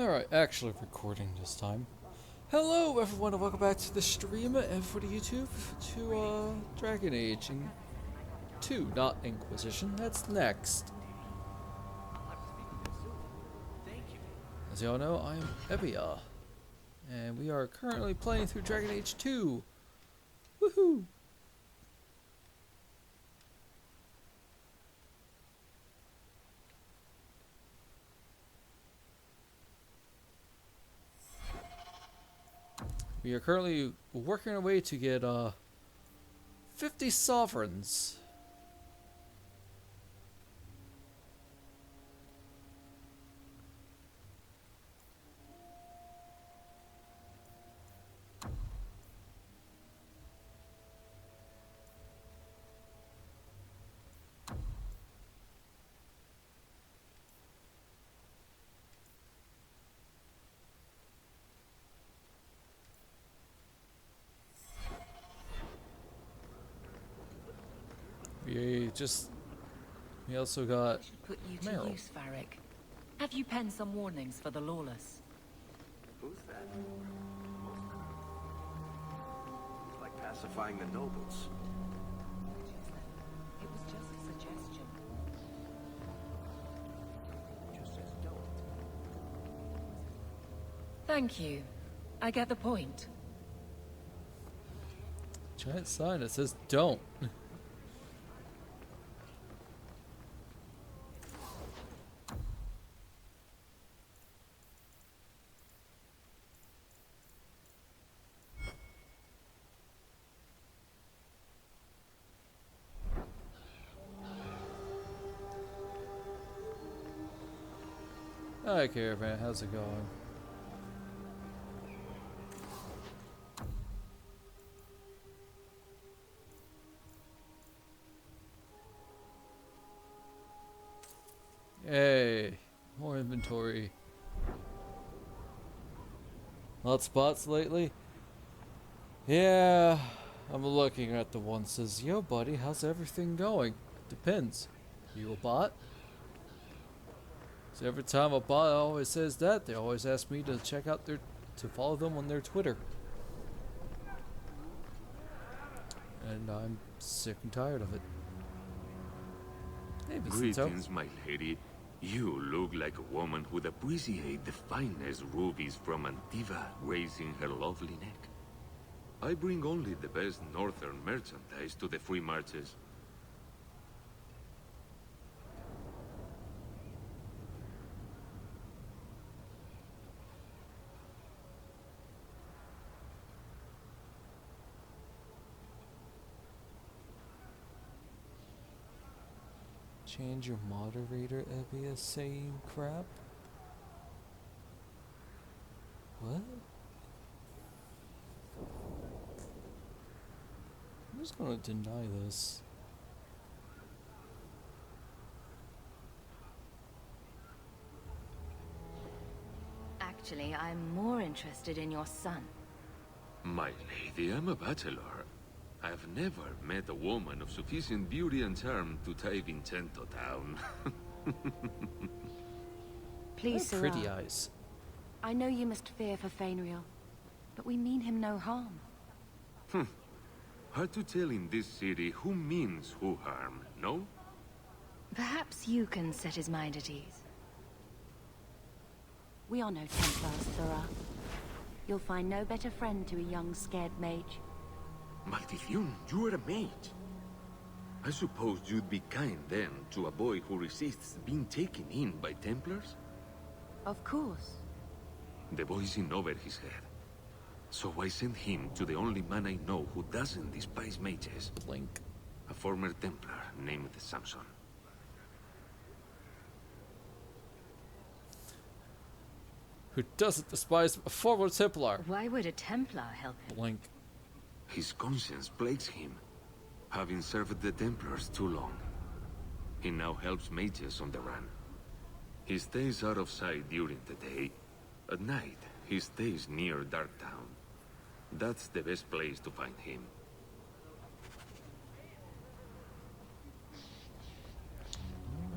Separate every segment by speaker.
Speaker 1: Alright, actually recording this time. Hello everyone and welcome back to the stream and for the YouTube to Dragon Age 2, not Inquisition, that's next. As y'all know, I am Evia, and we are currently playing through Dragon Age 2. Woohoo! We are currently working our way to get 50 sovereigns. We also got
Speaker 2: Should put you
Speaker 1: Meryl.
Speaker 2: to use, Varric. Have you penned some warnings for the lawless?
Speaker 3: Who's that? It's like pacifying the nobles.
Speaker 2: It was just a suggestion.
Speaker 3: Just says don't.
Speaker 2: Thank you. I get the point.
Speaker 1: Giant sign that says don't. Hi Caravan, how's it going? Yay, more inventory. Lots of bots lately? Yeah, I'm looking at the one that says, yo buddy, how's everything going? Depends. You a bot? So every time a bot always says that, they always ask me to check out to follow them on their Twitter. And I'm sick and tired of it. Hey,
Speaker 4: Greetings, my lady. You look like a woman who'd appreciate the finest rubies from Antiva raising her lovely neck. I bring only the best northern merchandise to the free marches.
Speaker 1: Change your moderator, Evia saying crap? What? I'm just gonna deny this.
Speaker 5: Actually, I'm more interested in your son.
Speaker 4: My lady, I'm a bachelor. I've never met a woman of sufficient beauty and charm to tie Vincento down.
Speaker 5: Please,
Speaker 1: What pretty
Speaker 5: Sirrah.
Speaker 1: eyes.
Speaker 5: I know you must fear for Fainriel, but we mean him no harm.
Speaker 4: Hard to tell in this city who means who harm, no?
Speaker 5: Perhaps you can set his mind at ease.
Speaker 6: We are no Templars, Sirrah. You'll find no better friend to a young, scared mage.
Speaker 4: Maldición, you are a mage. I suppose you'd be kind then to a boy who resists being taken in by Templars?
Speaker 6: Of course.
Speaker 4: The boy's in over his head. So I sent him to the only man I know who doesn't despise mages.
Speaker 1: Blink.
Speaker 4: A former Templar named Samson.
Speaker 1: Who doesn't despise a former Templar?
Speaker 5: Why would a Templar help him?
Speaker 1: Blink.
Speaker 4: His conscience plagues him, having served the Templars too long. He now helps mages on the run. He stays out of sight during the day. At night, he stays near Darktown. That's the best place to find him.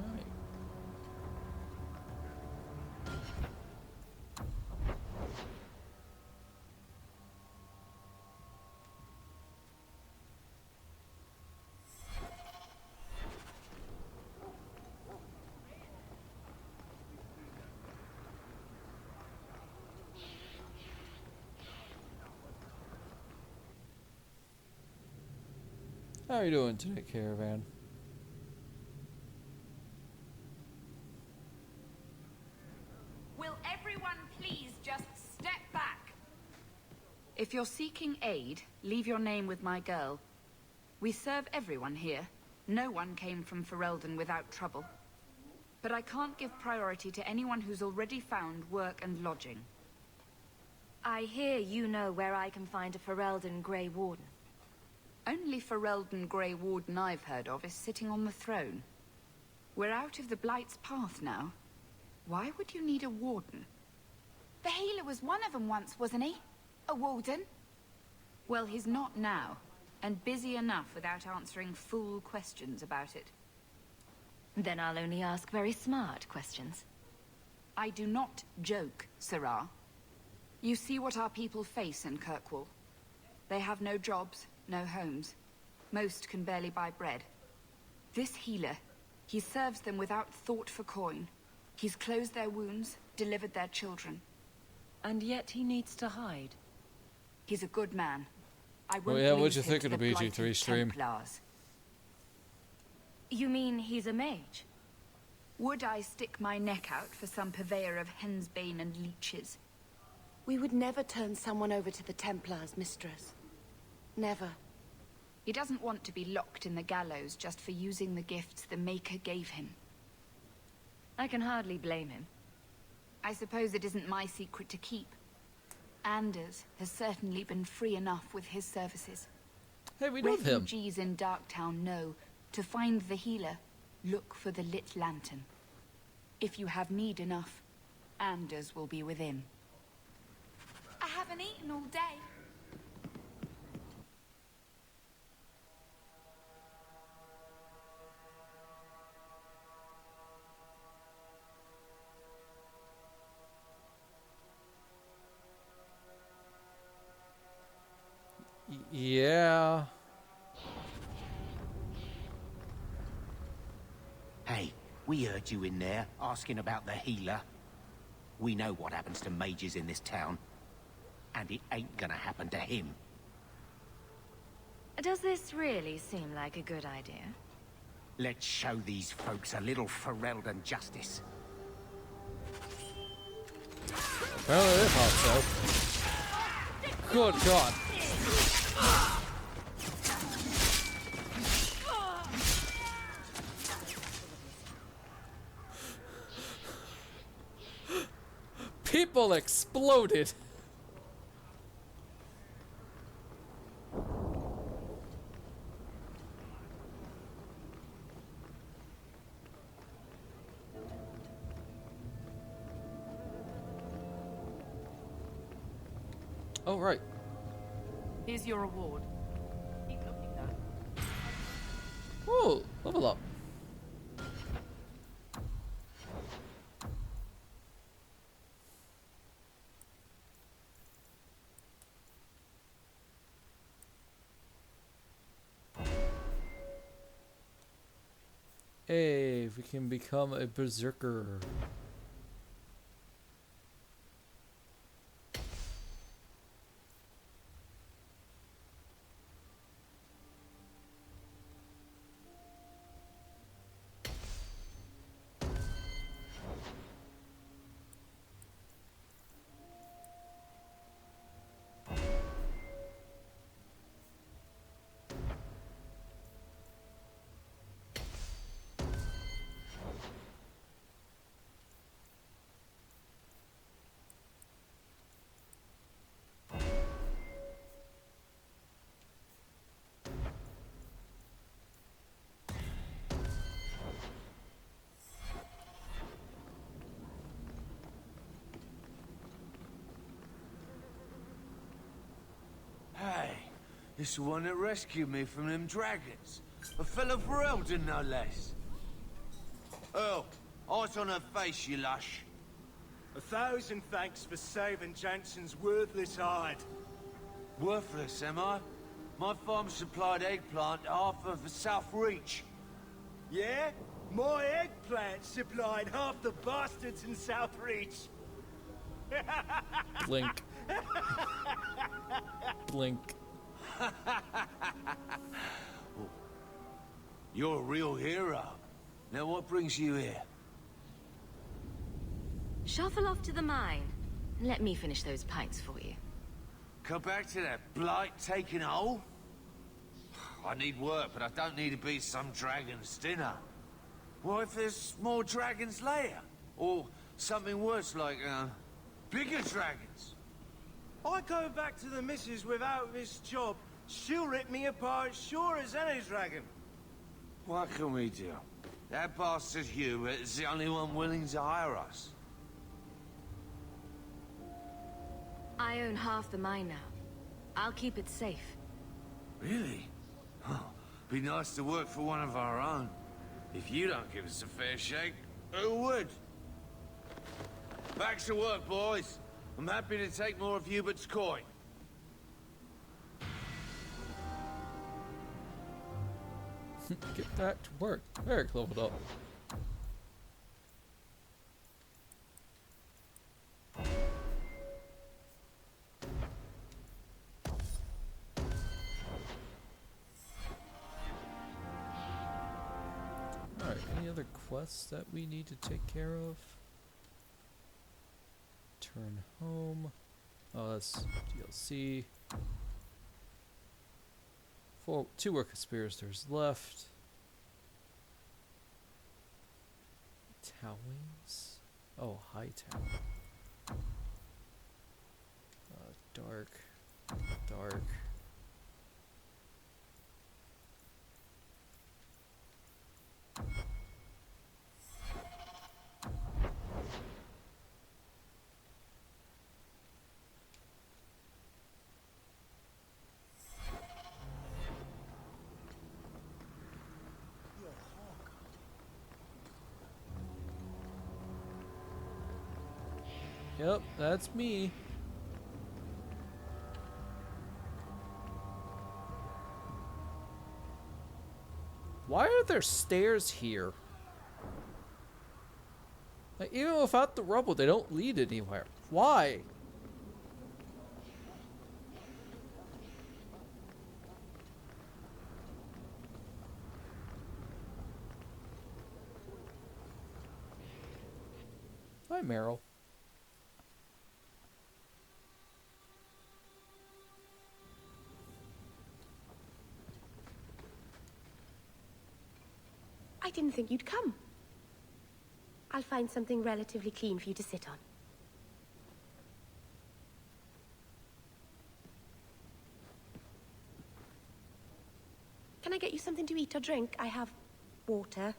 Speaker 1: Alright. How are you doing today, Caravan?
Speaker 7: Will everyone please just step back? If you're seeking aid, leave your name with my girl. We serve everyone here. No one came from Ferelden without trouble. But I can't give priority to anyone who's already found work and lodging.
Speaker 5: I hear you know where I can find a Ferelden Grey Warden.
Speaker 7: Only Ferelden Grey Warden I've heard of is sitting on the throne. We're out of the Blight's path now. Why would you need a warden?
Speaker 6: The healer was one of them once, wasn't he? A warden?
Speaker 7: Well, he's not now, and busy enough without answering fool questions about it.
Speaker 5: Then I'll only ask very smart questions.
Speaker 7: I do not joke, Sirrah. You see what our people face in Kirkwall. They have no jobs, no homes. Most can barely buy bread. This healer, he serves them without thought for coin. He's closed their wounds, delivered their children.
Speaker 2: And yet he needs to hide.
Speaker 7: He's a good man. I won't
Speaker 1: yeah, what'd
Speaker 7: lose
Speaker 1: you
Speaker 7: him
Speaker 1: think
Speaker 7: to
Speaker 1: of the
Speaker 7: the
Speaker 1: BG3
Speaker 7: blighted
Speaker 1: stream?
Speaker 7: Templars.
Speaker 5: You mean he's a mage?
Speaker 7: Would I stick my neck out for some purveyor of hensbane and leeches?
Speaker 6: We would never turn someone over to the Templars, mistress. Never.
Speaker 7: He doesn't want to be locked in the gallows just for using the gifts the Maker gave him.
Speaker 5: I can hardly blame him.
Speaker 7: I suppose it isn't my secret to keep. Anders has certainly been free enough with his services.
Speaker 1: Hey, we love him.
Speaker 7: Refugees in Darktown know, to find the healer, look for the lit lantern. If you have need enough, Anders will be within.
Speaker 6: I haven't eaten all day.
Speaker 1: Yeah.
Speaker 8: Hey, we heard you in there, asking about the healer. We know what happens to mages in this town. And it ain't gonna happen to him.
Speaker 5: Does this really seem like a good idea?
Speaker 8: Let's show these folks a little Ferelden justice.
Speaker 1: Apparently they thought so. Good God. People exploded. Oh, right.
Speaker 2: Here's your reward. Keep looking though.
Speaker 1: Whoa, level up. Hey, we can become a berserker.
Speaker 9: Hey, it's the one that rescued me from them dragons. A fellow Ferelden, no less. Earl, eyes on her face, you lush.
Speaker 10: 1,000 thanks for saving Jansen's worthless hide.
Speaker 9: Worthless, am I? My farm supplied eggplant to half of the South Reach.
Speaker 10: Yeah? My eggplant supplied half the bastards in South Reach.
Speaker 1: Blink. Blink.
Speaker 9: You're a real hero. Now what brings you here?
Speaker 6: Shuffle off to the mine, and let me finish those pints for you.
Speaker 9: Come back to that blight taking hold? I need work, but I don't need to be some dragon's dinner. What if there's more dragons later? Or something worse like, bigger dragons?
Speaker 10: I go back to the missus without this job. She'll rip me apart sure as any dragon.
Speaker 9: What can we do? That bastard Hubert is the only one willing to hire us.
Speaker 6: I own half the mine now. I'll keep it safe.
Speaker 9: Really? Oh, be nice to work for one of our own. If you don't give us a fair shake, who would? Back to work, boys. I'm happy to take more of Hubert's coin.
Speaker 1: Get back to work. Very leveled up. Alright, any other quests that we need to take care of? Turn home. Oh, that's DLC. Two more conspirators left. Towings? Oh, Hightown. Dark. Dark. Yep, that's me. Why are there stairs here? Like, even without the rubble, they don't lead anywhere. Why? Hi, Meryl.
Speaker 11: I didn't think you'd come. I'll find something relatively clean for you to sit on. Can I get you something to eat or drink? I have water.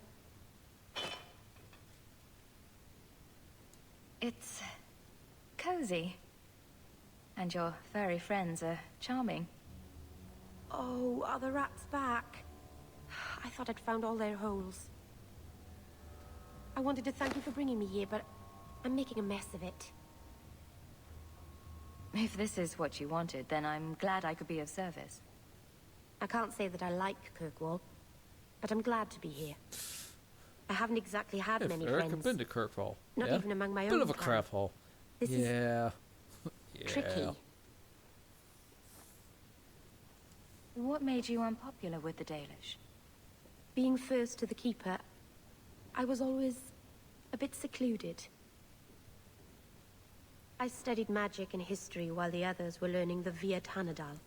Speaker 6: It's cozy. And your furry friends are charming.
Speaker 11: Oh, are the rats back? I thought I'd found all their holes. I wanted to thank you for bringing me here, but I'm making a mess of it.
Speaker 6: If this is what you wanted, then I'm glad I could be of service.
Speaker 11: I can't say that I like Kirkwall, but I'm glad to be here. I haven't exactly had many friends.
Speaker 1: I've been to Kirkwall.
Speaker 11: Not even among my own.
Speaker 1: Bit of a crap hole.
Speaker 11: This
Speaker 1: is yeah.
Speaker 11: Tricky.
Speaker 6: What made you unpopular with the Dalish?
Speaker 11: Being first to the Keeper, I was always a bit secluded. I studied magic and history while the others were learning the Via Tanadal.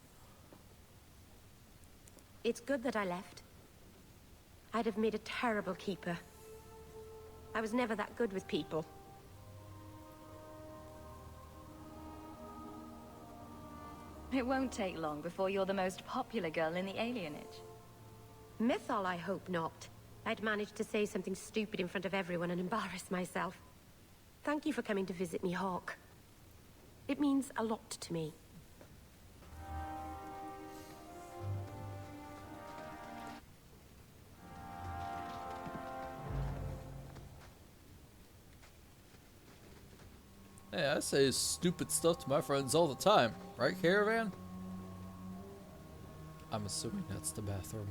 Speaker 11: It's good that I left. I'd have made a terrible Keeper. I was never that good with people.
Speaker 6: It won't take long before you're the most popular girl in the alienage.
Speaker 11: Mythal, I hope not. I'd managed to say something stupid in front of everyone and embarrass myself. Thank you for coming to visit me, Hawk. It means a lot to me.
Speaker 1: Hey, I say stupid stuff to my friends all the time, right, Caravan? I'm assuming that's the bathroom.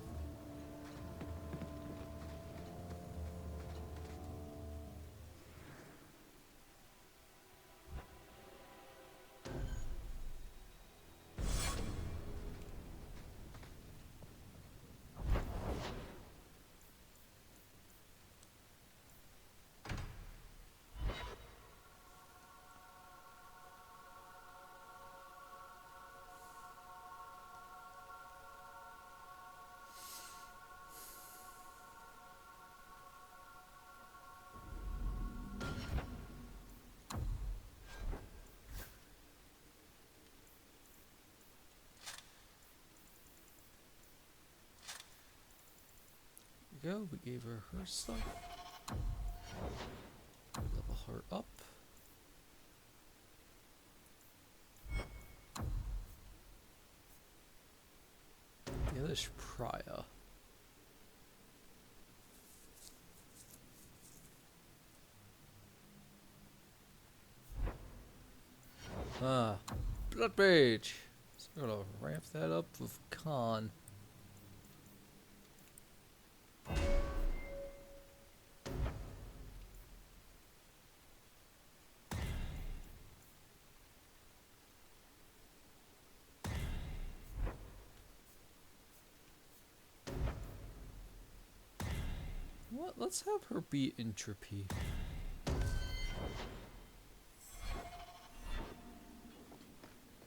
Speaker 1: go. We gave her her stuff. Level her up. The other's Priya. Blood Rage. So we're gonna ramp that up with Khan. What? Let's have her be entropy.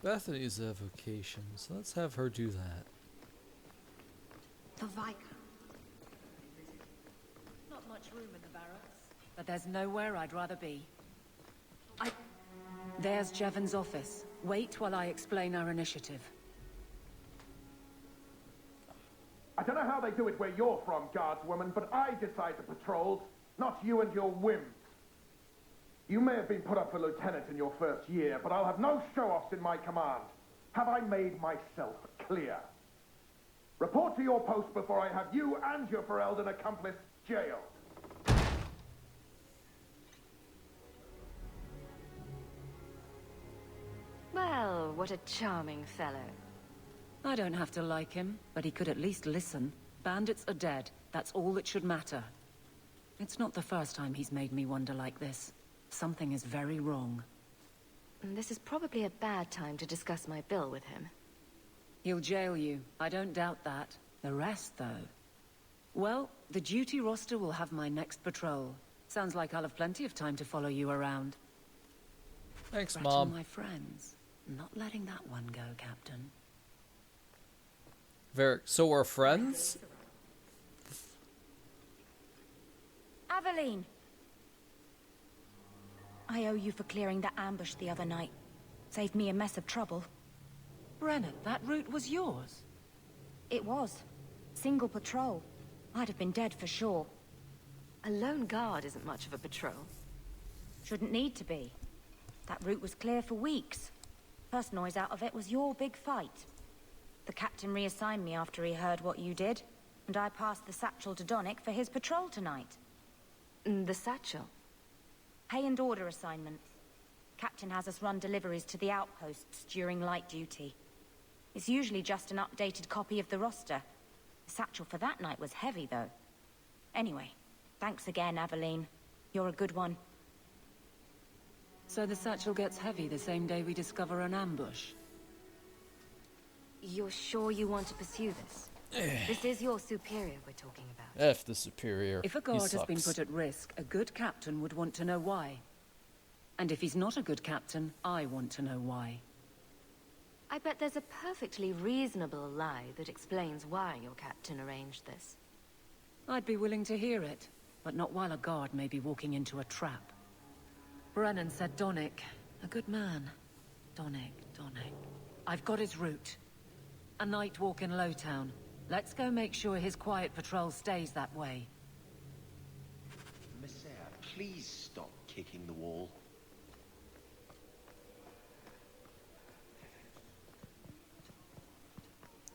Speaker 1: Bethany's a vocation, so let's have her do that.
Speaker 5: The Veilguard.
Speaker 2: Not much room in the barracks. But there's nowhere I'd rather be. There's Jevon's office. Wait while I explain our initiative.
Speaker 12: I don't know how they do it where you're from, guardswoman, but I decide the patrols, not you and your whims. You may have been put up for lieutenant in your first year, but I'll have no show-offs in my command. Have I made myself clear? Report to your post before I have you and your Ferelden accomplice jailed.
Speaker 6: Well, what a charming fellow.
Speaker 2: I don't have to like him, but he could at least listen. Bandits are dead. That's all that should matter. It's not the first time he's made me wonder like this. Something is very wrong.
Speaker 6: This is probably a bad time to discuss my bill with him.
Speaker 2: He'll jail you. I don't doubt that. The rest, though... Well, the duty roster will have my next patrol. Sounds like I'll have plenty of time to follow you around.
Speaker 1: Thanks,
Speaker 2: Threaten
Speaker 1: Mom.
Speaker 2: my friends. Not letting that one go, Captain.
Speaker 1: So we're friends?
Speaker 5: Aveline! I owe you for clearing that ambush the other night. Saved me a mess of trouble.
Speaker 2: Brennan, that route was yours?
Speaker 5: It was. Single patrol. I'd have been dead for sure.
Speaker 6: A lone guard isn't much of a patrol.
Speaker 5: Shouldn't need to be. That route was clear for weeks. First noise out of it was your big fight. The captain reassigned me after he heard what you did, and I passed the satchel to Donnick for his patrol tonight.
Speaker 6: The satchel?
Speaker 5: Pay and order assignments. Captain has us run deliveries to the outposts during light duty. It's usually just an updated copy of the roster. The satchel for that night was heavy, though. Anyway, thanks again, Aveline. You're a good one.
Speaker 2: So the satchel gets heavy the same day we discover an ambush?
Speaker 6: You're sure you want to pursue this? This is your superior we're talking about.
Speaker 1: F the superior.
Speaker 2: If a guard has been put at risk, a good captain would want to know why. And if he's not a good captain, I want to know why.
Speaker 6: I bet there's a perfectly reasonable lie that explains why your captain arranged this.
Speaker 2: I'd be willing to hear it, but not while a guard may be walking into a trap. Brennan said Donnick. A good man. Donnick. I've got his route. A night walk in Lowtown. Let's go make sure his quiet patrol stays that way.
Speaker 8: Messiah, please stop kicking the wall.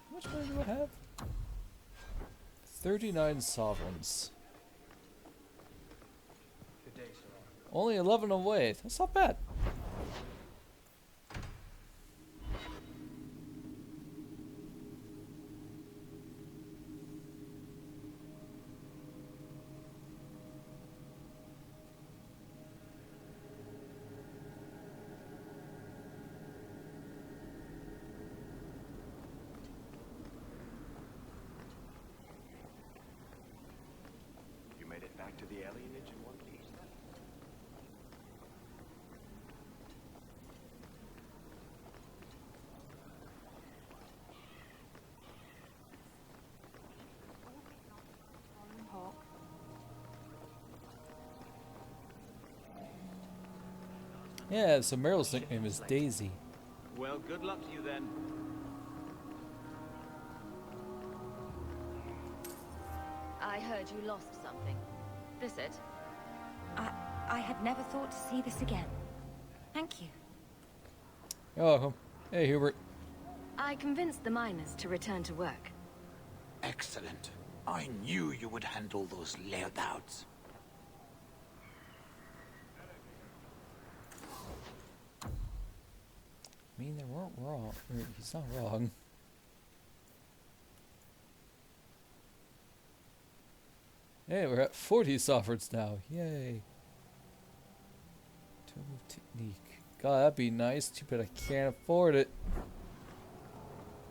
Speaker 1: How much money do I have? 39 sovereigns. Only 11 away. That's not bad.
Speaker 3: You made it back to the alienage in one piece, then?
Speaker 1: Yeah, so Meryl's nickname is Daisy.
Speaker 10: Well, good luck to you then.
Speaker 6: I heard that you lost something. This it?
Speaker 5: I had never thought to see this again. Thank you.
Speaker 1: You're welcome. Hey, Hubert.
Speaker 6: I convinced the miners to return to work.
Speaker 8: Excellent. I knew you would handle those layabouts.
Speaker 1: I mean, they weren't wrong. He's not wrong. Hey, we're at 40 sovereigns now. Yay. Two move technique. God, that'd be nice. Too bad I can't afford it.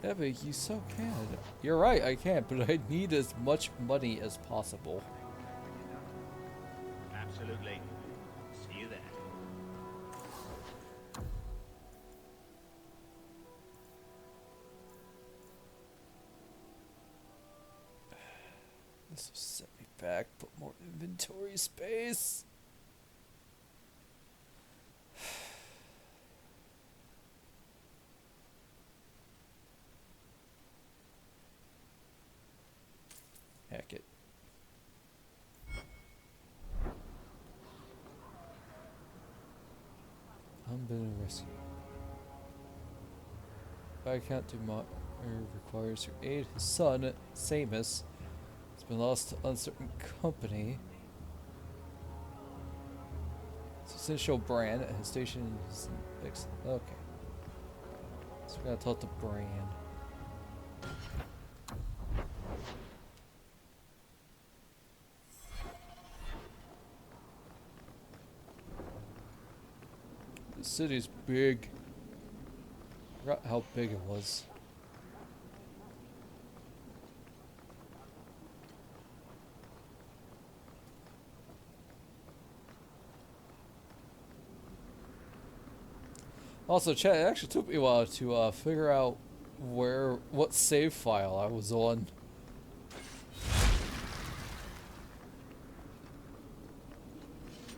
Speaker 1: Yeah, but you so can. You're right, I can't, but I need as much money as possible.
Speaker 8: Absolutely. See you there.
Speaker 1: This will set me back, put more inventory space. Heck it. Unbidden rescue. Viscount Dumont requires your aid. His son, Samus, has been lost to uncertain company. Essential Brand at his station is okay. So we gotta talk to Brand. The city's big. I forgot how big it was. Also, chat, it actually took me a while to figure out what save file I was on.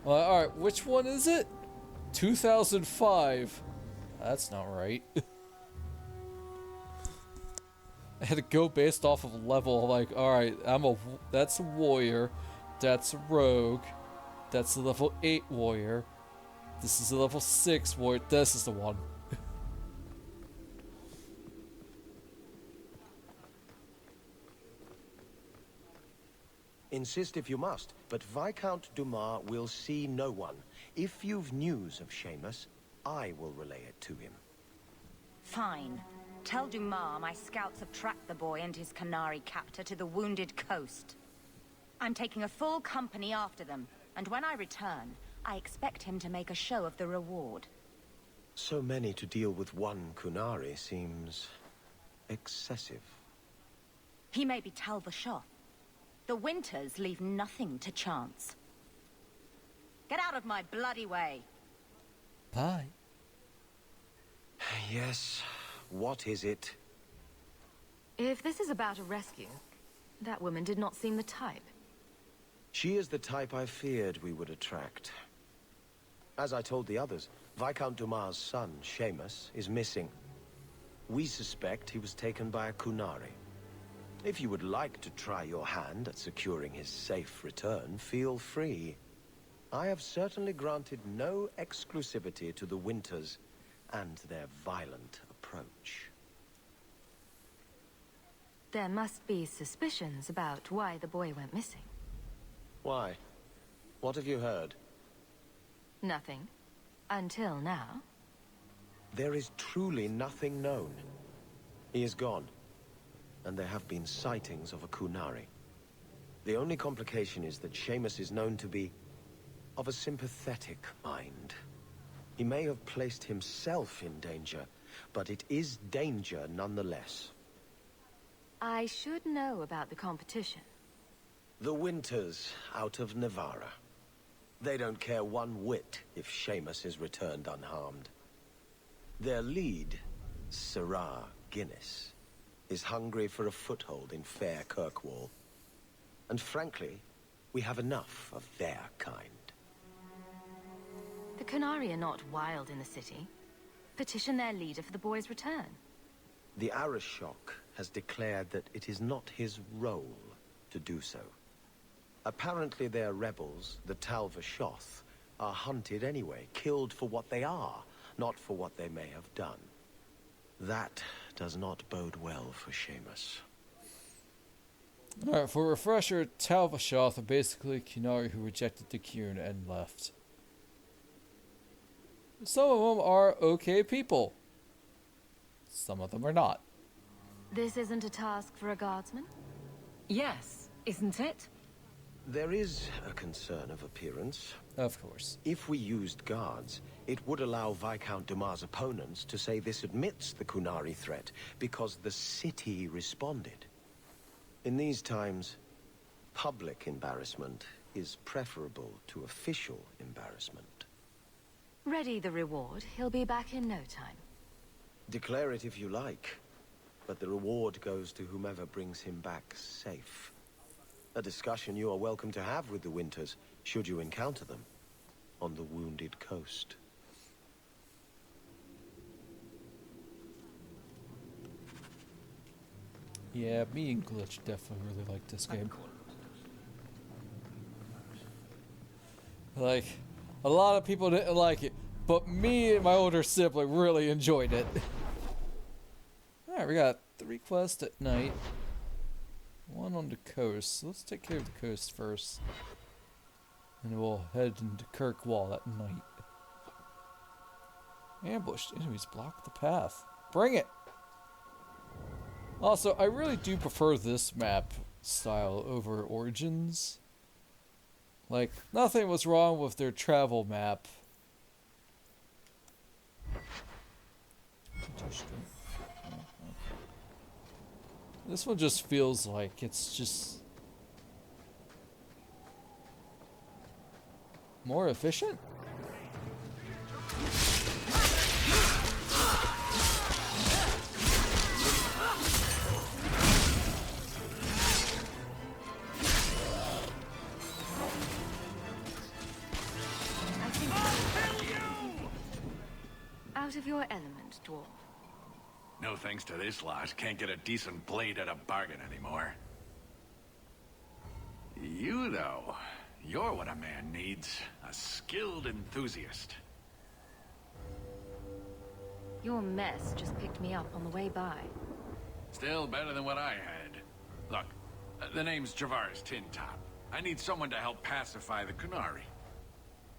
Speaker 1: Alright, which one is it? 2005. That's not right. I had to go based off of level, like, alright, that's a warrior, that's a rogue, that's a level 8 warrior. This is a level 6 warrior. This is the one.
Speaker 13: Insist if you must, but Viscount Dumas will see no one. If you've news of Seamus, I will relay it to him.
Speaker 5: Fine. Tell Dumas my scouts have tracked the boy and his Canary captor to the wounded coast. I'm taking a full company after them, and when I return, I expect him to make a show of the reward.
Speaker 13: So many to deal with one Kunari seems excessive.
Speaker 5: He may be Tal Bashoth. The Winters leave nothing to chance. Get out of my bloody way.
Speaker 1: Bye.
Speaker 13: Yes, what is it?
Speaker 6: If this is about a rescue, that woman did not seem the type.
Speaker 13: She is the type I feared we would attract. As I told the others, Viscount Dumas' son, Seamus, is missing. We suspect he was taken by a Kunari. If you would like to try your hand at securing his safe return, feel free. I have certainly granted no exclusivity to the Winters and their violent approach.
Speaker 6: There must be suspicions about why the boy went missing.
Speaker 13: Why? What have you heard?
Speaker 6: Nothing. Until now.
Speaker 13: There is truly nothing known. He is gone, and there have been sightings of a Kunari. The only complication is that Seamus is known to be of a sympathetic mind. He may have placed himself in danger, but it is danger nonetheless.
Speaker 6: I should know about the competition.
Speaker 13: The Winters out of Navarra. They don't care one whit if Seamus is returned unharmed. Their lead, Sirrah Guinness, is hungry for a foothold in fair Kirkwall. And frankly, we have enough of their kind.
Speaker 6: The Kunari are not wild in the city. Petition their leader for the boy's return.
Speaker 13: The Arishok has declared that it is not his role to do so. Apparently their rebels, the Tal-Vashoth, are hunted anyway, killed for what they are, not for what they may have done. That does not bode well for Seamus.
Speaker 1: Alright, for a refresher, Tal-Vashoth are basically Qunari who rejected the Qun and left. Some of them are okay people. Some of them are not.
Speaker 6: This isn't a task for a guardsman?
Speaker 2: Yes, isn't it?
Speaker 13: There is a concern of appearance.
Speaker 1: Of course.
Speaker 13: If we used guards, it would allow Viscount Dumas' opponents to say this admits the Qunari threat, because the city responded. In these times, public embarrassment is preferable to official embarrassment.
Speaker 6: Ready the reward. He'll be back in no time.
Speaker 13: Declare it if you like, but the reward goes to whomever brings him back safe. A discussion you are welcome to have with the Winters, should you encounter them, on the Wounded Coast.
Speaker 1: Yeah, me and Glitch definitely really like this game. Like, a lot of people didn't like it, but me and my older sibling really enjoyed it. Alright, we got 3 quests at night. 1 on the coast. Let's take care of the coast first. And we'll head into Kirkwall at night. Ambushed enemies block the path. Bring it! Also, I really do prefer this map style over Origins. Like, nothing was wrong with their travel map. This one just feels like it's just more efficient.
Speaker 6: Out of your element, dwarf.
Speaker 3: No thanks to this lot, can't get a decent blade at a bargain anymore. You, though, you're what a man needs. A skilled enthusiast.
Speaker 6: Your mess just picked me up on the way by.
Speaker 3: Still better than what I had. Look, the name's Javaris Tintop. I need someone to help pacify the Qunari.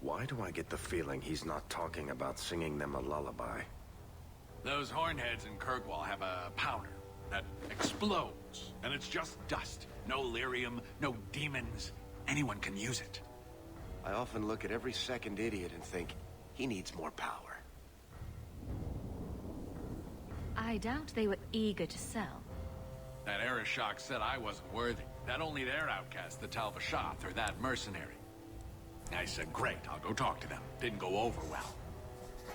Speaker 14: Why do I get the feeling he's not talking about singing them a lullaby?
Speaker 3: Those hornheads in Kirkwall have a powder that explodes, and it's just dust. No lyrium, no demons. Anyone can use it.
Speaker 14: I often look at every second idiot and think, he needs more power.
Speaker 6: I doubt they were eager to sell.
Speaker 3: That Arishok said I wasn't worthy. That only their outcast, the Tal-Vashoth, or that mercenary. I said, great, I'll go talk to them. Didn't go over well.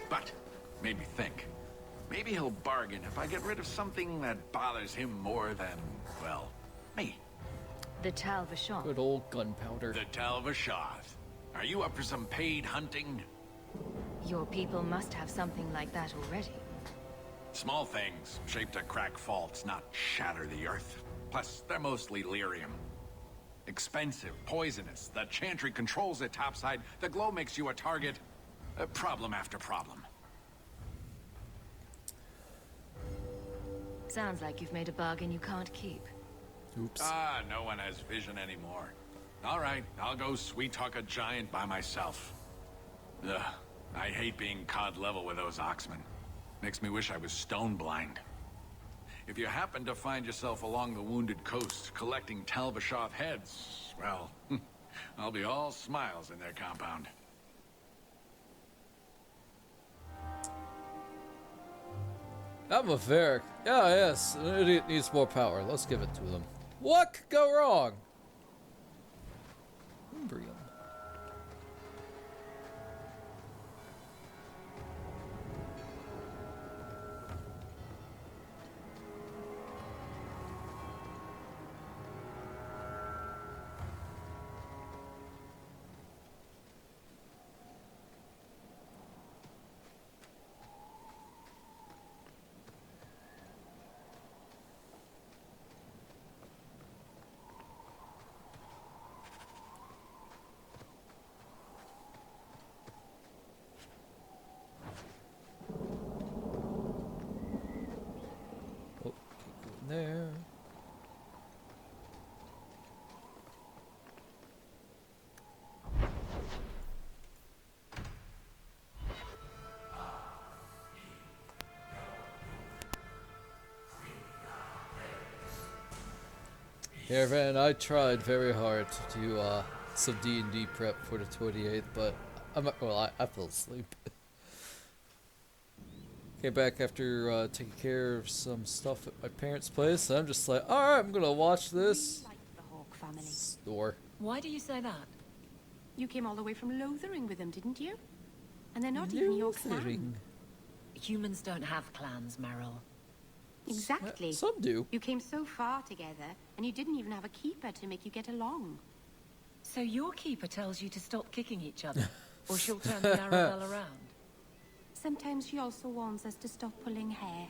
Speaker 3: But, made me think. Maybe he'll bargain if I get rid of something that bothers him more than, well, me.
Speaker 6: The Tal-Vashoth.
Speaker 1: Good old gunpowder.
Speaker 3: The Tal-Vashoth. Are you up for some paid hunting?
Speaker 6: Your people must have something like that already.
Speaker 3: Small things, shaped to crack faults, not shatter the earth. Plus, they're mostly lyrium. Expensive, poisonous. The Chantry controls it topside. The glow makes you a target. Problem after problem.
Speaker 6: Sounds like you've made a bargain you can't keep.
Speaker 1: Oops.
Speaker 3: Ah, no one has vision anymore. All right, I'll go sweet-talk a giant by myself. Ugh, I hate being cod level with those oxmen. Makes me wish I was stone blind. If you happen to find yourself along the Wounded Coast collecting Tal-Vashoth heads, well, I'll be all smiles in their compound.
Speaker 1: I'm a Varric. Yeah, yes, an idiot needs more power. Let's give it to them. What could go wrong? Embryo. there. Yeah, Van, I tried very hard to do some D&D prep for the 28th, but I fell asleep. Came back after taking care of some stuff at my parents' place, and I'm just like, alright, I'm gonna watch this.
Speaker 11: Like the Hawk family.
Speaker 1: Snore.
Speaker 2: Why do you say that?
Speaker 11: You came all the way from Lothering with them, didn't you? And they're not even your clan.
Speaker 2: Humans don't have clans, Meryl.
Speaker 11: Exactly.
Speaker 1: Some do.
Speaker 11: You came so far together, and you didn't even have a keeper to make you get along.
Speaker 2: So your keeper tells you to stop kicking each other, or she'll turn the Arabelle around?
Speaker 11: Sometimes she also warns us to stop pulling hair.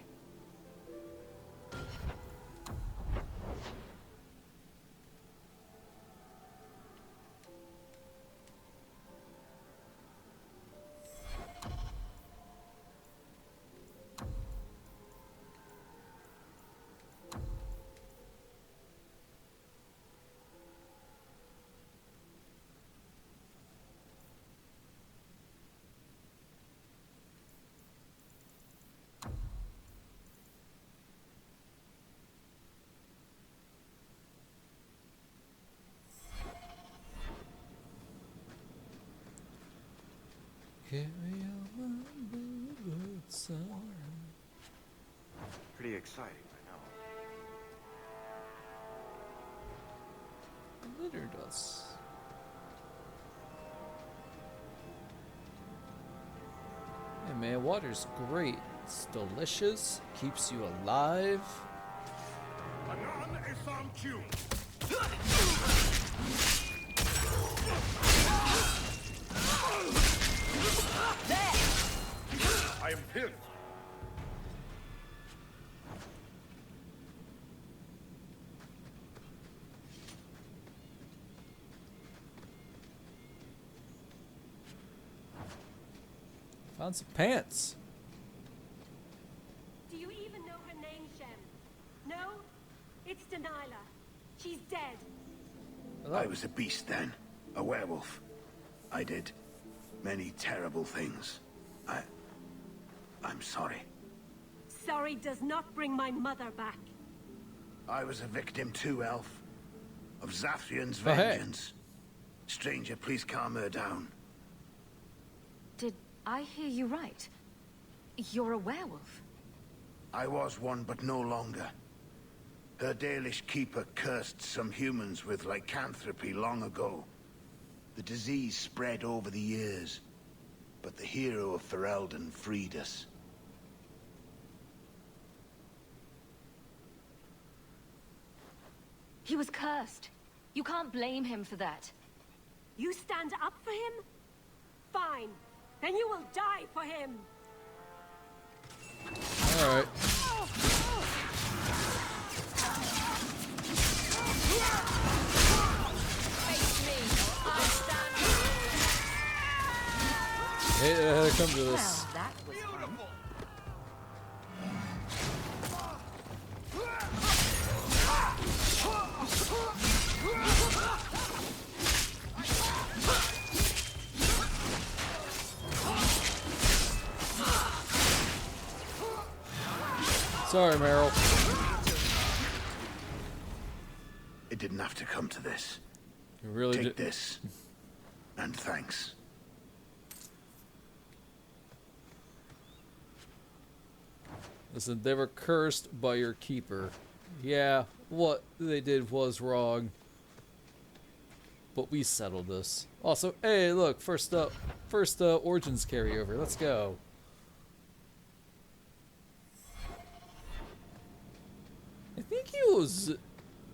Speaker 1: Carry on my bluebird song.
Speaker 14: Pretty exciting, I know.
Speaker 1: Litter dust. Hey man, water's great. It's delicious, keeps you alive.
Speaker 12: I am pinned.
Speaker 1: Found some pants.
Speaker 11: Do you even know her name, Shem? No? It's Delilah. She's dead.
Speaker 1: Hello.
Speaker 15: I was a beast then. A werewolf. I did many terrible things. I'm sorry.
Speaker 11: Sorry does not bring my mother back.
Speaker 15: I was a victim too, Elf. Of Zathrian's
Speaker 1: Oh, hey.
Speaker 15: vengeance. Stranger, please calm her down.
Speaker 6: Did I hear you right? You're a werewolf?
Speaker 15: I was one, but no longer. Her Dalish keeper cursed some humans with lycanthropy long ago. The disease spread over the years, but the hero of Ferelden freed us.
Speaker 6: He was cursed. You can't blame him for that.
Speaker 11: You stand up for him? Fine. Then you will die for him.
Speaker 1: Alright. Hey, I come to this.
Speaker 6: Well, that was fun.
Speaker 1: Sorry, Meryl.
Speaker 15: It didn't have to come to this.
Speaker 1: You really
Speaker 15: Take
Speaker 1: did.
Speaker 15: this. And thanks.
Speaker 1: Listen, they were cursed by your keeper. Yeah, what they did was but we settled this. Also, hey, look, first Origins carryover. Let's go. I think he was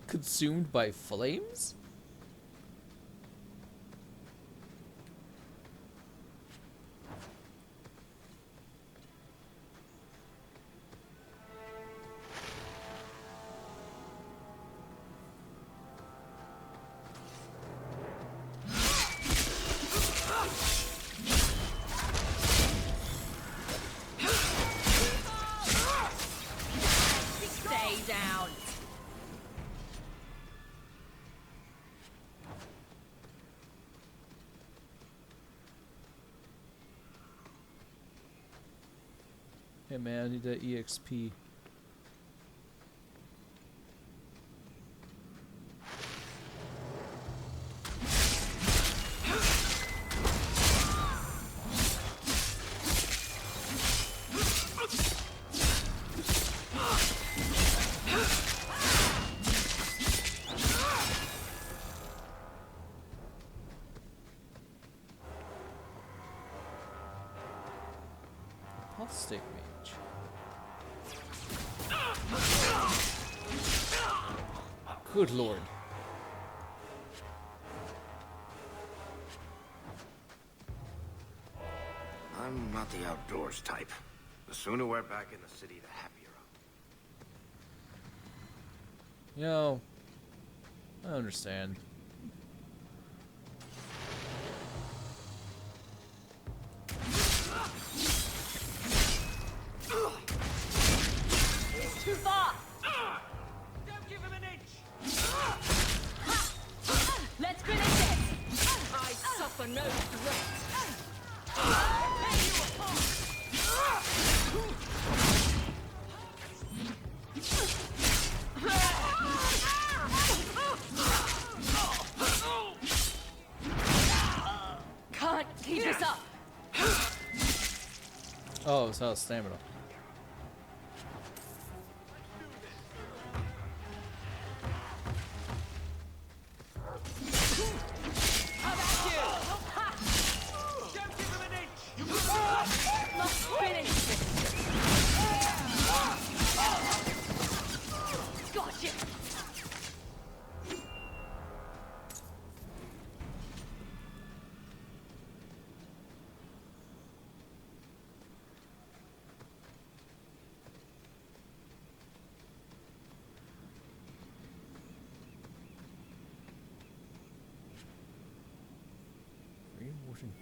Speaker 1: consumed by flames?
Speaker 7: Stay down.
Speaker 1: Hey man, I need that EXP. Apostate mage. Good lord.
Speaker 14: I'm not the outdoors type. The sooner we're back in the city, the happier
Speaker 1: You know, I understand.
Speaker 7: Too far! Don't give him an inch! Let's finish it! I suffer no threat! Tear you apart! Can't keep this up!
Speaker 1: Oh, it's not stamina.
Speaker 7: How about you? Don't give him an inch! Must finish this! Gotcha!
Speaker 1: Rewarding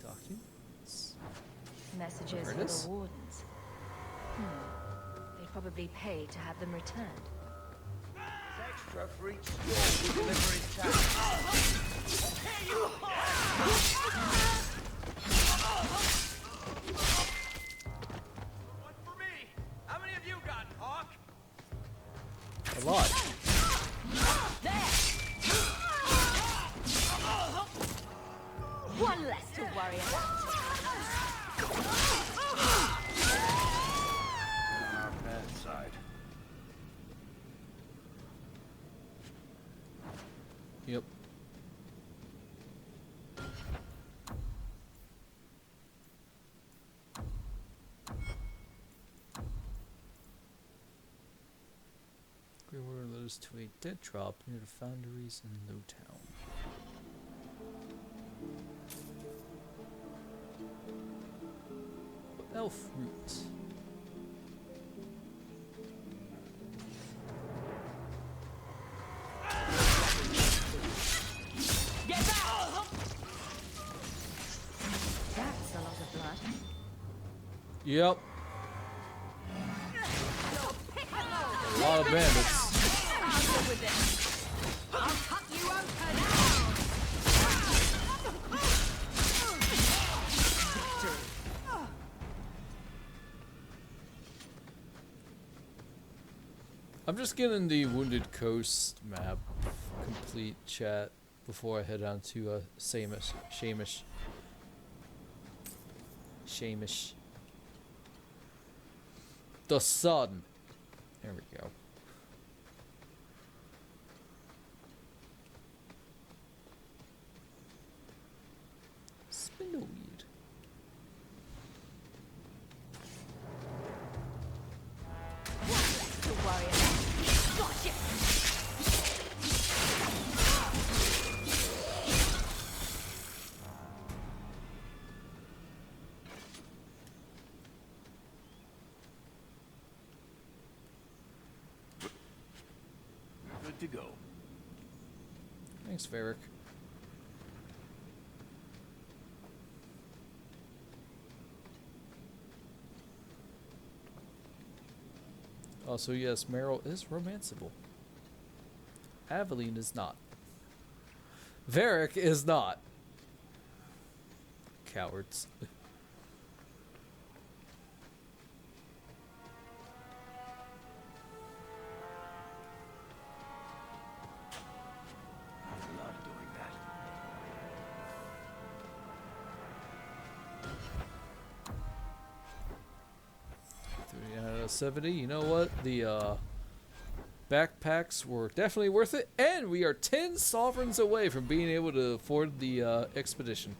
Speaker 1: documents?
Speaker 6: Messages
Speaker 1: There it
Speaker 6: for
Speaker 1: is.
Speaker 6: the wardens. They'd probably pay to have them returned.
Speaker 10: Extra for each store we deliver in town. One for me. How many have you got, Hawk?
Speaker 1: A lot.
Speaker 6: One less to worry about.
Speaker 14: on our bad side.
Speaker 1: Yep. Reward letters to a dead drop near the foundries in Lowtown. Elf root.
Speaker 7: Get back!
Speaker 6: That's a lot of blood.
Speaker 1: Yep. A lot of bandits.
Speaker 7: I'll deal with this. I'll cut you open!
Speaker 1: I'm just getting the Wounded Coast map complete, chat, before I head on to Shamish. The sun. There we go. Spindleweed.
Speaker 7: To worry about. Gotcha!
Speaker 9: Good to go.
Speaker 1: Thanks, Varric. Also, yes, Meryl is romanceable. Aveline is not. Varric is not. Cowards. 70. You know what? The backpacks were definitely worth it, and we are 10 sovereigns away from being able to afford the expedition.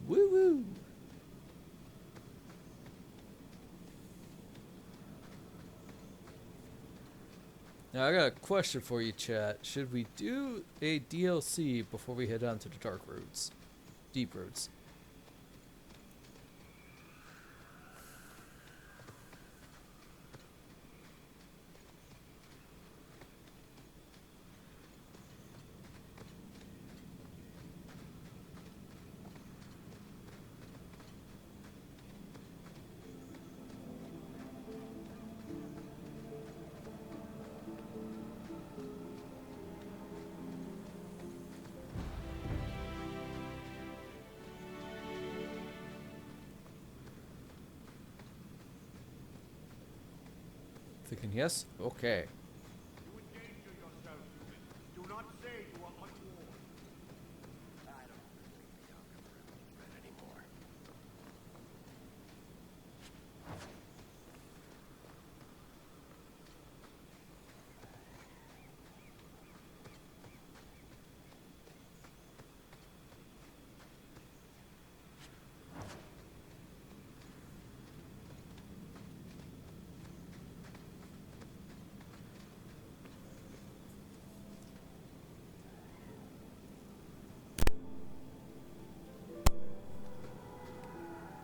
Speaker 1: Woo woo! Now I got a question for you, chat. Should we do a DLC before we head on to the dark roads? Deep roads. Thinking yes? Okay.
Speaker 15: Do not say you are unwarned.
Speaker 14: I don't think the outcome anymore.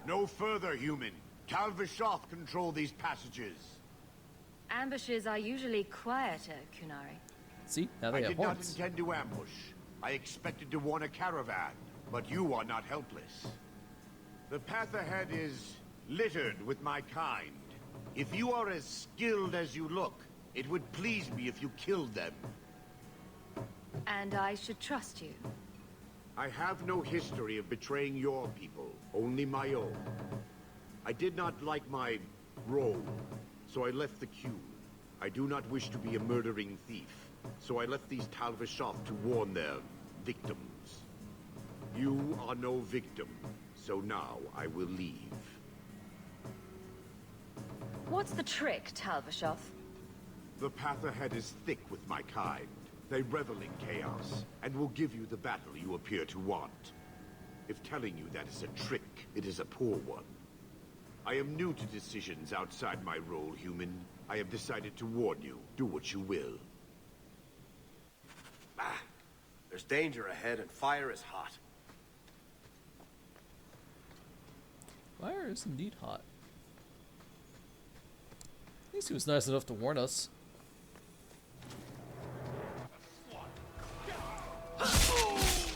Speaker 15: No further, human. Calvishoth control these passages.
Speaker 6: Ambushes are usually quieter, Kunari.
Speaker 1: See, now they
Speaker 15: I
Speaker 1: have
Speaker 15: did not
Speaker 1: horns.
Speaker 15: intend to ambush. I expected to warn a caravan, but you are not helpless. The path ahead is littered with my kind. If you are as skilled as you look, it would please me if you killed them.
Speaker 6: And I should trust you.
Speaker 15: I have no history of betraying your people, only my own. I did not like my role, so I left the queue. I do not wish to be a murdering thief, so I left these Talvishoth to warn their victims. You are no victim, so now I will leave.
Speaker 6: What's the trick, Talvishoth?
Speaker 15: The path ahead is thick with my kind. They revel in chaos, and will give you the battle you appear to want. If telling you that is a trick, it is a poor one. I am new to decisions outside my role, human. I have decided to warn you. Do what you will.
Speaker 14: Ah, there's danger ahead and fire is hot.
Speaker 1: Fire is indeed hot. At least he was nice enough to warn us.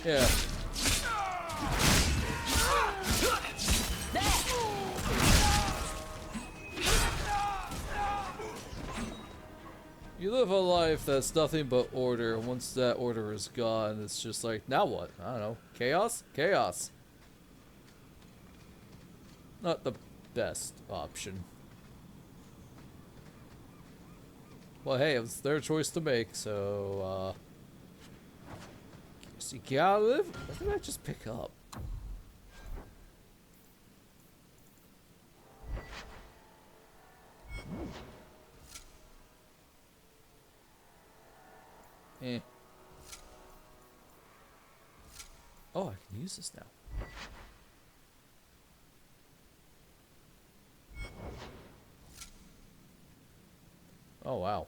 Speaker 1: Yeah. You live a life that's nothing but order. Once that order is gone, it's just like, now what? I don't know. Chaos? Chaos. Not the best option. Well, hey, it was their choice to make, so, so you gotta live? What did I just pick up? Eh. Oh, I can use this now. Oh, wow.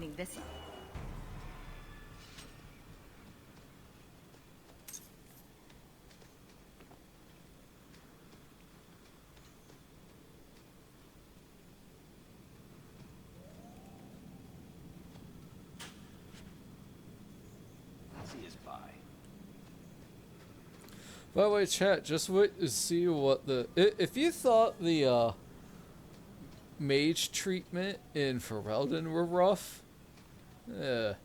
Speaker 7: cleaning this up.
Speaker 13: See us by.
Speaker 1: By the way, chat, just wait to see what the... If you thought the mage treatment in Ferelden were rough, just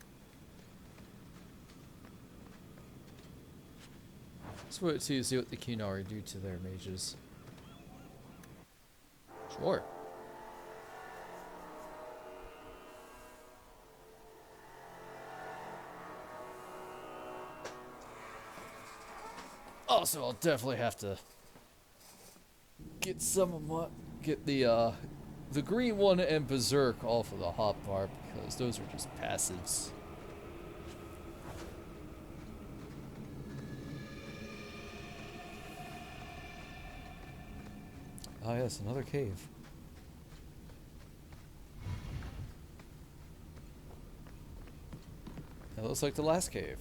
Speaker 1: wait to see what the Kinari do to their mages. Sure. Also, I'll definitely have to get some of my the green one and Berserk off of the hotbar because those are just passives. Ah, yes, another cave. That looks like the last cave.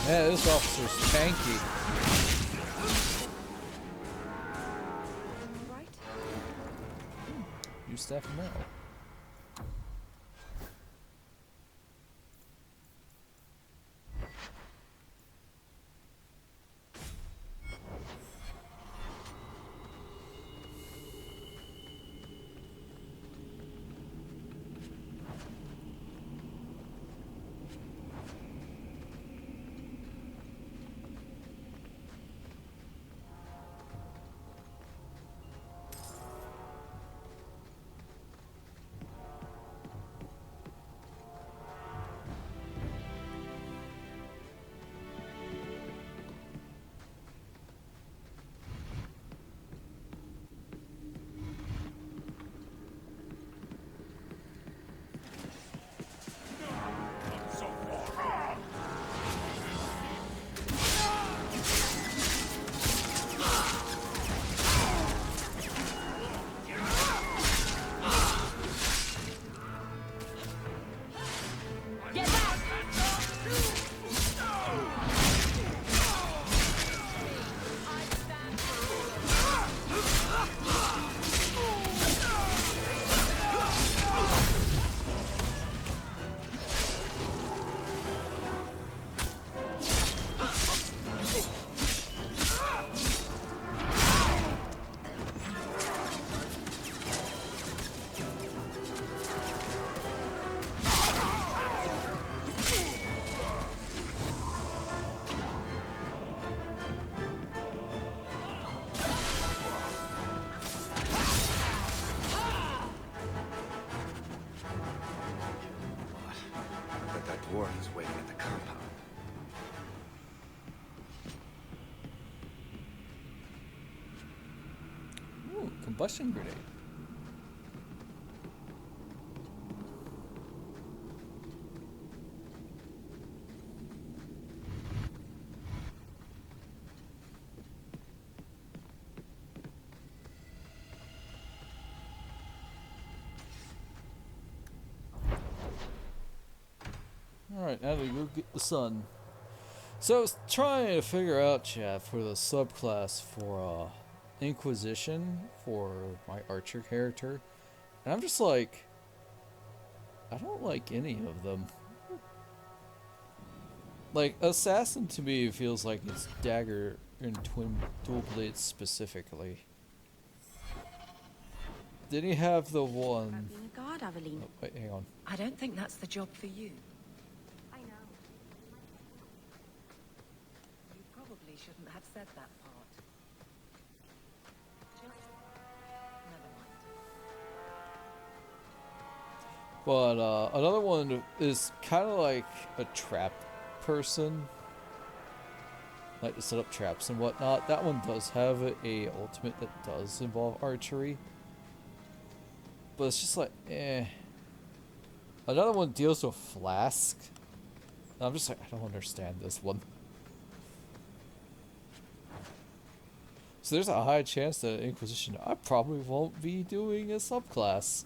Speaker 1: Yeah, this officer's tanky.
Speaker 11: Right?
Speaker 1: You staff him out.
Speaker 14: Dwarf is waiting at the compound.
Speaker 1: Ooh, combustion grenade. Alright, now we go get the sun. So I was trying to figure out, chat, for the subclass for Inquisition for my archer character. And I'm just like, I don't like any of them. Like, Assassin to me feels like it's dagger and twin dual blades specifically. Did he have the one?
Speaker 5: Being a guard, Aveline.
Speaker 1: Oh, wait, hang on.
Speaker 2: I don't think that's the job for you.
Speaker 5: I know.
Speaker 2: You probably shouldn't have said that part. Just never mind.
Speaker 1: But another one is kind of like a trap person, like to set up traps and whatnot. That one does have a ultimate that does involve archery, but it's just like, eh. Another one deals with flask. I'm just like, I don't understand this one. So there's a high chance that Inquisition I probably won't be doing a subclass.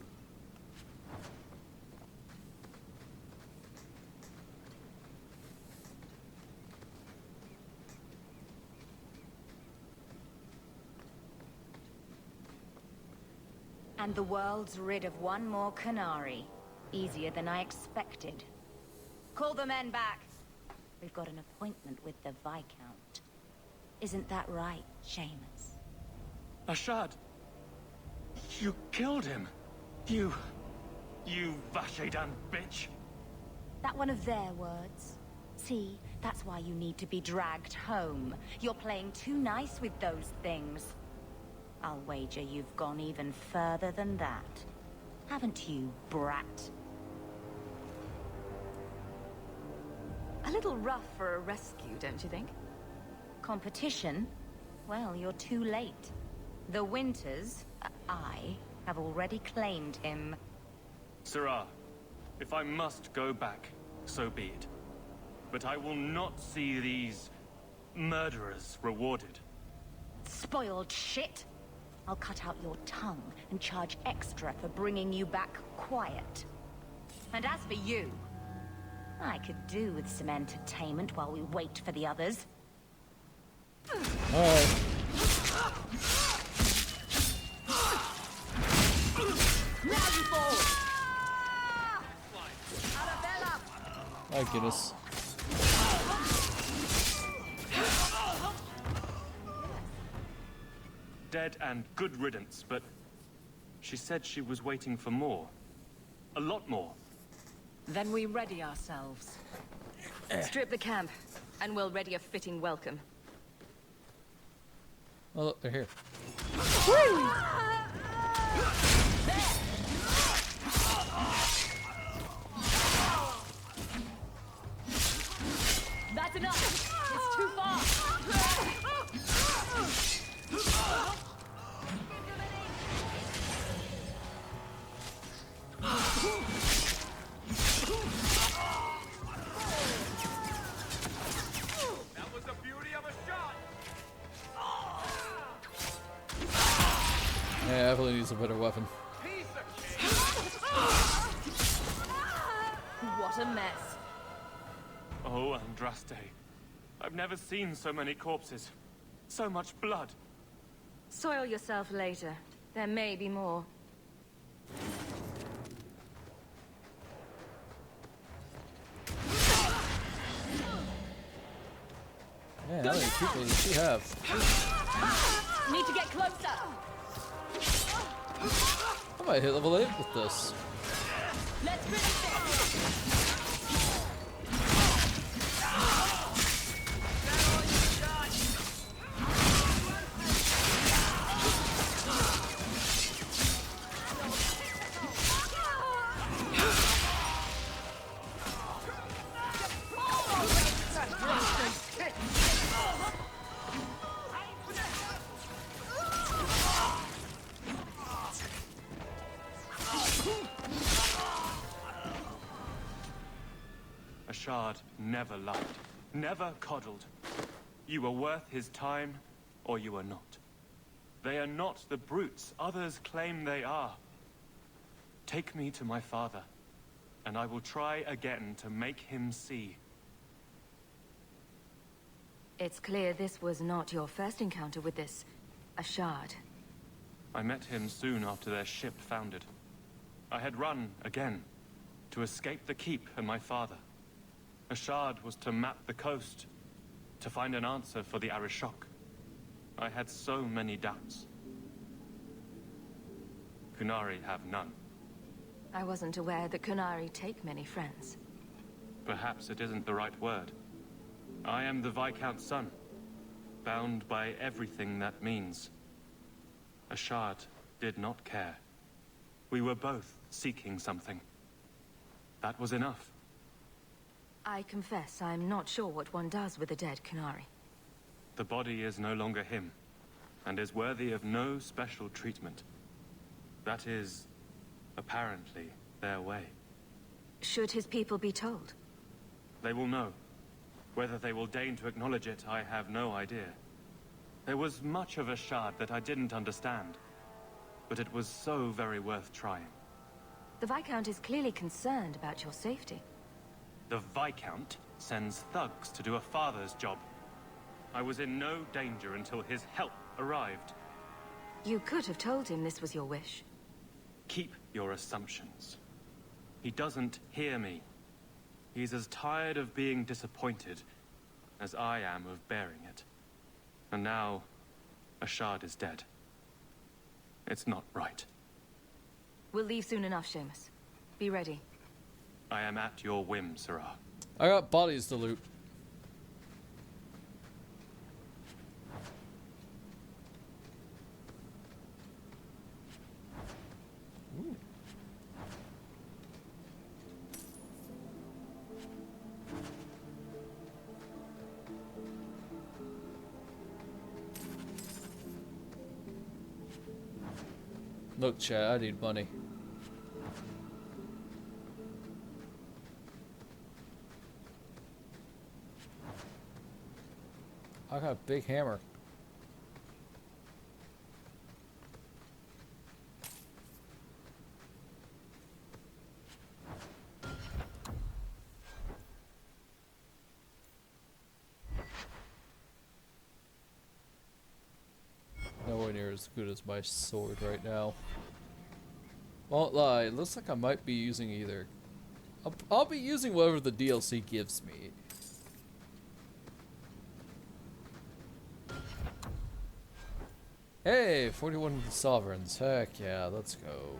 Speaker 5: And the world's rid of one more Canary. Easier than I expected. Call the men back. We've got an appointment with the Viscount. Isn't that right, Seamus?
Speaker 16: Ashad! You killed him! You Vashedan bitch!
Speaker 5: That one of their words? See, that's why you need to be dragged home. You're playing too nice with those things. I'll wager you've gone even further than that. Haven't you, brat?
Speaker 6: A little rough for a rescue, don't you think?
Speaker 5: Competition? Well, you're too late. The Winters, I, have already claimed him.
Speaker 16: Sirrah, if I must go back, so be it. But I will not see these murderers rewarded.
Speaker 5: Spoiled shit! I'll cut out your tongue and charge extra for bringing you back quiet. And as for you, I could do with some entertainment while we wait for the others.
Speaker 1: Alright.
Speaker 5: Now you fall!
Speaker 1: My goodness.
Speaker 16: Dead and good riddance, but she said she was waiting for more. A lot more.
Speaker 2: Then we ready ourselves.
Speaker 6: Strip the camp, and we'll ready a fitting welcome.
Speaker 1: Oh, look, they're here.
Speaker 5: That's enough! It's too far!
Speaker 9: That was the beauty of a shot!
Speaker 1: Yeah, Evelyn needs a better weapon.
Speaker 6: What a mess.
Speaker 16: Oh, Andraste. I've never seen so many corpses. So much blood.
Speaker 6: Soil yourself later. There may be more.
Speaker 1: Man, how many people does she have?
Speaker 5: Need to get closer!
Speaker 1: I might hit level 8 with this.
Speaker 5: Let's finish this!
Speaker 16: Ashad never lied, never coddled. You were worth his time, or you are not. They are not the brutes others claim they are. Take me to my father, and I will try again to make him see.
Speaker 6: It's clear this was not your first encounter with this Ashard.
Speaker 16: I met him soon after their ship foundered. I had run again to escape the keep and my father. Ashard was to map the coast, to find an answer for the Arishok. I had so many doubts. Kunari have none.
Speaker 6: I wasn't aware that Kunari take many friends.
Speaker 16: Perhaps it isn't the right word. I am the Viscount's son, bound by everything that means. Ashard did not care. We were both seeking something. That was enough.
Speaker 6: I confess I'm not sure what one does with a dead Kunari.
Speaker 16: The body is no longer him, and is worthy of no special treatment. That is, apparently, their way.
Speaker 6: Should his people be told?
Speaker 16: They will know. Whether they will deign to acknowledge it, I have no idea. There was much of Ashard that I didn't understand, but it was so very worth trying.
Speaker 6: The Viscount is clearly concerned about your safety.
Speaker 16: The Viscount sends thugs to do a father's job. I was in no danger until his help arrived.
Speaker 6: You could have told him this was your wish.
Speaker 16: Keep your assumptions. He doesn't hear me. He's as tired of being disappointed as I am of bearing it. And now, Ashard is dead. It's not right.
Speaker 6: We'll leave soon enough, Seamus. Be ready.
Speaker 16: I am at your whim, Sirrah.
Speaker 1: I got bodies to loot. Ooh. Look, Chad, I need money. I got a big hammer. Nowhere near as good as my sword right now. Won't lie, it looks like I might be using either. I'll be using whatever the DLC gives me. Hey, 41 sovereigns. Heck yeah, let's go.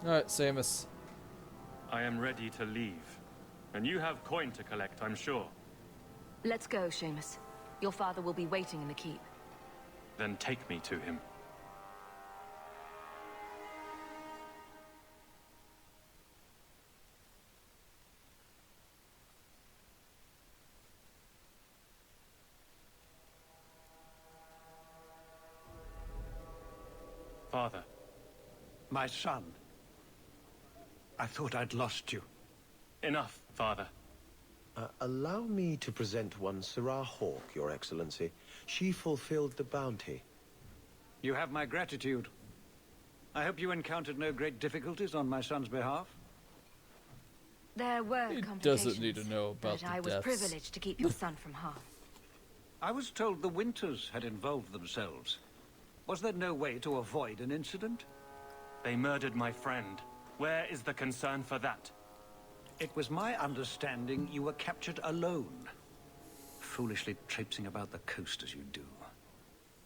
Speaker 1: Alright, Samus.
Speaker 16: I am ready to leave. And you have coin to collect, I'm sure.
Speaker 6: Let's go, Seamus. Your father will be waiting in the keep.
Speaker 16: Then take me to him. Father.
Speaker 8: My son. I thought I'd lost you.
Speaker 16: Enough, Father.
Speaker 13: Allow me to present one Sirrah Hawk, Your Excellency. She fulfilled the bounty.
Speaker 17: You have my gratitude. I hope you encountered no great difficulties on my son's behalf.
Speaker 6: There were
Speaker 1: He
Speaker 6: complications,
Speaker 1: doesn't need to know about
Speaker 6: but
Speaker 1: the
Speaker 6: I was
Speaker 1: deaths.
Speaker 6: privileged to keep your son from harm.
Speaker 17: I was told the Winters had involved themselves. Was there no way to avoid an incident?
Speaker 16: They murdered my friend. Where is the concern for that?
Speaker 17: It was my understanding you were captured alone. Foolishly traipsing about the coast as you do.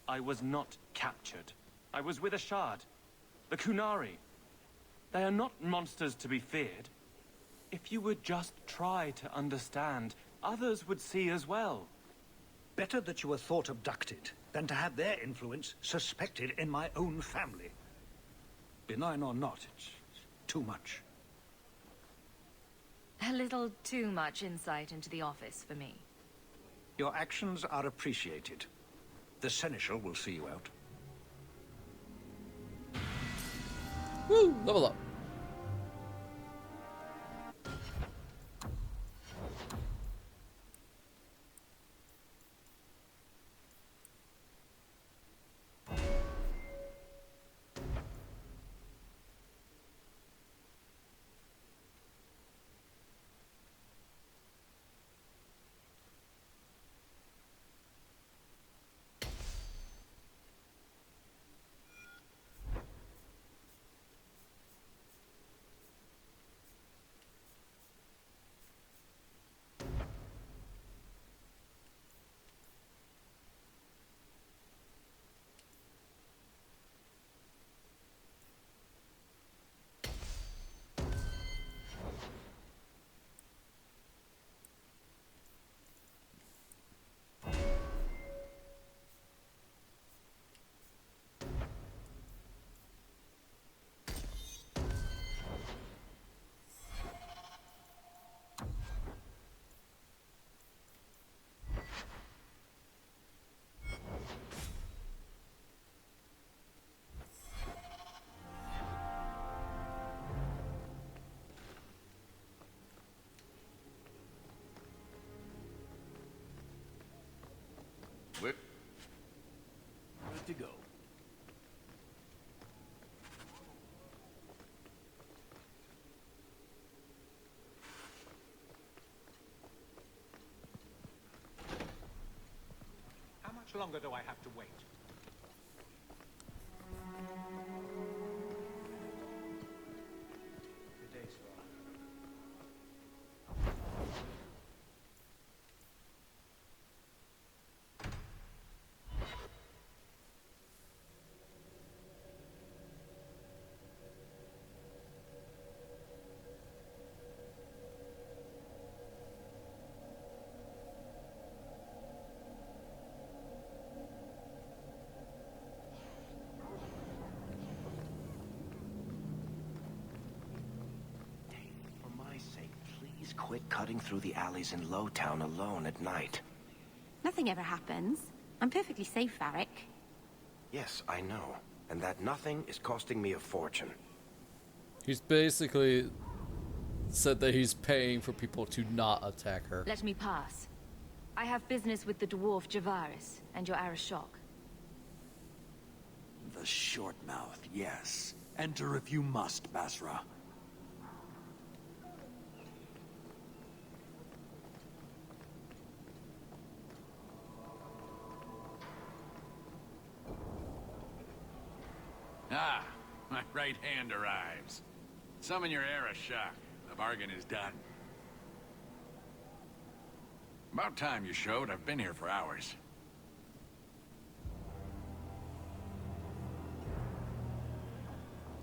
Speaker 16: I was not captured. I was with Ashard. The Kunari. They are not monsters to be feared. If you would just try to understand, others would see as well.
Speaker 17: Better that you were thought abducted than to have their influence suspected in my own family. Benign or not, it's too much.
Speaker 6: A little too much insight into the office for me.
Speaker 17: Your actions are appreciated. The Seneschal will see you out.
Speaker 1: Woo! Level up.
Speaker 9: We're good to go.
Speaker 17: How much longer do I have to wait? The day's gone.
Speaker 13: Please quit cutting through the alleys in Lowtown alone at night.
Speaker 5: Nothing ever happens. I'm perfectly safe, Varric.
Speaker 13: Yes, I know. And that nothing is costing me a fortune.
Speaker 1: He's basically said that he's paying for people to not attack her.
Speaker 2: Let me pass. I have business with the dwarf Javaris and your Arashok.
Speaker 18: The short mouth, yes. Enter if you must, Basra.
Speaker 3: Ah, my right hand arrives. Summon your Arashok. The bargain is done. About time you showed. I've been here for hours.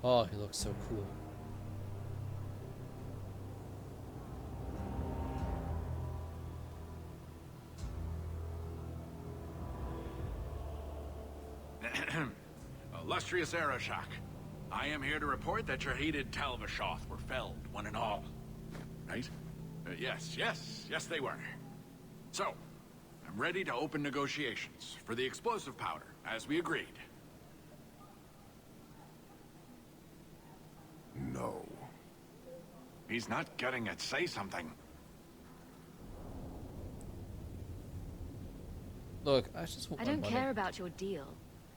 Speaker 1: Oh, he looks so cool.
Speaker 3: Illustrious Arashok, I am here to report that your hated Talvashoth were felled, one and all. Right? Yes, they were. So, I'm ready to open negotiations for the explosive powder, as we agreed.
Speaker 14: No.
Speaker 3: He's not getting it. Say something.
Speaker 1: Look, I just want
Speaker 2: I
Speaker 1: my
Speaker 2: don't
Speaker 1: money.
Speaker 2: care about your deal.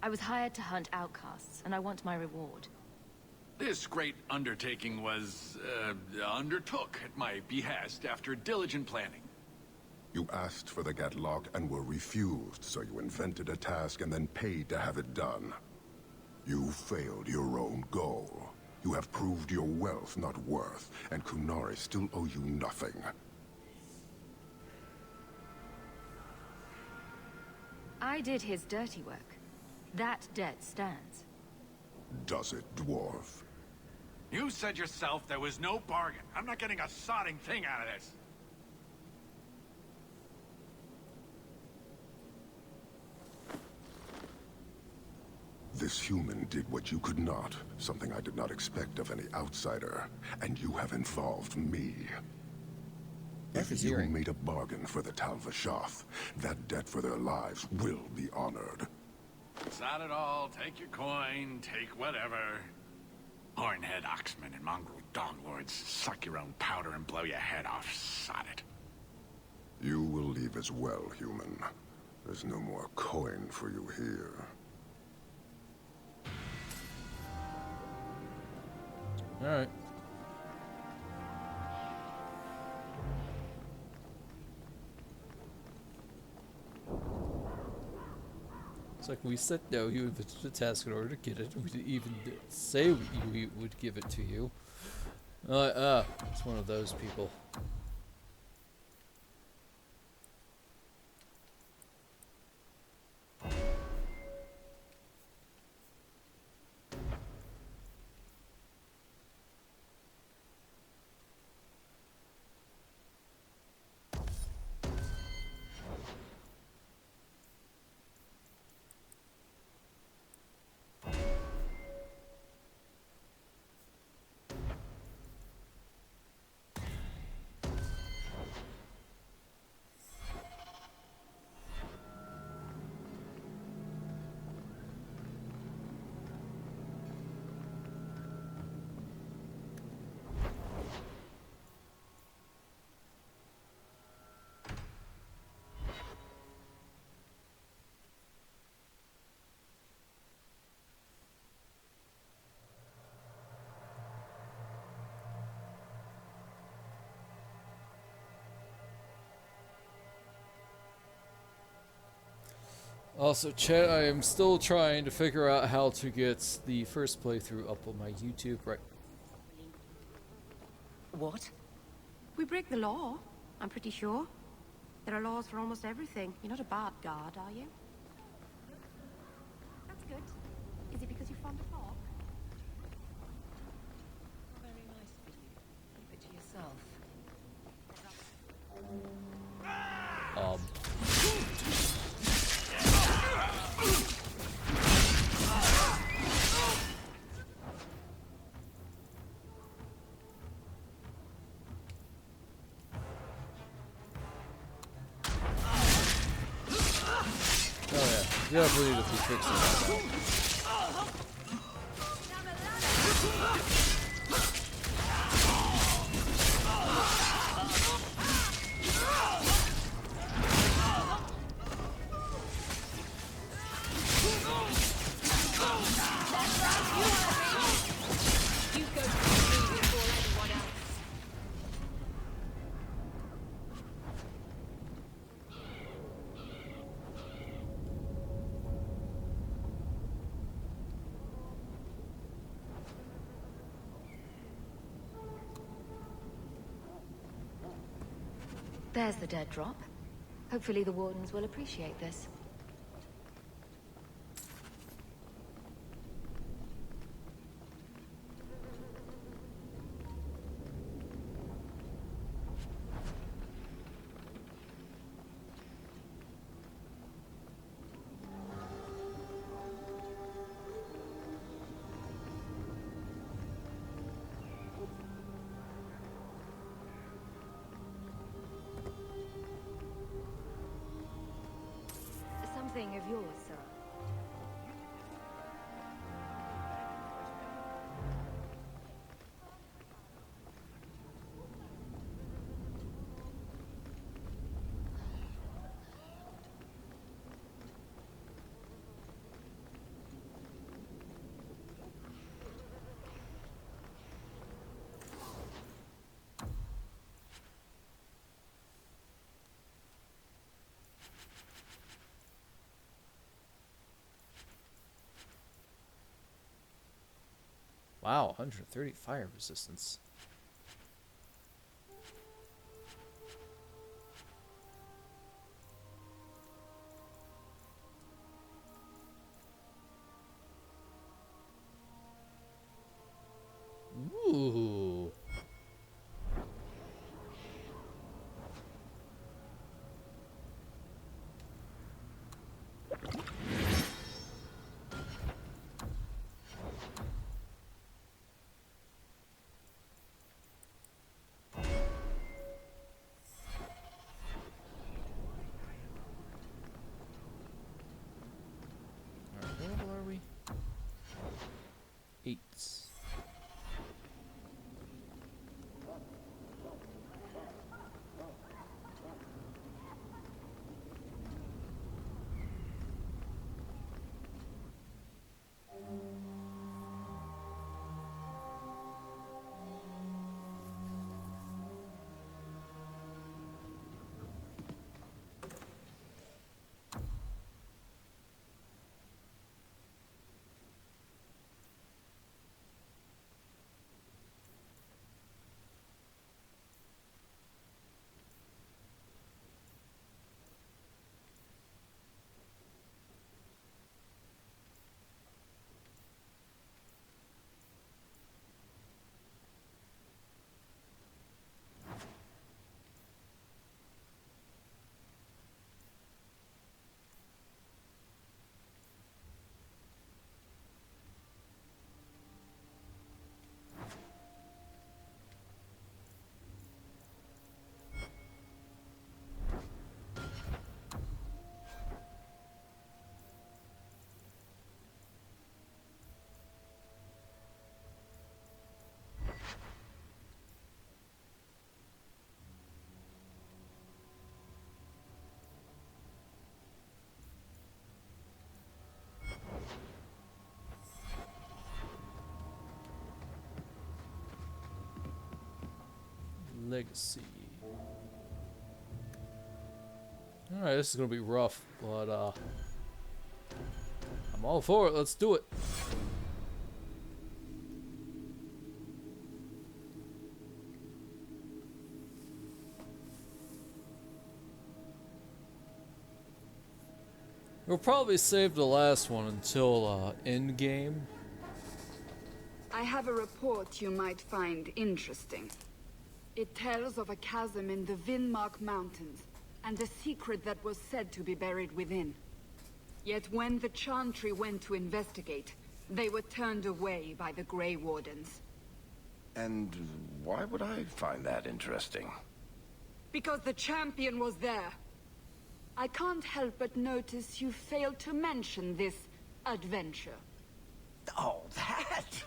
Speaker 2: I was hired to hunt outcasts, and I want my reward.
Speaker 3: This great undertaking was, undertook at my behest after diligent planning.
Speaker 14: You asked for the Gatlock and were refused, so you invented a task and then paid to have it done. You failed your own goal. You have proved your wealth not worth, and Kunari still owe you nothing.
Speaker 2: I did his dirty work. That debt stands.
Speaker 14: Does it, dwarf?
Speaker 3: You said yourself there was no bargain. I'm not getting a sodding thing out of this.
Speaker 14: This human did what you could not, something I did not expect of any outsider, and you have involved me. If you made a bargain for the Talvashoth, that debt for their lives will be honored.
Speaker 3: Sod it all, take your coin, take whatever. Hornhead Oxman and mongrel donglords, suck your own powder and blow your head off, sod it.
Speaker 14: You will leave as well, human. There's no more coin for you here.
Speaker 1: Alright. It's like we said no, you invented the task in order to get it. We didn't even say we would give it to you. It's one of those people. Also, chat, I am still trying to figure out how to get the first playthrough up on my YouTube. Right.
Speaker 2: What?
Speaker 11: We break the law, I'm pretty sure. There are laws for almost everything. You're not a bad guard, are you? That's good. Is it because you're fond of Hawk?
Speaker 2: Very nice for you. Keep it to yourself.
Speaker 1: Oh yeah, definitely need to be fixing that.
Speaker 6: There's the dead drop. Hopefully the wardens will appreciate this. Something of yours, sir.
Speaker 1: Wow, 130 fire resistance. Ooh. Alright, what level are we? 8. Legacy. Alright, this is gonna be rough, but I'm all for it. Let's do it. We'll probably save the last one until end game.
Speaker 7: I have a report you might find interesting. It tells of a chasm in the Vinmark Mountains, and a secret that was said to be buried within. Yet when the Chantry went to investigate, they were turned away by the Grey Wardens.
Speaker 19: And why would I find that interesting?
Speaker 7: Because the champion was there. I can't help but notice you failed to mention this adventure.
Speaker 19: Oh, that?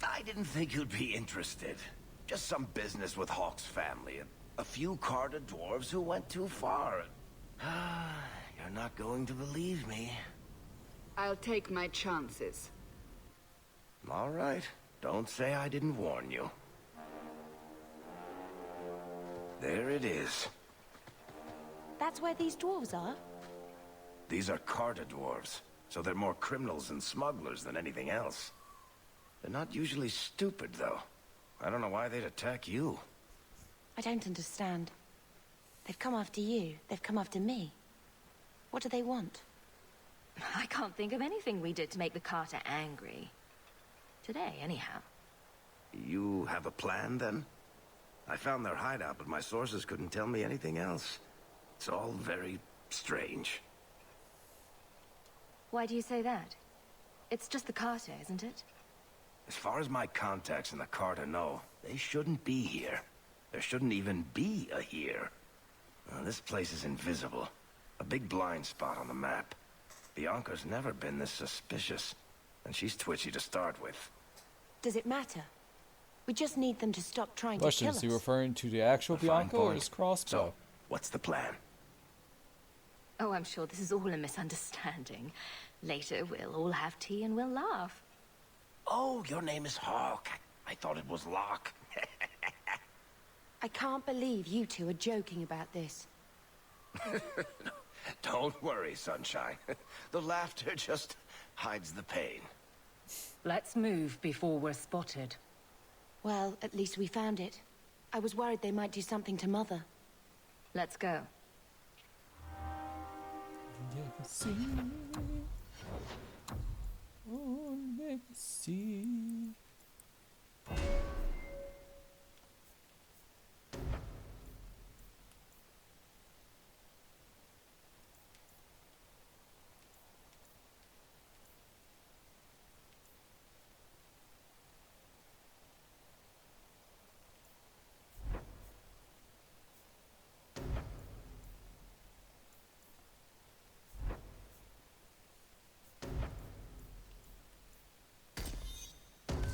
Speaker 19: I didn't think you'd be interested. Just some business with Hawke's family and a few Carter dwarves who went too far. You're not going to believe me.
Speaker 7: I'll take my chances.
Speaker 19: All right. Don't say I didn't warn you. There it is.
Speaker 5: That's where these dwarves are?
Speaker 19: These are Carter dwarves, so they're more criminals and smugglers than anything else. They're not usually stupid, though. I don't know why they'd attack you.
Speaker 5: I don't understand. They've come after you. They've come after me. What do they want?
Speaker 6: I can't think of anything we did to make the Carter angry. Today, anyhow.
Speaker 19: You have a plan, then? I found their hideout, but my sources couldn't tell me anything else. It's all very strange.
Speaker 6: Why do you say that? It's just the Carter, isn't it?
Speaker 19: As far as my contacts in the Carter know, they shouldn't be here. There shouldn't even be a here. This place is invisible. A big blind spot on the map. Bianca's never been this suspicious, and she's twitchy to start with.
Speaker 5: Does it matter? We just need them to stop trying
Speaker 1: Question,
Speaker 5: to kill
Speaker 1: is he
Speaker 5: us.
Speaker 1: referring to the actual Bianca or his crossbow?
Speaker 19: So, what's the plan?
Speaker 6: Oh, I'm sure this is all a misunderstanding. Later, we'll all have tea and we'll laugh.
Speaker 19: Oh, your name is Hawk. I thought it was Locke.
Speaker 5: I can't believe you two are joking about this.
Speaker 19: Don't worry, Sunshine. The laughter just hides the pain.
Speaker 2: Let's move before we're spotted.
Speaker 5: Well, at least we found it. I was worried they might do something to Mother.
Speaker 6: Let's go.
Speaker 1: Legacy. Oh, legacy.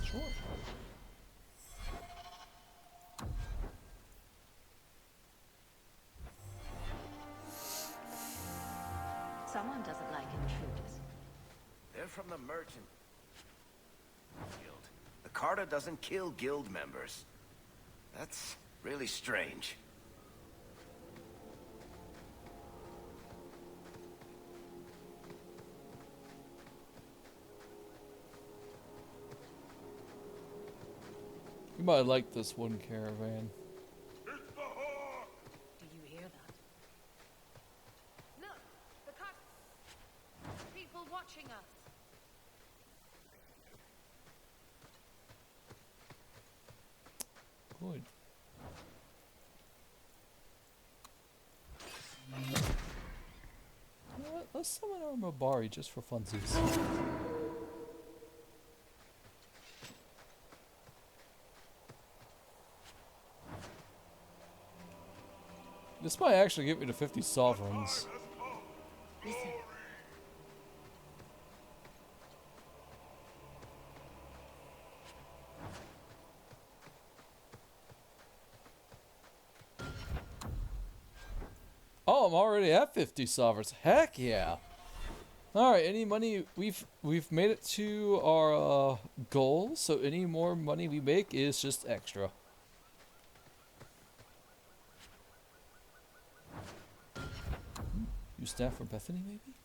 Speaker 1: Sure.
Speaker 6: Someone doesn't like intruders.
Speaker 19: They're from the Merchant Guild. The Carter doesn't kill guild members. That's really strange.
Speaker 1: You might like this one caravan.
Speaker 2: Do you hear that?
Speaker 11: Look! The cut! People watching us!
Speaker 1: Good. You know what? Let's summon our Mabari just for funsies. This might actually get me to 50 sovereigns.
Speaker 5: Listen.
Speaker 1: Oh, I'm already at 50 sovereigns. Heck yeah! All right, any money we've made it to our goal. So any more money we make is just extra. You stand for Bethany, maybe?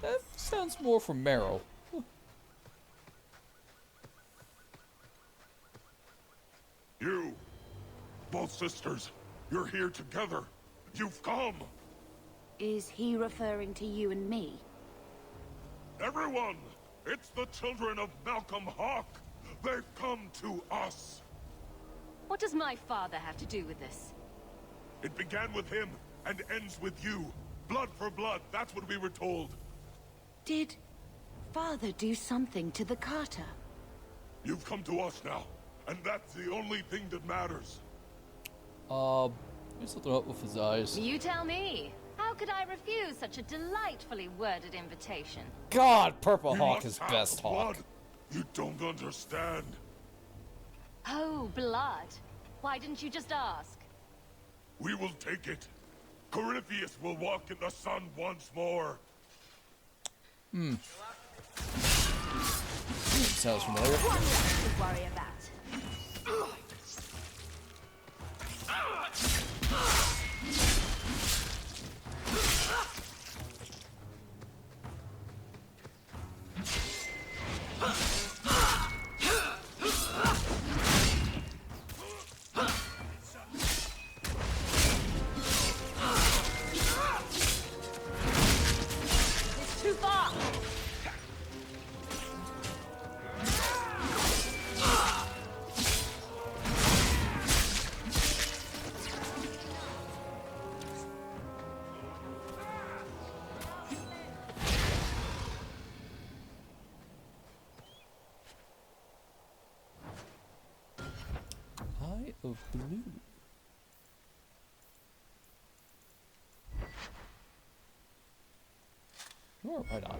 Speaker 1: That sounds more from Meryl.
Speaker 14: You, both sisters, you're here together. You've come.
Speaker 7: Is he referring to you and me?
Speaker 14: Everyone, it's the children of Malcolm Hawke. They've come to us.
Speaker 6: What does my father have to do with this?
Speaker 14: It began with him and ends with you. Blood for blood, that's what we were told.
Speaker 7: Did Father do something to the Carter?
Speaker 14: You've come to us now, and that's the only thing that matters.
Speaker 1: There's something up with his eyes.
Speaker 6: You tell me. How could I refuse such a delightfully worded invitation?
Speaker 1: God, Purple
Speaker 14: We
Speaker 1: Hawk
Speaker 14: must
Speaker 1: is
Speaker 14: have
Speaker 1: best
Speaker 14: the
Speaker 1: Hawk.
Speaker 14: blood. You don't understand.
Speaker 6: Oh, blood. Why didn't you just ask?
Speaker 14: We will take it. Corypheus will walk in the sun once more.
Speaker 1: Sounds familiar.
Speaker 7: One less to worry about.
Speaker 6: It's too far.
Speaker 1: Eye of Blue. Sure, why not?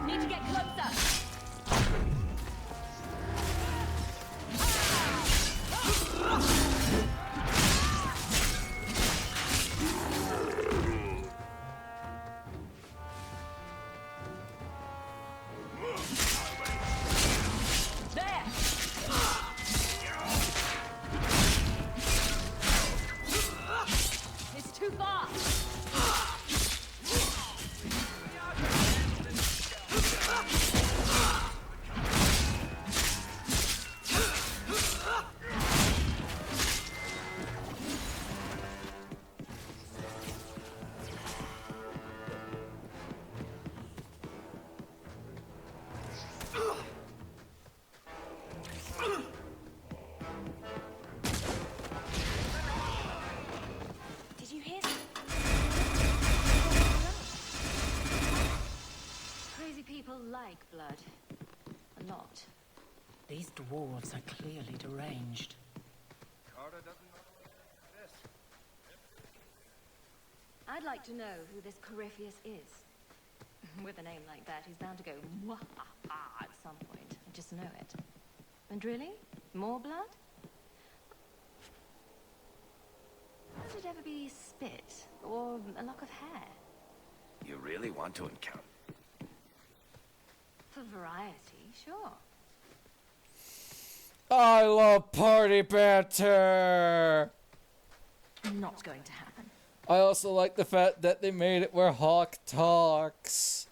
Speaker 6: Need to get closer. There. It's too far.
Speaker 5: Did you hear that?
Speaker 6: Crazy people like blood. A lot.
Speaker 2: These dwarves are clearly deranged.
Speaker 6: I'd like to know who this Corypheus is. With a name like that, he's bound to go mwahaha at some point. I just know it. And really? More blood? Would it ever be spit? Or a lock of hair?
Speaker 19: You really want to encounter?
Speaker 6: For variety, sure.
Speaker 1: I love party banter!
Speaker 6: Not going to happen.
Speaker 1: I also like the fact that they made it where Hawk talks.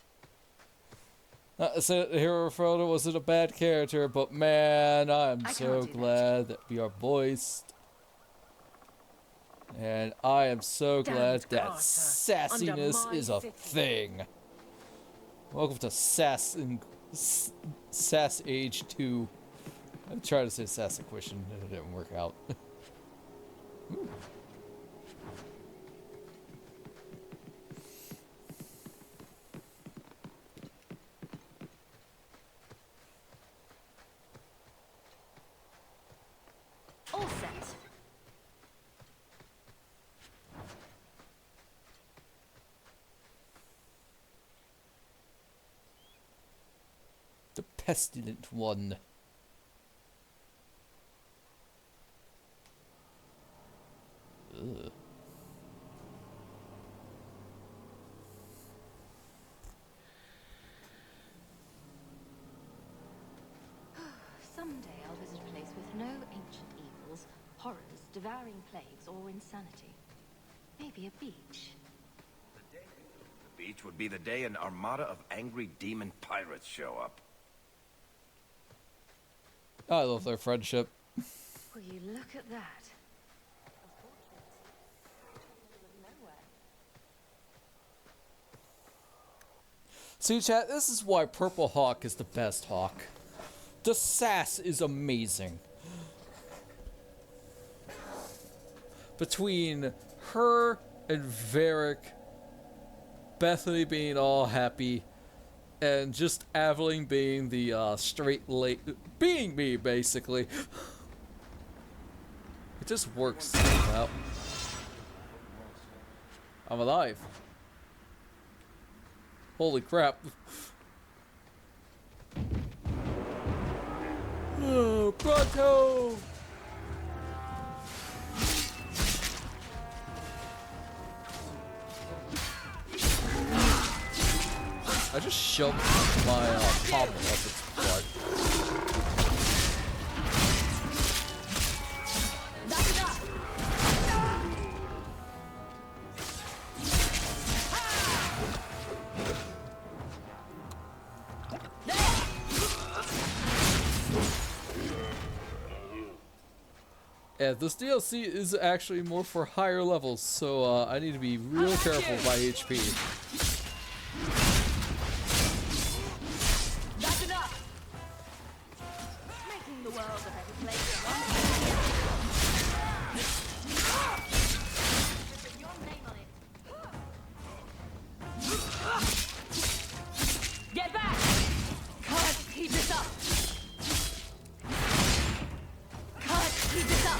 Speaker 1: Not to say that the hero Frodo wasn't a bad character, but man, I'm so glad that we are voiced. And I am so glad that
Speaker 11: Carter,
Speaker 1: sassiness
Speaker 11: under
Speaker 1: is
Speaker 11: my
Speaker 1: a
Speaker 11: city.
Speaker 1: thing. Welcome to Sass Age 2. I tried to say Sassiquition and it didn't work out. Ooh.
Speaker 5: All set.
Speaker 1: The pestilent one.
Speaker 6: devouring plagues or insanity. Maybe a beach.
Speaker 19: The beach would be the day an armada of angry demon pirates show up.
Speaker 1: I love their friendship.
Speaker 6: Will you look at that?
Speaker 1: See, chat, this is why Purple Hawk is the best Hawk. The sass is amazing. Between her and Varric, Bethany being all happy, and just Aveline being the straight late, being me basically. It just works out. I'm alive. Holy crap. Oh, pronto! I just shoved my pommel up its butt. Yeah, this DLC is actually more for higher levels, so I need to be real careful with my HP.
Speaker 6: That's enough! Making the world a better place. With your name on it. Get back! Can't keep this up! Can't keep this up!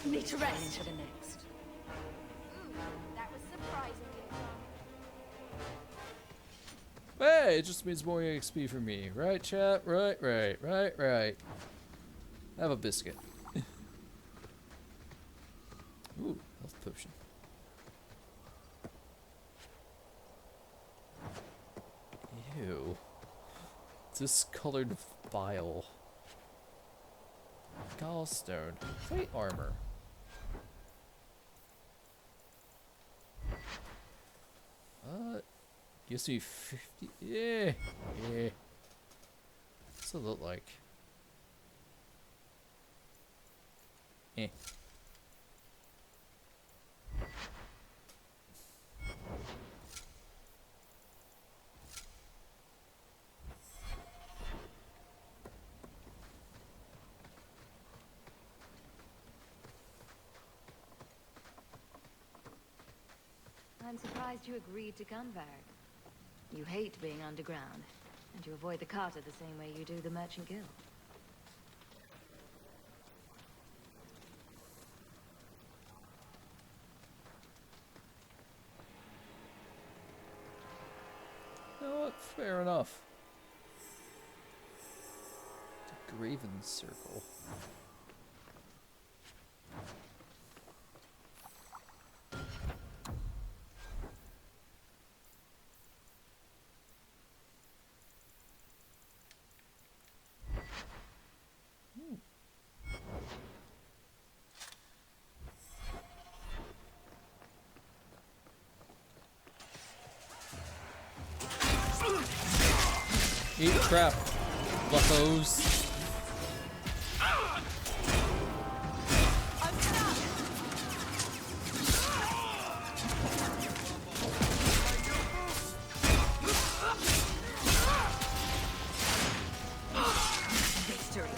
Speaker 6: Need to rest.
Speaker 5: To the next.
Speaker 6: That was surprisingly.
Speaker 1: Hey, it just means more XP for me. Right, chat? Right. Have a biscuit. Ooh, health potion. Ew. Discolored vial. Gallstone. Plate armor. Gives me 50. Yeah. What's it look like? Eh.
Speaker 6: I'm surprised you agreed to come, Varric. You hate being underground, and you avoid the Carter the same way you do the Merchant Guild.
Speaker 1: You know what? Fair enough. The Graven Circle. Eat crap, buffos.
Speaker 6: Victory.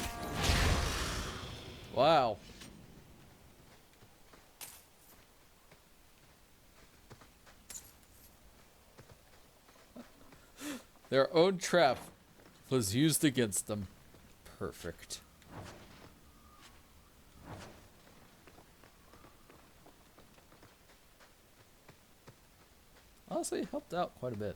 Speaker 1: Wow. Their own trap was used against them. Perfect. Honestly, it helped out quite a bit.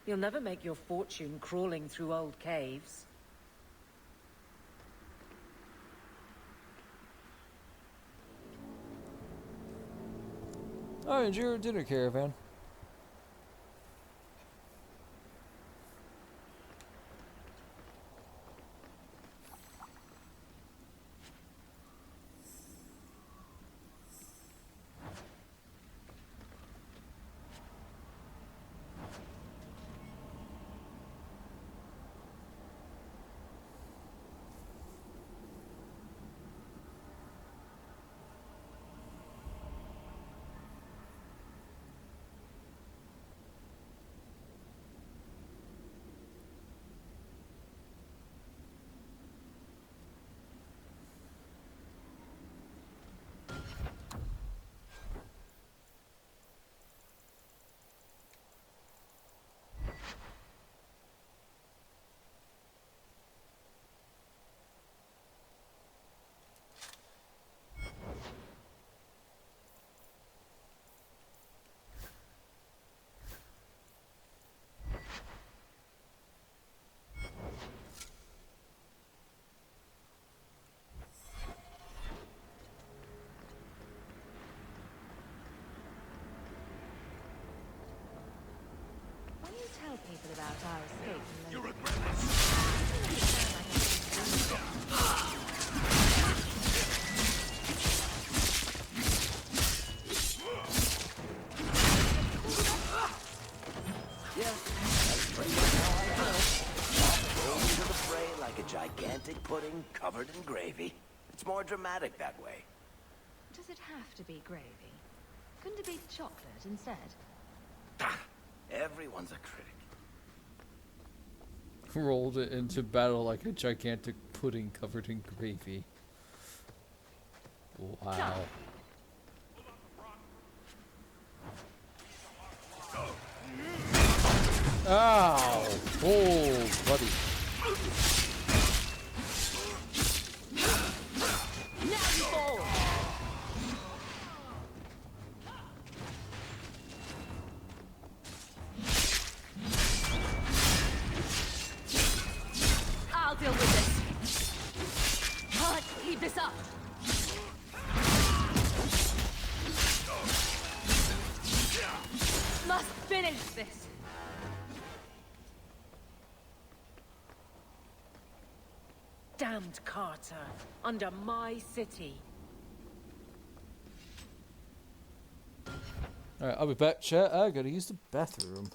Speaker 2: You'll never make your fortune crawling through old caves.
Speaker 1: Oh, enjoy your dinner caravan.
Speaker 6: When you tell people about our escape from the... You regret
Speaker 19: Into the fray like a gigantic pudding covered in gravy. It's more dramatic that way.
Speaker 6: Does it have to be gravy? Couldn't it be chocolate instead?
Speaker 19: Everyone's a critic.
Speaker 1: Rolled it into battle like a gigantic pudding covered in gravy. Wow. Ow! Oh, buddy.
Speaker 6: Now you fall! I'll deal with this. Can't keep this up. Must finish this.
Speaker 2: Damned Carter, under my city.
Speaker 1: Alright, I'll be back, chat. I gotta use the bathroom.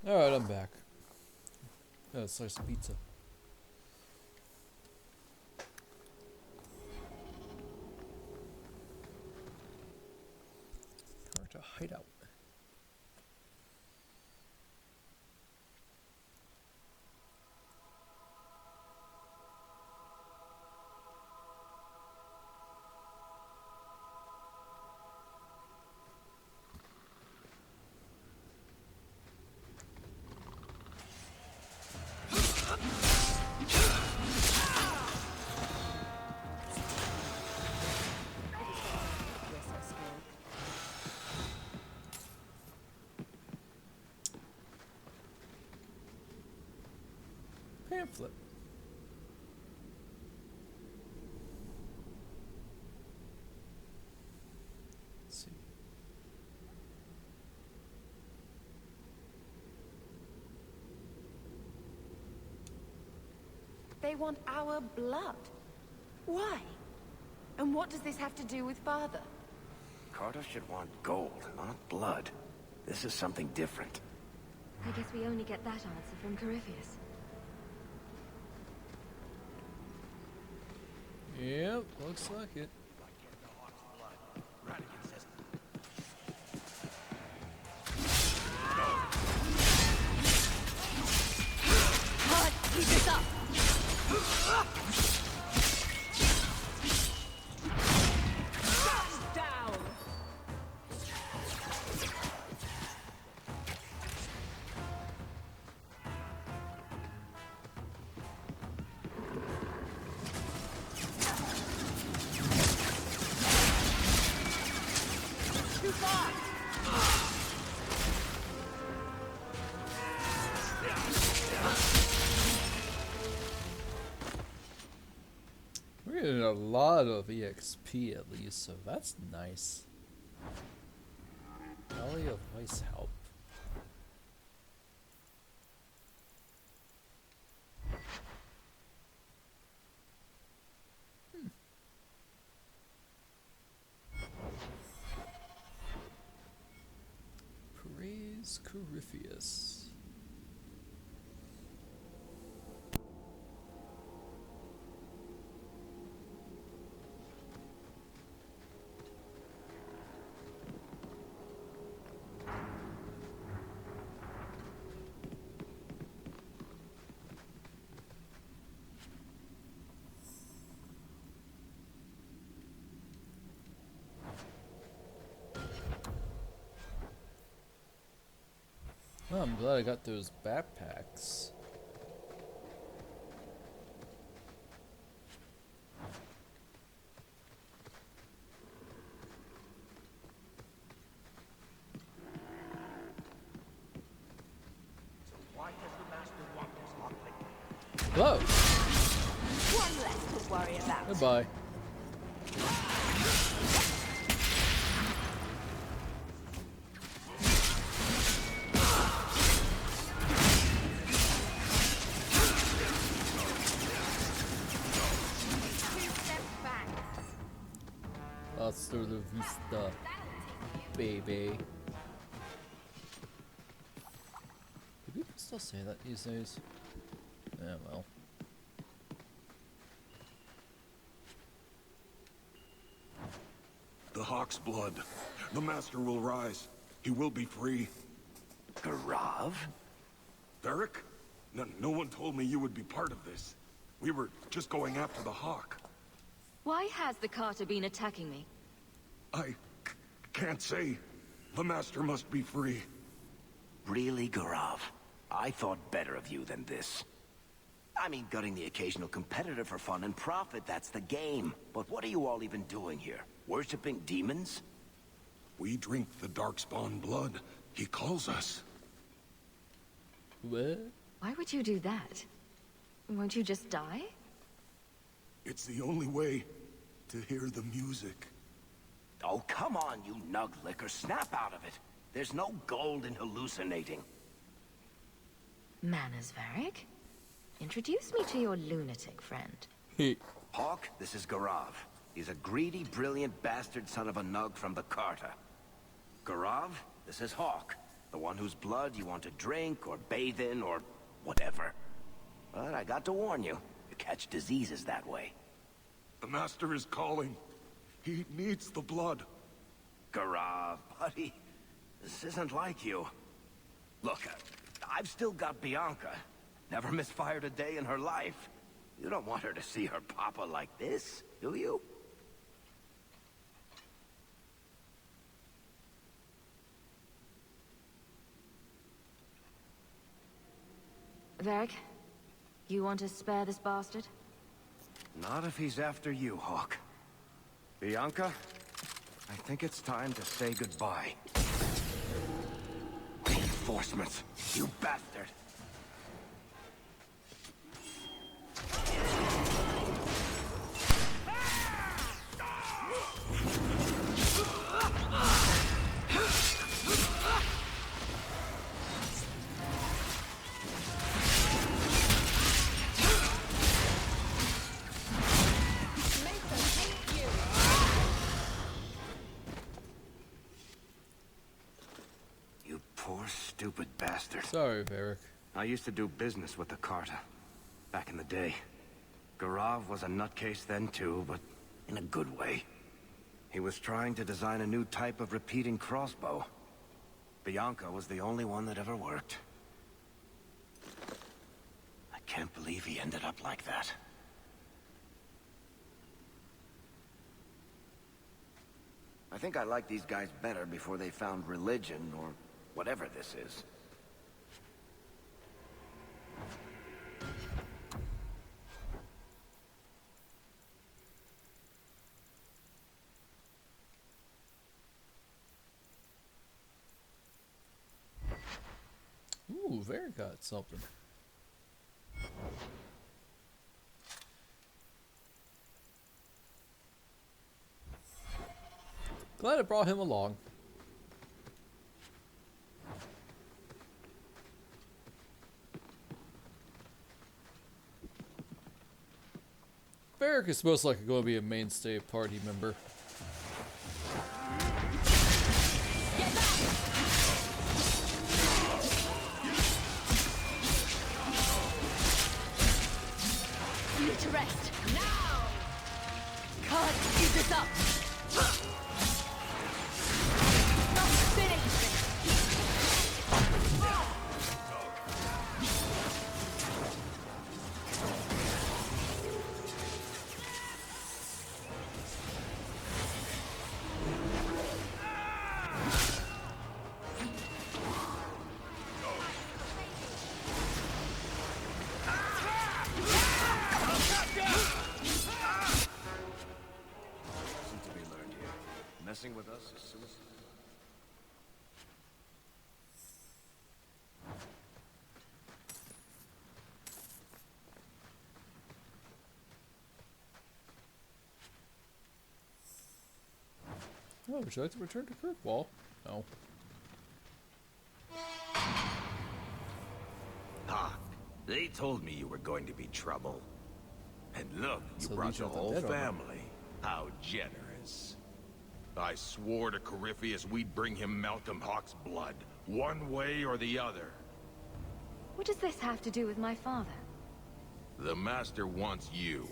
Speaker 1: Alright, I'm back. Got a slice of pizza. Carta hideout. Pamphlet. Let's see.
Speaker 11: They want our blood. Why? And what does this have to do with Father?
Speaker 19: Carter should want gold, not blood. This is something different.
Speaker 6: I guess we only get that answer from Corypheus.
Speaker 1: Yep, looks like it.
Speaker 6: Keep this up!
Speaker 11: Down!
Speaker 6: Too far!
Speaker 1: We're getting a lot of EXP at least, so that's nice. Valley of Ice Help. Praise Corypheus. Oh, I'm glad I got those backpacks.
Speaker 8: Why does the master want this hotly?
Speaker 1: Hello.
Speaker 11: One less to worry about.
Speaker 1: Goodbye. Hasta la vista, baby. Do people still say that these days? Yeah, well.
Speaker 14: The Hawk's blood. The Master will rise. He will be free.
Speaker 19: Garav?
Speaker 14: Varric? No one told me you would be part of this. We were just going after the Hawk.
Speaker 6: Why has the Carter been attacking me?
Speaker 14: I can't say. The Master must be free.
Speaker 19: Really, Garav? I thought better of you than this. I mean, gutting the occasional competitor for fun and profit, that's the game. But what are you all even doing here? Worshipping demons?
Speaker 14: We drink the Darkspawn blood. He calls us.
Speaker 1: What?
Speaker 6: Why would you do that? Won't you just die?
Speaker 14: It's the only way to hear the music.
Speaker 19: Oh, come on, you nug licker. Snap out of it. There's no gold in hallucinating.
Speaker 6: Manners, Varric. Introduce me to your lunatic friend.
Speaker 19: Hawk, this is Garav. He's a greedy, brilliant bastard son of a nug from the Carter. Garav, this is Hawk, The one whose blood you want to drink or bathe in or whatever. But I got to warn you, you catch diseases that way.
Speaker 14: The Master is calling. He needs the blood.
Speaker 19: Garav, buddy. This isn't like you. Look, I've still got Bianca. Never misfired a day in her life. You don't want her to see her papa like this, do you?
Speaker 5: Varric, you want to spare this bastard?
Speaker 19: Not if he's after you, Hawk. Bianca, I think it's time to say goodbye. Reinforcements, you bastard! Stupid bastard.
Speaker 1: Sorry, Varric.
Speaker 19: I used to do business with the Carta. Back in the day. Garav was a nutcase then too, but in a good way. He was trying to design a new type of repeating crossbow. Bianca was the only one that ever worked. I can't believe he ended up like that. I think I liked these guys better before they found religion, or whatever this is.
Speaker 1: Ooh, Veilguard something. Glad I brought him along. Varric is most likely going to be a mainstay party member.
Speaker 6: You need to rest. Now! Can't keep this up! Not finished!
Speaker 19: Messing with us is suicide.
Speaker 1: Oh, would you like to return to Kirkwall? No.
Speaker 20: Ha! They told me you were going to be trouble. And look, you
Speaker 1: So
Speaker 20: brought
Speaker 1: Legion
Speaker 20: the
Speaker 1: of the
Speaker 20: whole
Speaker 1: Dead over.
Speaker 20: family. How generous.
Speaker 14: I swore to Corypheus we'd bring him Malcolm Hawk's blood, one way or the other.
Speaker 6: What does this have to do with my father?
Speaker 14: The Master wants you.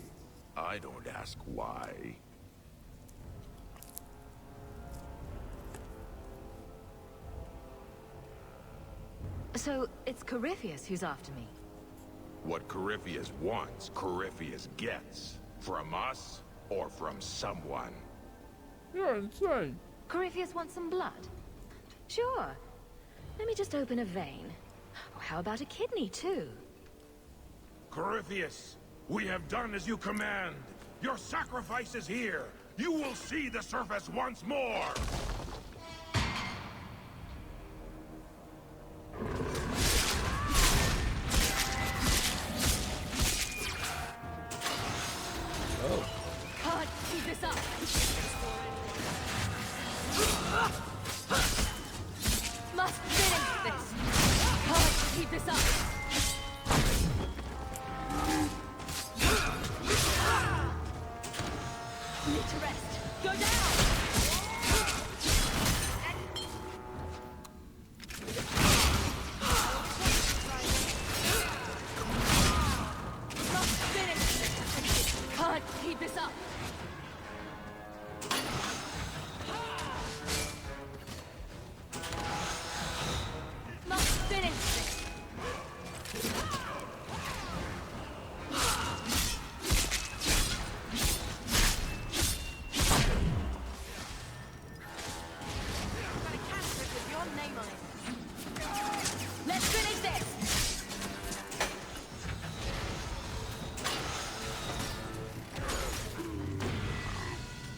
Speaker 14: I don't ask why.
Speaker 6: So, it's Corypheus who's after me?
Speaker 14: What Corypheus wants, Corypheus gets. From us, or from someone.
Speaker 1: You're insane.
Speaker 6: Corypheus wants some blood? Sure. Let me just open a vein. Oh, how about a kidney, too?
Speaker 14: Corypheus, we have done as you command. Your sacrifice is here. You will see the surface once more.
Speaker 6: Can't keep this up! Must finish this! Can't keep this up! Need to rest! Go down!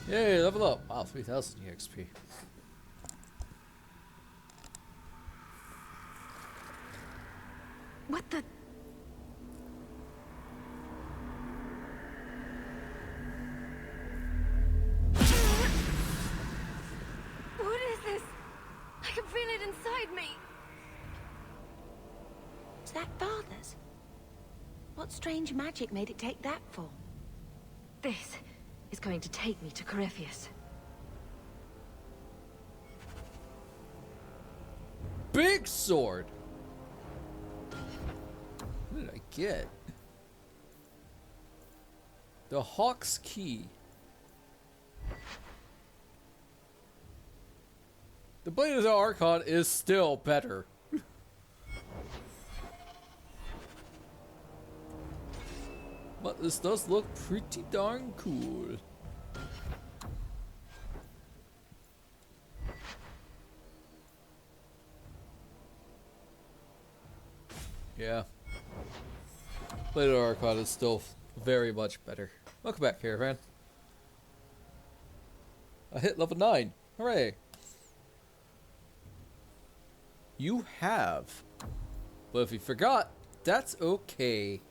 Speaker 1: Yay, level up. Wow, 3000 EXP.
Speaker 11: What the...
Speaker 6: What is this? I can feel it inside me.
Speaker 11: Is that father's? What strange magic made it take that form?
Speaker 6: This is going to take me to Corypheus.
Speaker 1: Big sword! What did I get? The Hawk's Key. The Blade of the Archon is still better. But this does look pretty darn cool. Yeah. Blade of the Archon is still very much better. Welcome back, Caravan. I hit level 9. Hooray! You have. But if you forgot, that's okay.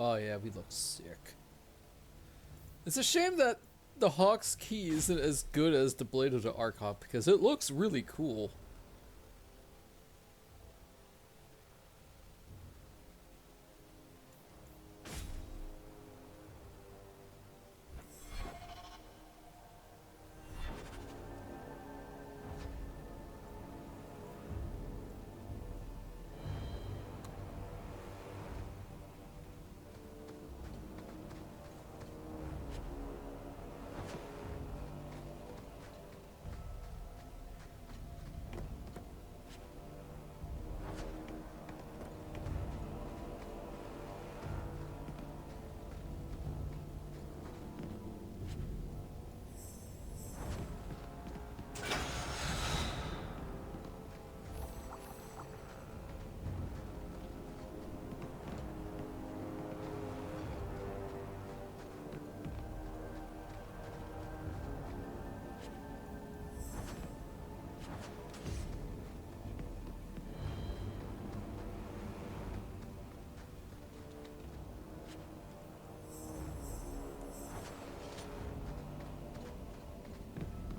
Speaker 1: Oh yeah, we look sick. It's a shame that the Hawk's Key isn't as good as the Blade of the Archon because it looks really cool.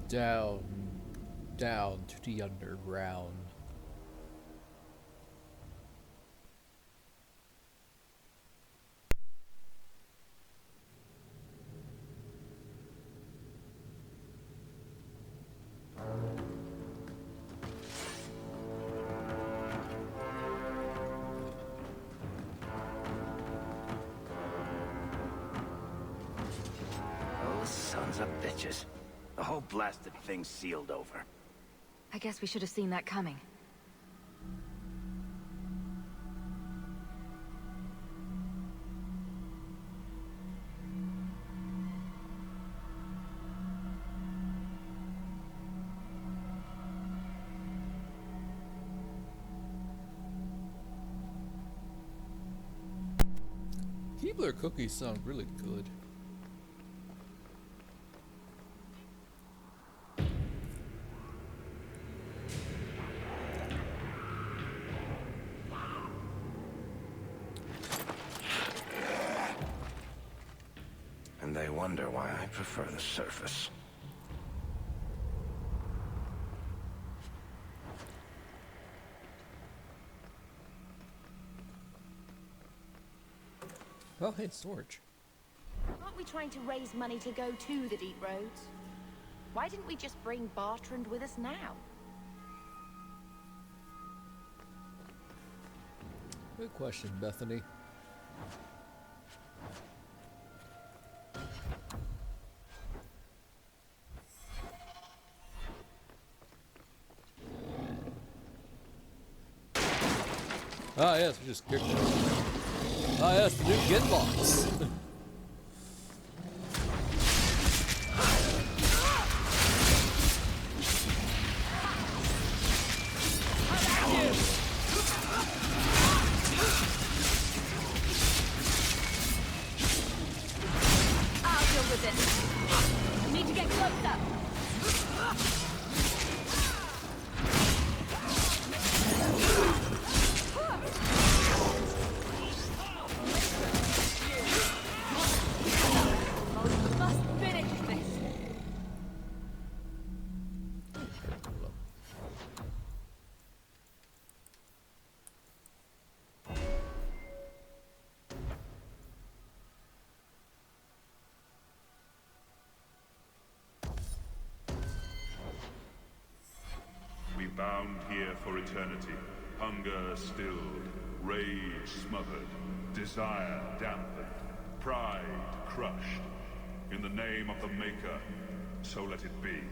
Speaker 1: Down, down to the underground.
Speaker 19: Those sons of bitches. The whole blasted thing's sealed over.
Speaker 6: I guess we should have seen that coming.
Speaker 1: Keebler cookies sound really good.
Speaker 19: they wonder why I prefer the surface.
Speaker 1: Oh, hey, storage.
Speaker 5: Aren't we trying to raise money to go to the Deep Roads? Why didn't we just bring Bartrand with us now?
Speaker 1: Good question, Bethany. Ah, yes, we just kicked it. Ah, yes, the new Ginbox.
Speaker 6: I'll deal with this. I need to get closer. Must finish this.
Speaker 21: We bound here for eternity. Hunger stilled, rage smothered, desire dampened, pride crushed. In the name of the Maker, so let it be.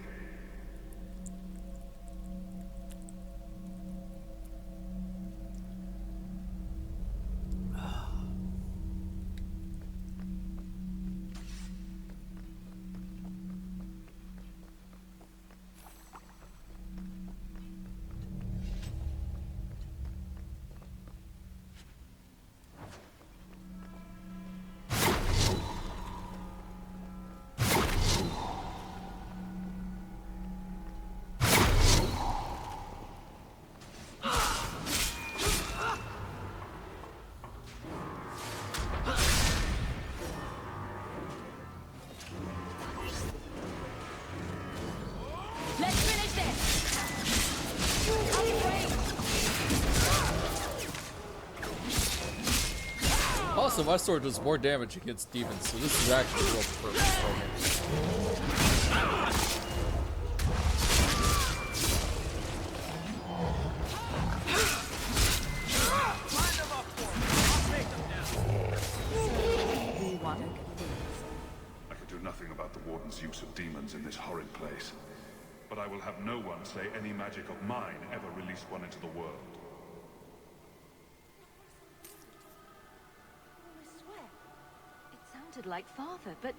Speaker 6: Let's finish this.
Speaker 1: Also, my sword does more damage against demons, so this is actually real perfect for me.
Speaker 21: I could do nothing about the Warden's use of demons in this horrid place. But I will have no one say any magic of mine ever released one into the world.
Speaker 6: I swear, it sounded like father, but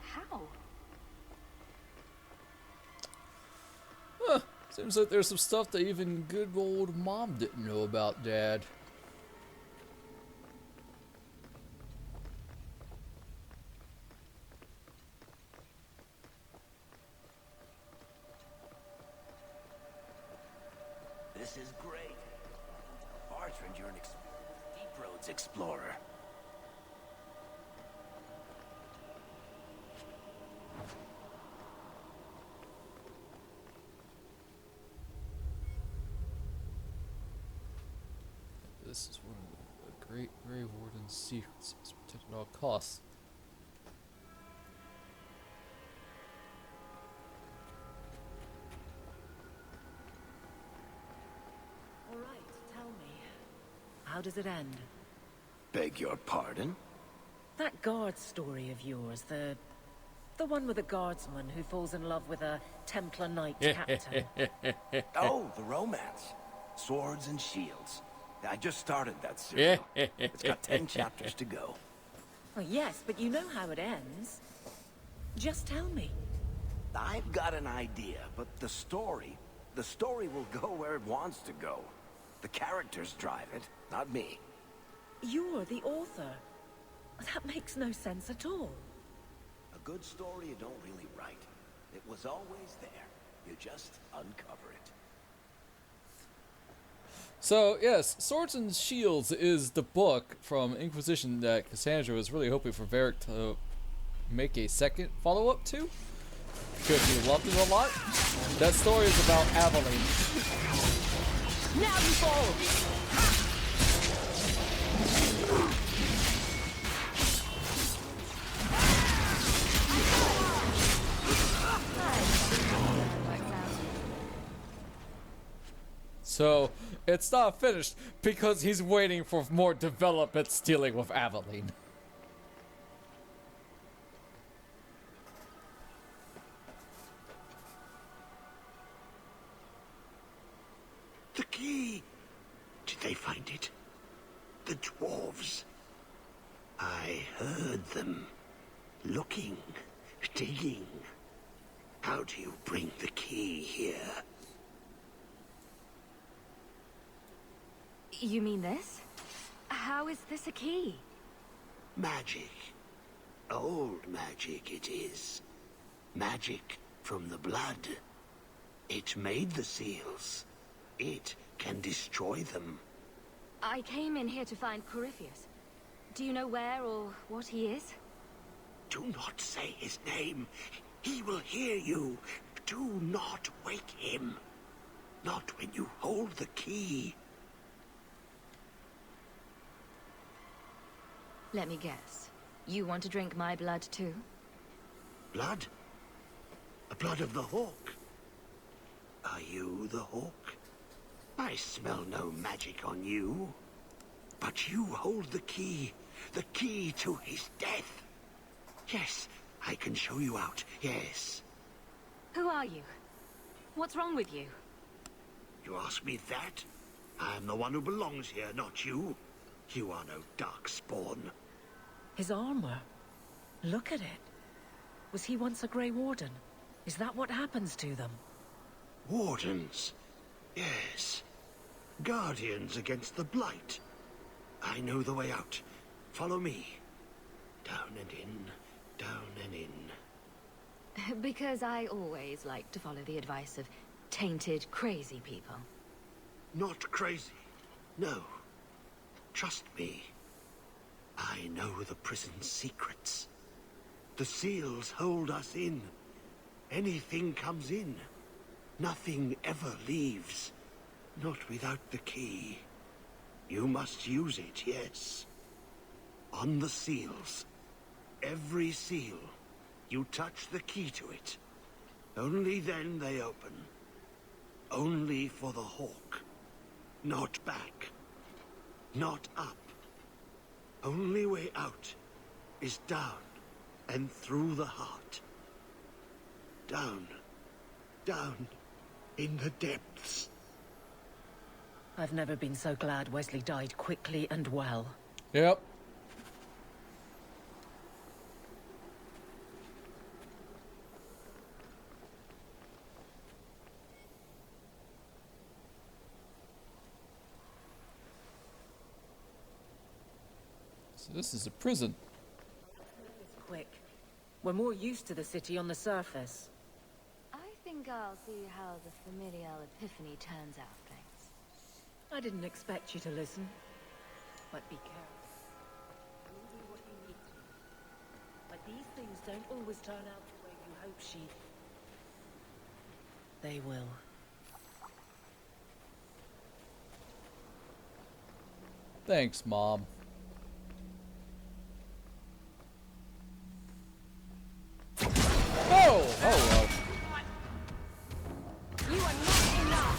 Speaker 6: how?
Speaker 1: Huh. Seems like there's some stuff that even good old mom didn't know about Dad.
Speaker 19: This is great. Bartrand, you're an Deep Roads explorer.
Speaker 1: This is one of the great Grey Warden's secrets. It's protected at all costs.
Speaker 2: All right, tell me. How does it end?
Speaker 19: Beg your pardon?
Speaker 2: That guard story of yours, the one with the guardsman who falls in love with a Templar Knight captain.
Speaker 19: Oh, the romance. Swords and Shields. I just started that serial. It's got 10 chapters to go.
Speaker 2: Well, yes, but you know how it ends. Just tell me.
Speaker 19: I've got an idea, but the story will go where it wants to go. The characters drive it, not me.
Speaker 2: You're the author. That makes no sense at all.
Speaker 19: A good story you don't really write. It was always there. You just uncover it.
Speaker 1: So, yes, Swords and Shields is the book from Inquisition that Cassandra was really hoping for Varric to make a second follow-up to, because you loved it a lot. That story is about Aveline.
Speaker 7: Now you fall!
Speaker 1: So, it's not finished because he's waiting for more developments dealing with Aveline.
Speaker 15: The key! Did they find it? The dwarves? I heard them. Looking, digging. How do you bring the key here?
Speaker 5: You mean this? How is this a key?
Speaker 15: Magic. Old magic it is. Magic from the blood. It made the seals. It can destroy them.
Speaker 5: I came in here to find Corypheus. Do you know where or what he is?
Speaker 15: Do not say his name. He will hear you. Do not wake him. Not when you hold the key.
Speaker 5: Let me guess. You want to drink my blood too?
Speaker 15: Blood? The blood of the hawk? Are you the hawk? I smell no magic on you. But you hold the key to his death. Yes, I can show you out, yes.
Speaker 5: Who are you? What's wrong with you?
Speaker 15: You ask me that? I'm the one who belongs here, not you. You are no dark spawn.
Speaker 2: His armor. Look at it. Was he once a Grey Warden? Is that what happens to them?
Speaker 15: Wardens? Yes. Guardians against the Blight. I know the way out. Follow me. Down and in, down and in.
Speaker 5: Because I always like to follow the advice of tainted, crazy people.
Speaker 15: Not crazy. No. Trust me. I know the prison's secrets. The seals hold us in. Anything comes in. Nothing ever leaves. Not without the key. You must use it, yes. On the seals. Every seal. You touch the key to it. Only then they open. Only for the hawk. Not back. Not up. Only way out is down and through the heart. Down. Down in the depths.
Speaker 2: I've never been so glad Wesley died quickly and well.
Speaker 1: Yep. So this is a prison.
Speaker 2: It's quick. We're more used to the city on the surface.
Speaker 6: I think I'll see how the familial epiphany turns out, thanks.
Speaker 2: I didn't expect you to listen. But be careful. You'll do what you need to. But these things don't always turn out the way you hope she... They will.
Speaker 1: Thanks, Mom. Oh! Oh,
Speaker 7: You are not enough!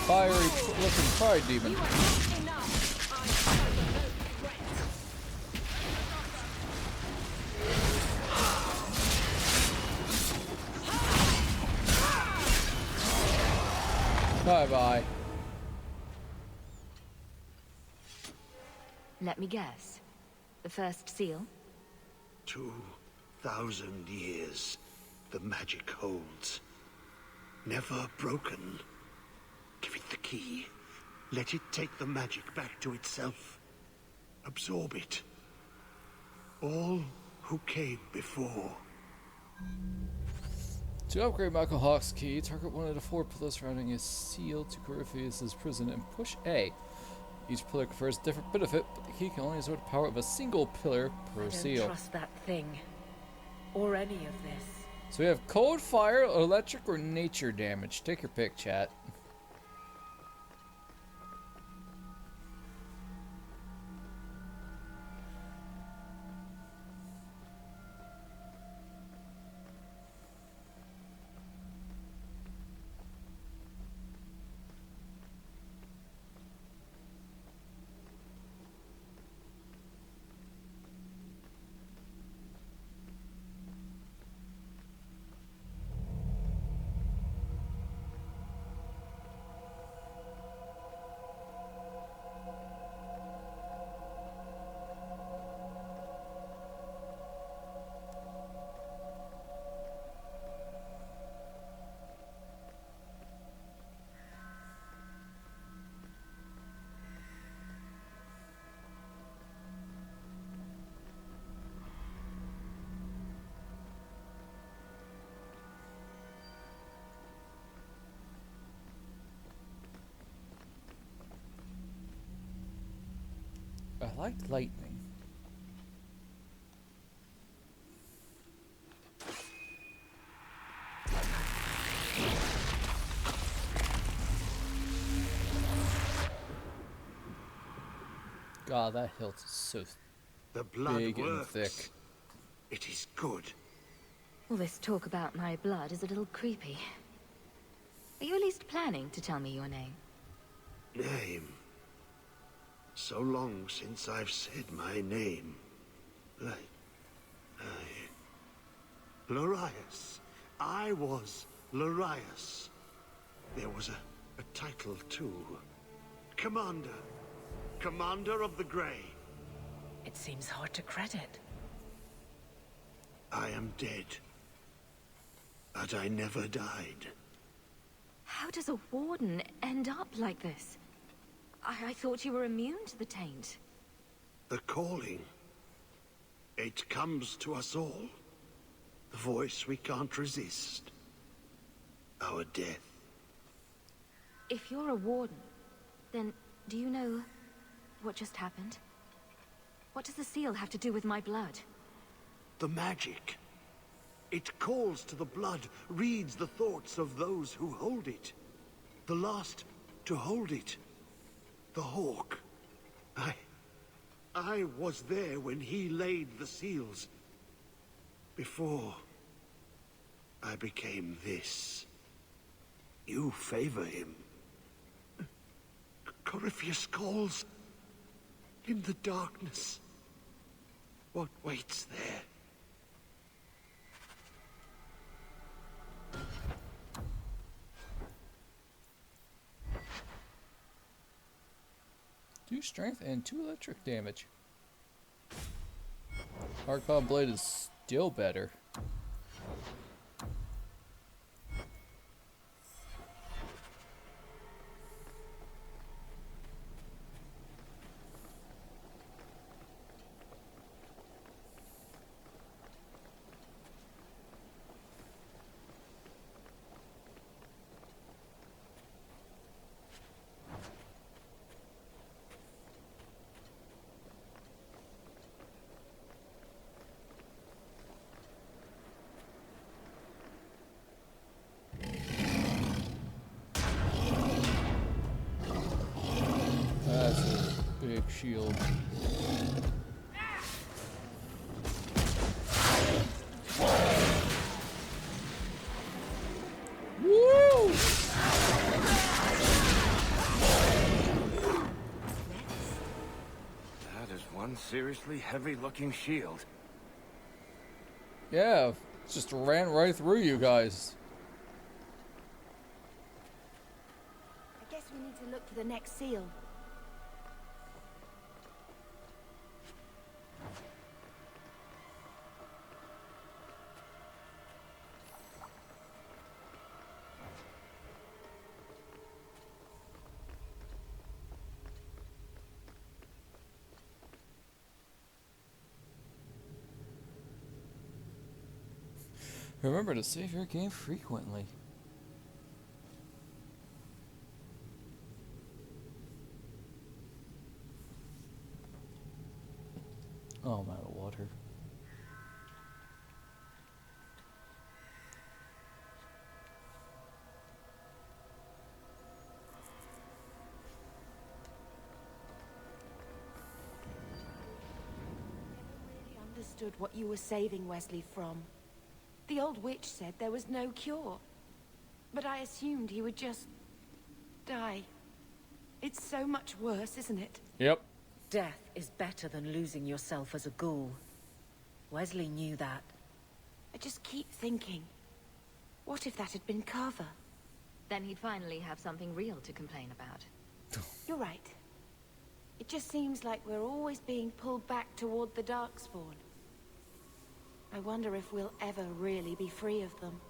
Speaker 1: Fiery-looking pride demon.
Speaker 7: You are not enough! I suffer no
Speaker 1: Bye-bye.
Speaker 5: Let me guess. The first seal?
Speaker 15: 2,000 years the magic holds. Never broken. Give it the key. Let it take the magic back to itself. Absorb it. All who came before.
Speaker 1: To upgrade Michael Hawk's key, target one of the 4 pillars surrounding a seal to Corypheus' prison and push A. Each pillar confers a different benefit, but the key can only exert the power of a single pillar per
Speaker 2: I
Speaker 1: seal.
Speaker 2: don't trust that thing. Or any of this.
Speaker 1: So we have cold, fire, electric, or nature damage. Take your pick, chat. I like lightning. God, that hilt is so
Speaker 15: the blood
Speaker 1: big and
Speaker 15: works.
Speaker 1: thick.
Speaker 15: It is good.
Speaker 6: All this talk about my blood is a little creepy. Are you at least planning to tell me your name?
Speaker 15: Name. So long since I've said my name. Larius. I was Larius. There was a title too. Commander. Commander of the Grey.
Speaker 2: It seems hard to credit.
Speaker 15: I am dead. But I never died.
Speaker 6: How does a warden end up like this? I thought you were immune to the taint.
Speaker 15: The calling. It comes to us all. The voice we can't resist. Our death.
Speaker 6: If you're a warden, then do you know what just happened? What does the seal have to do with my blood?
Speaker 15: The magic. It calls to the blood, reads the thoughts of those who hold it. The last to hold it. The Hawk. I was there when he laid the seals. Before I became this. You favor him. Corypheus calls. In the darkness. What waits there?
Speaker 1: Two strength and 2 electric damage. Hardcloud blade is still better. Shield. Woo!
Speaker 19: That is one seriously heavy-looking shield.
Speaker 1: Yeah, just ran right through you guys.
Speaker 5: I guess we need to look for the next seal.
Speaker 1: Remember to save your game frequently. Oh, I'm out of water.
Speaker 11: Understood what you were saving Wesley from. The old witch said there was no cure. But I assumed he would just die. It's so much worse, isn't it?
Speaker 1: Yep.
Speaker 2: Death is better than losing yourself as a ghoul. Wesley knew that.
Speaker 11: I just keep thinking, what if that had been Carver?
Speaker 6: Then he'd finally have something real to complain about.
Speaker 11: You're right. It just seems like we're always being pulled back toward the Darkspawn. I wonder if we'll ever really be free of them.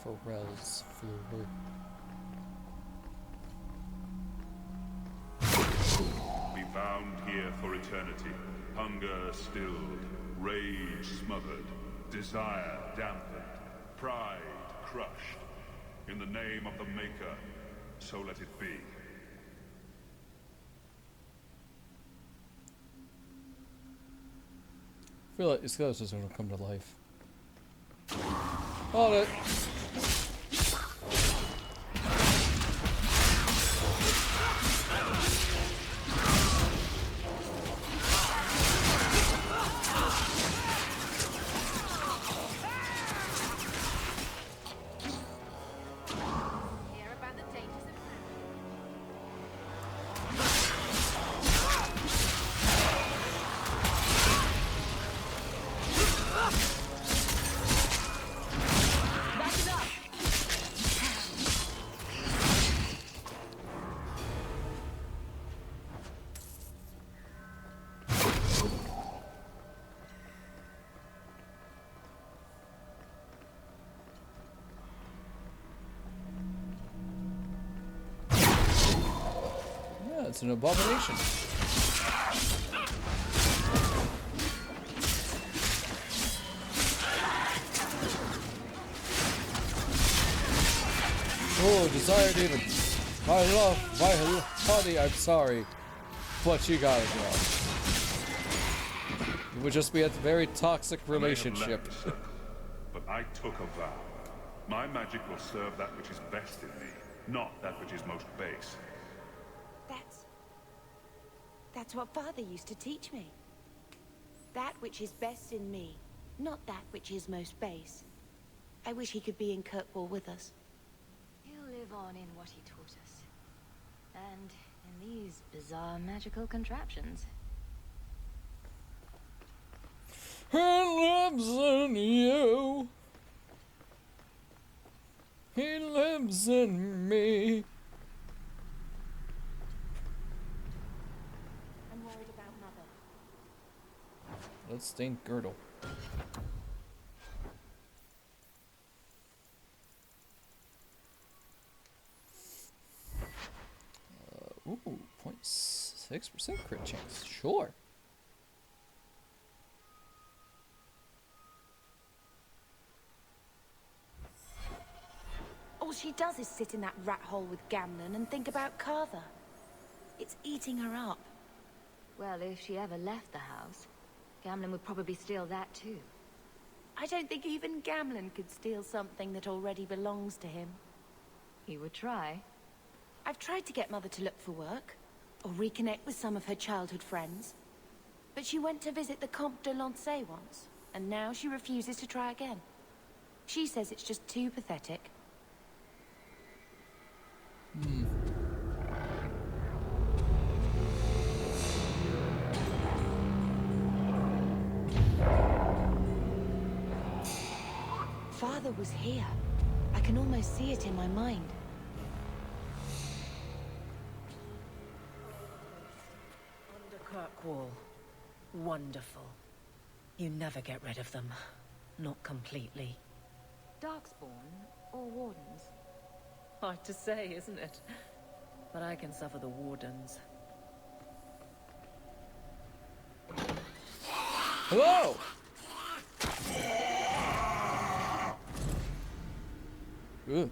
Speaker 1: Forel's Fleur.
Speaker 21: Be bound here for eternity. Hunger stilled, rage smothered, desire dampened, pride crushed. In the name of the Maker, so let it be.
Speaker 1: I feel like these skeletons are gonna come to life. On it! It's an abomination. Oh, Desire Demon. My love, my honey, I'm sorry. But you gotta go. It would just be a very toxic relationship.
Speaker 21: But I took a vow. My magic will serve that which is best in me, not that which is most base.
Speaker 11: That's what Father used to teach me. That which is best in me, not that which is most base. I wish he could be in Kirkwall with us.
Speaker 6: He'll live on in what he taught us. And in these bizarre magical contraptions.
Speaker 1: He lives in you. He lives in me. Bloodstained girdle. Ooh, 0.6% crit chance. Sure.
Speaker 11: All she does is sit in that rat hole with Gamlen and think about Carver. It's eating her up.
Speaker 6: Well, if she ever left the house, Gamlen would probably steal that too.
Speaker 11: I don't think even Gamlen could steal something that already belongs to him.
Speaker 6: He would try.
Speaker 11: I've tried to get Mother to look for work, or reconnect with some of her childhood friends. But she went to visit the Comte de Lancey once, and now she refuses to try again. She says it's just too pathetic. Father was here. I can almost see it in my mind.
Speaker 2: Under Kirkwall. Wonderful. You never get rid of them. Not completely.
Speaker 6: Darkspawn or Wardens?
Speaker 2: Hard to say, isn't it? But I can suffer the Wardens.
Speaker 1: Hello! Ooh.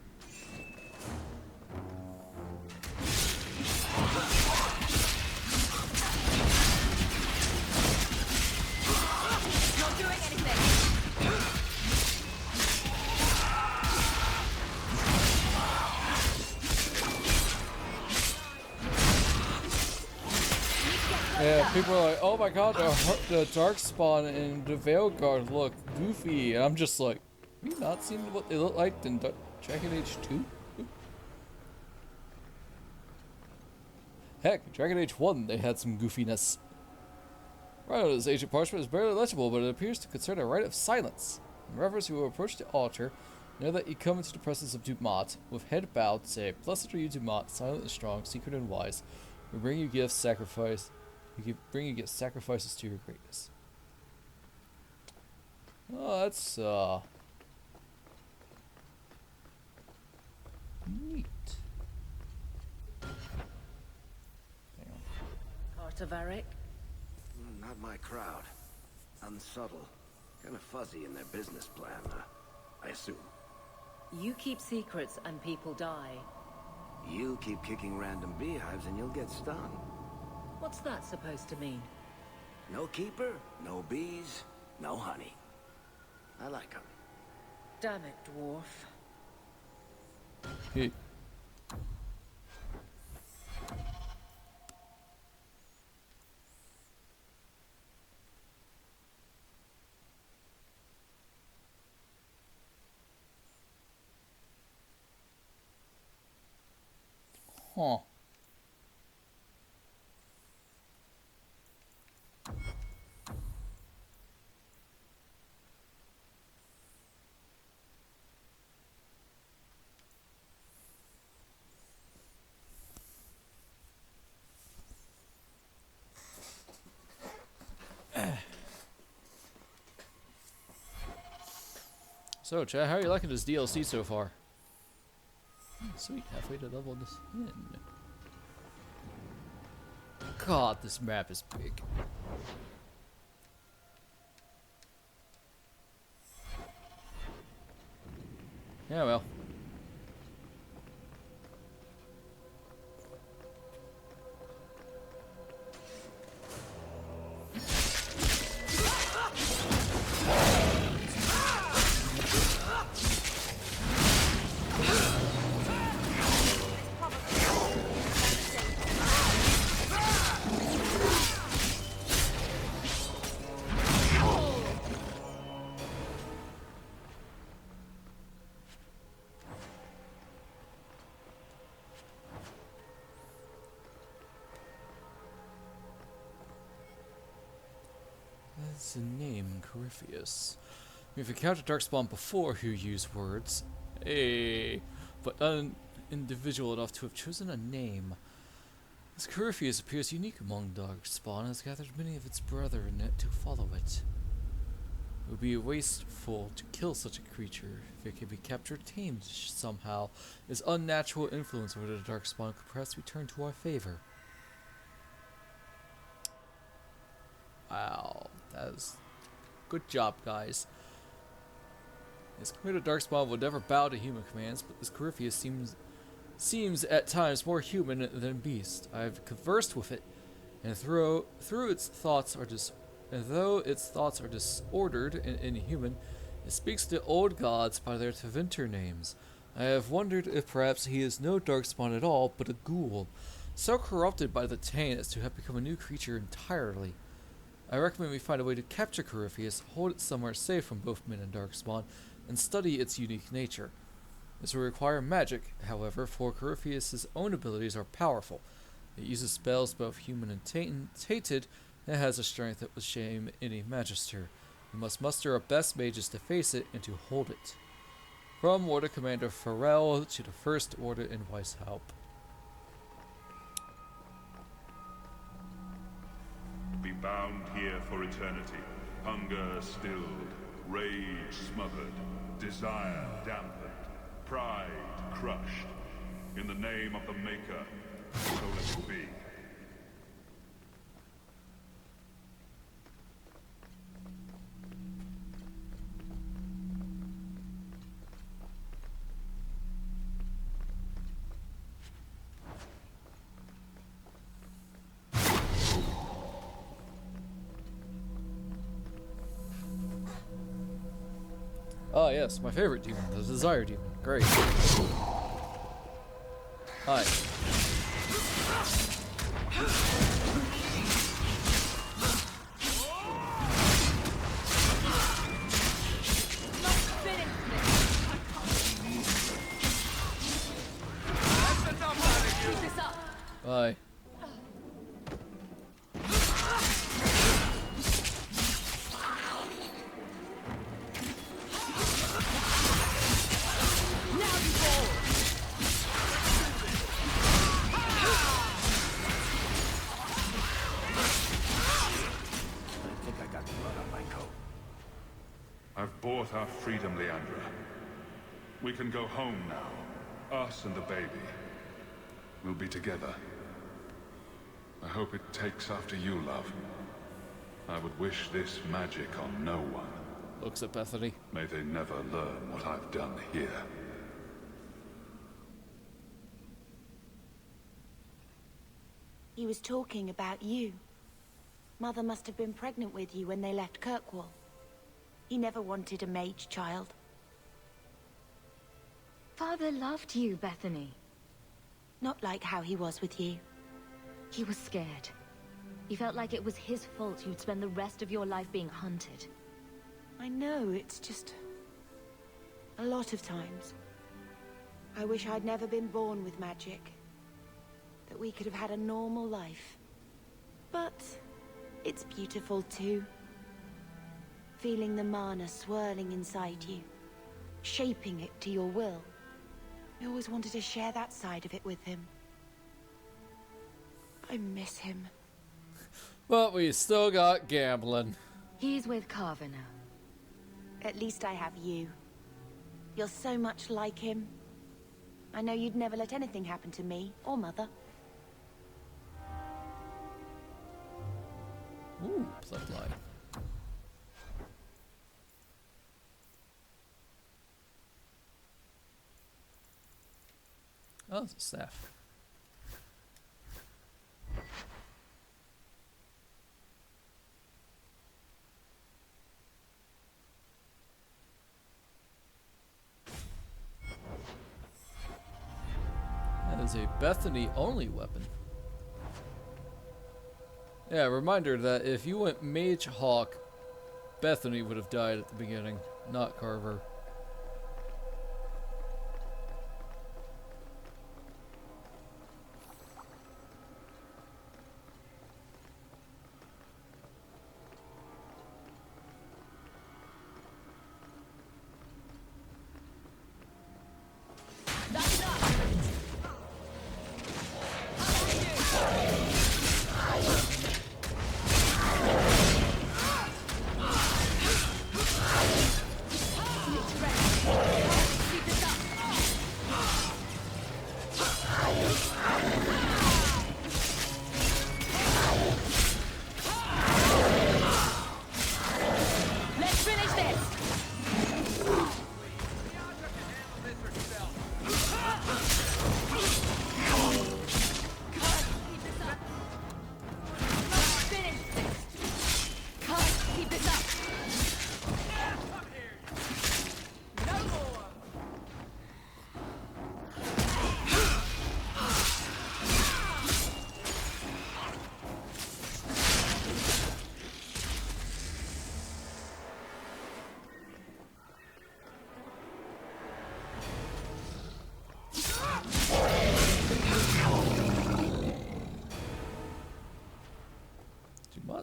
Speaker 6: Not doing anything.
Speaker 1: Yeah, people are like, oh my god, the Darkspawn and the Veilguard look goofy. And I'm just like, have you not seen what they look like in Dragon Age 2? Heck, Dragon Age 1, they had some goofiness. Rhino's ancient parchment is barely legible, but it appears to concern a rite of silence. In reverence, you will approach the altar. Know that you come into the presence of Dumont. With head bowed, say, "Blessed are you, Dumont, silent and strong, secret and wise. We bring you gifts, sacrifice. Bring you gifts, sacrifices to your greatness." Oh, that's neat. Hang on.
Speaker 2: Heart of Varric?
Speaker 19: Not my crowd. Unsubtle. Kind of fuzzy in their business plan, I assume.
Speaker 2: You keep secrets and people die.
Speaker 19: You keep kicking random beehives and you'll get stung.
Speaker 2: What's that supposed to mean?
Speaker 19: No keeper, no bees, no honey. I like them.
Speaker 2: Damn it, dwarf.
Speaker 1: Hey. Huh. So, Chad, how are you liking this DLC so far? Sweet, halfway to level this in. God, this map is big. Yeah, well. That's the name, Corypheus. We've encountered Darkspawn before who use words. Hey, but not an individual enough to have chosen a name. This Corypheus appears unique among Darkspawn and has gathered many of its brethren to follow it. It would be wasteful to kill such a creature. If it can be captured, tamed somehow, its unnatural influence over the Darkspawn could perhaps be turned to our favor. Wow, that is good job, guys. This creator Darkspawn would never bow to human commands, but this Corypheus seems at times more human than beast. I have conversed with it, and though its thoughts are disordered and inhuman, it speaks to old gods by their Tevinter names. I have wondered if perhaps he is no Darkspawn at all, but a ghoul, so corrupted by the taint as to have become a new creature entirely. I recommend we find a way to capture Corypheus, hold it somewhere safe from both men and Darkspawn, and study its unique nature. This will require magic, however, for Corypheus' own abilities are powerful. It uses spells both human and tainted, and has a strength that would shame any magister. We must muster our best mages to face it and to hold it. From Order Commander Farrell to the First Order in Weishaupt.
Speaker 21: Be bound here for eternity. Hunger stilled, rage smothered, desire dampened, pride crushed. In the name of the Maker, so let it be.
Speaker 1: Ah, yes, my favorite demon, the Desire Demon. Great. Hi. Bye.
Speaker 21: I've bought our freedom, Leandra. We can go home now. Us and the baby. We'll be together. I hope it takes after you, love. I would wish this magic on no one.
Speaker 1: Looks at Bethany.
Speaker 21: May they never learn what I've done here.
Speaker 11: He was talking about you. Mother must have been pregnant with you when they left Kirkwall. He never wanted a mage child.
Speaker 6: Father loved you, Bethany.
Speaker 11: Not like how he was with you.
Speaker 6: He was scared. He felt like it was his fault you'd spend the rest of your life being hunted.
Speaker 11: I know, it's just... a lot of times. I wish I'd never been born with magic. That we could have had a normal life. But it's beautiful too. Feeling the mana swirling inside you. Shaping it to your will. I always wanted to share that side of it with him. I miss him.
Speaker 1: But we still got gambling.
Speaker 6: He's with Carver now.
Speaker 11: At least I have you. You're so much like him. I know you'd never let anything happen to me, or Mother.
Speaker 1: Ooh, bloodline. Oh, it's a staff. That is a Bethany-only weapon. Yeah, reminder that if you went Mage Hawk, Bethany would have died at the beginning, not Carver.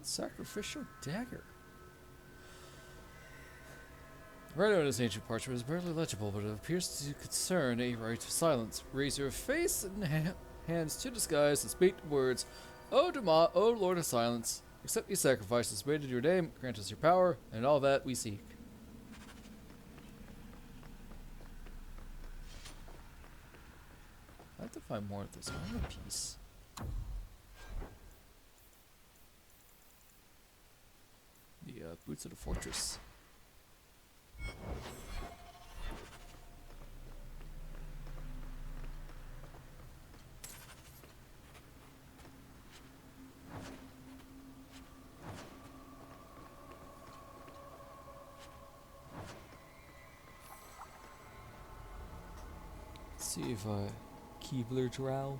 Speaker 1: Sacrificial dagger. Right on this ancient parchment is barely legible, but it appears to concern a right to silence. Raise your face and hands to the skies and speak the words, O Duma, O Lord of Silence, accept these sacrifices made in your name, grant us your power, and all that we seek. I have to find more of this armor piece. The boots of the fortress. see if Keebler drow.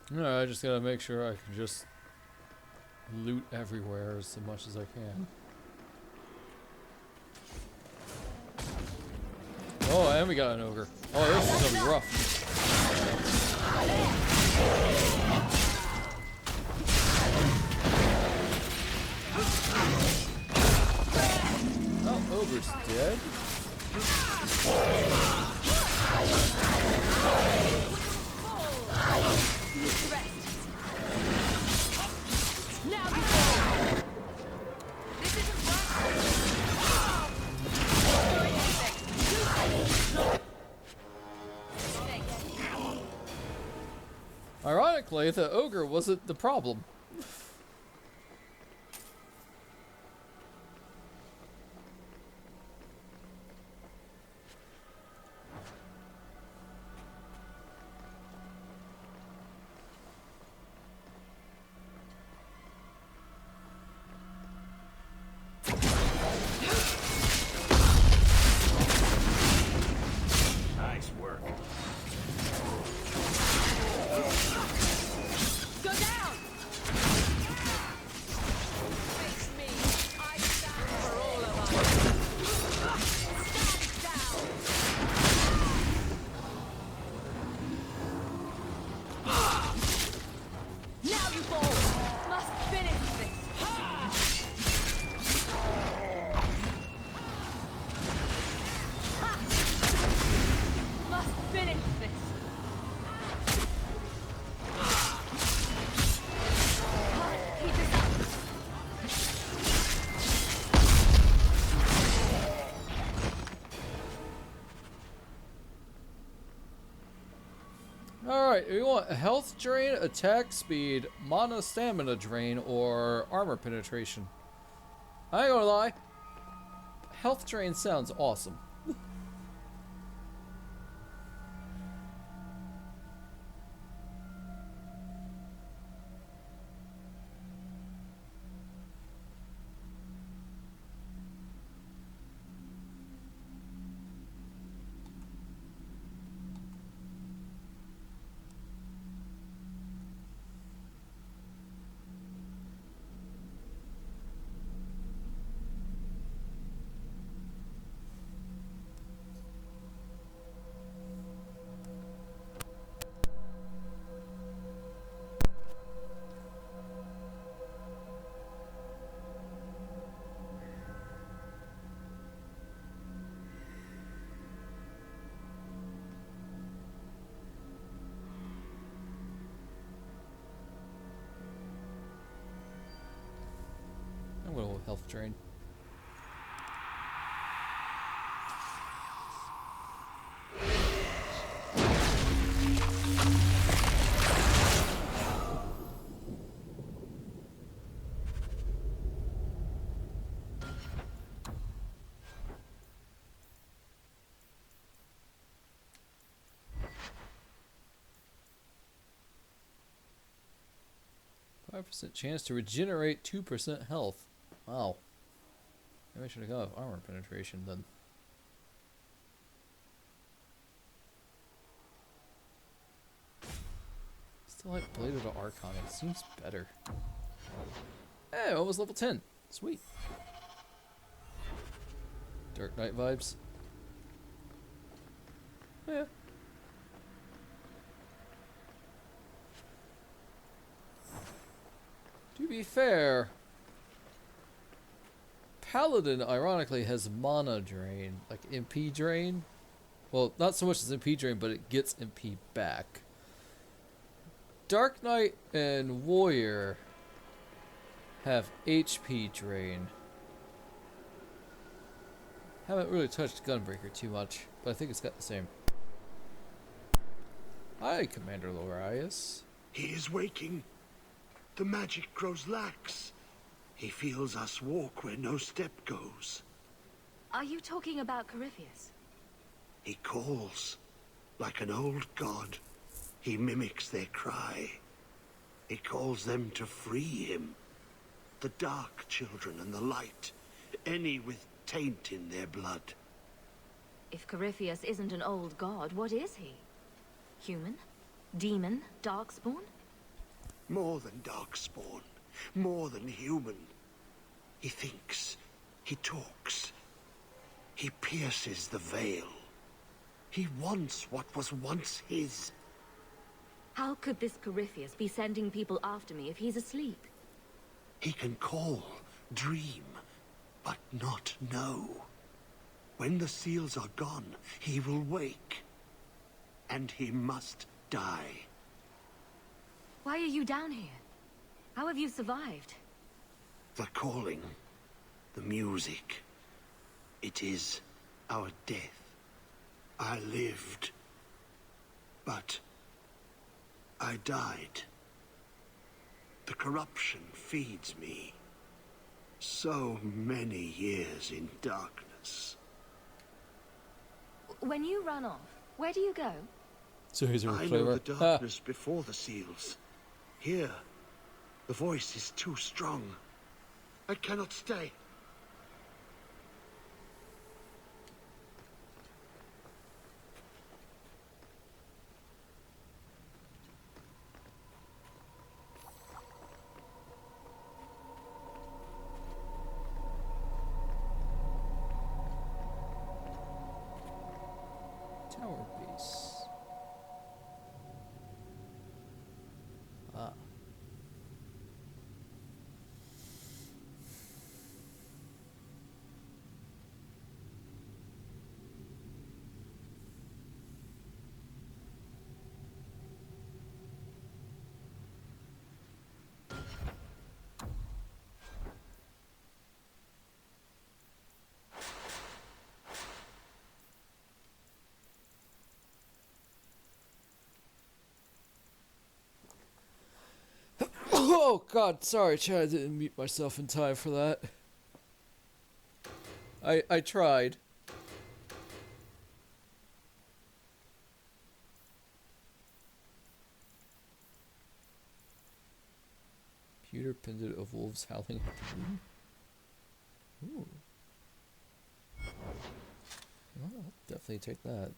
Speaker 1: No, I just gotta make sure I can just loot everywhere as much as I can. Oh, and we got an ogre. Oh, this is gonna be rough. Oh, ogre's dead. Ironically, the ogre wasn't the problem.
Speaker 19: Nice work.
Speaker 6: Go down! Face me. I stand for all of us. Stand down! Now you fall! Must finish this! Must finish this! Keep this up!
Speaker 1: Alright, we want health drain, attack speed, mana stamina drain, or armor penetration. I ain't gonna lie. Health drain sounds awesome. I'm gonna go health drain. 5% chance to regenerate 2% health. Wow. Maybe I should have got armor penetration then. Still like Blade of the Archon. It seems better. Hey, almost level 10. Sweet. Dark Knight vibes. Yeah. To be fair, Paladin ironically has mana drain, like MP drain. Well, not so much as MP drain, but it gets MP back. Dark Knight and Warrior have HP drain. Haven't really touched Gunbreaker too much, but I think it's got the same. Hi, Commander Lorias.
Speaker 15: He is waking. The magic grows lax. He feels us walk where no step goes.
Speaker 6: Are you talking about Corypheus?
Speaker 15: He calls, like an old god. He mimics their cry. He calls them to free him. The dark children and the light. Any with taint in their blood.
Speaker 6: If Corypheus isn't an old god, what is he? Human? Demon? Darkspawn?
Speaker 15: More than darkspawn. More than human. He thinks. He talks. He pierces the veil. He wants what was once his.
Speaker 6: How could this Corypheus be sending people after me if he's asleep?
Speaker 15: He can call, dream, but not know. When the seals are gone, he will wake. And he must die.
Speaker 6: Why are you down here? How have you survived?
Speaker 15: The calling, the music. It is our death. I lived, but I died. The corruption feeds me. So many years in darkness.
Speaker 6: When you run off, where do you go?
Speaker 1: So he's a
Speaker 15: I know the darkness before the seals. Here, the voice is too strong. I cannot stay.
Speaker 1: Tower base. Ah. Oh god, sorry, Chad, I didn't mute myself in time for that. I tried. Pewter pendant of wolves howling at the moon. Ooh. Well, I'll definitely take that.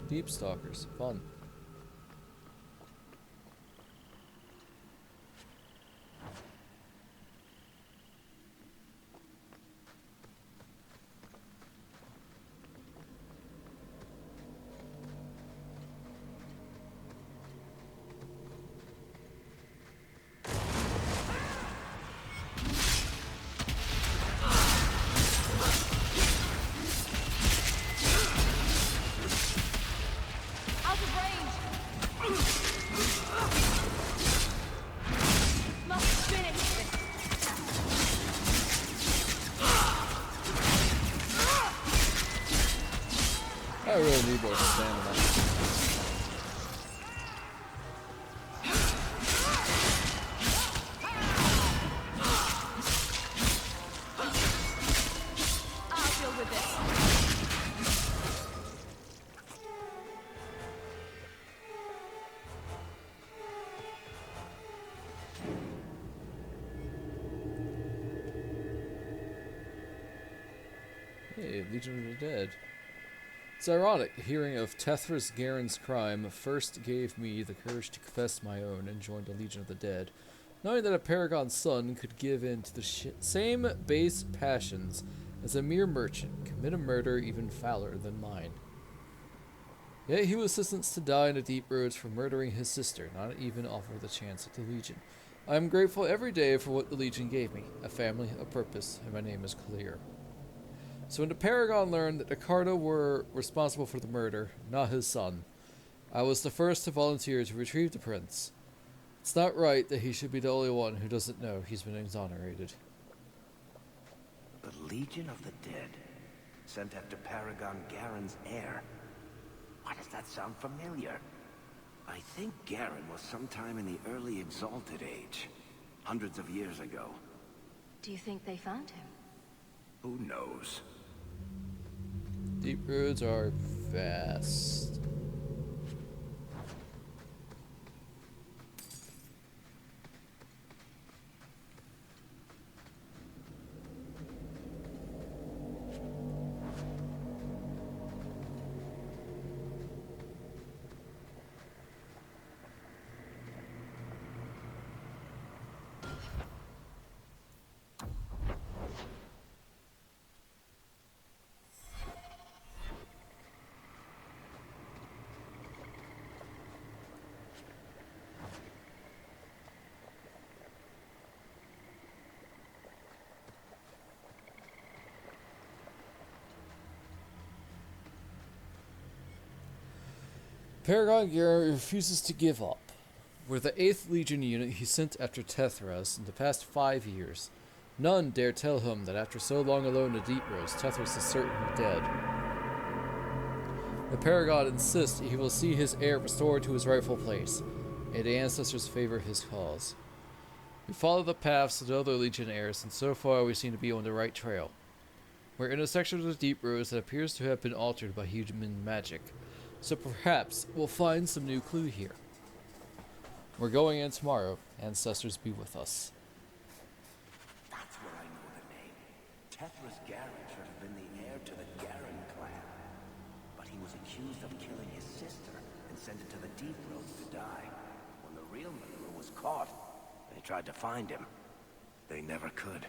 Speaker 1: Deep Stalkers, fun. really need more stamina. Hey, Legion of the Dead. It's ironic, hearing of Tethras Garen's crime first gave me the courage to confess my own and join the Legion of the Dead, knowing that a Paragon's son could give in to the same base passions as a mere merchant, commit a murder even fouler than mine. Yet he was sentenced to die in the deep roads for murdering his sister, not even offered the chance at the Legion. I am grateful every day for what the Legion gave me, a family, a purpose, and my name is clear. So when the Paragon learned that the Carta were responsible for the murder, not his son, I was the first to volunteer to retrieve the prince. It's not right that he should be the only one who doesn't know he's been exonerated.
Speaker 19: The Legion of the Dead, sent after Paragon Garen's heir. Why does that sound familiar? I think Garen was sometime in the early Exalted Age, hundreds of years ago.
Speaker 6: Do you think they found him?
Speaker 19: Who knows?
Speaker 1: Deep roads are vast. Paragon Garen refuses to give up. We're the 8th Legion unit he sent after Tethras in the past 5 years. None dare tell him that after so long alone in the deep roads, Tethras is certainly dead. The Paragon insists he will see his heir restored to his rightful place, and the ancestors favor his cause. We follow the paths of the other Legion heirs, and so far we seem to be on the right trail. We're in a section of the deep roads that appears to have been altered by human magic, so perhaps we'll find some new clue here. We're going in tomorrow. Ancestors be with us.
Speaker 19: That's where I know the name. Tethras Garen should have been the heir to the Garen clan. But he was accused of killing his sister and sent into the deep roads to die. When the real murderer was caught, they tried to find him. They never could.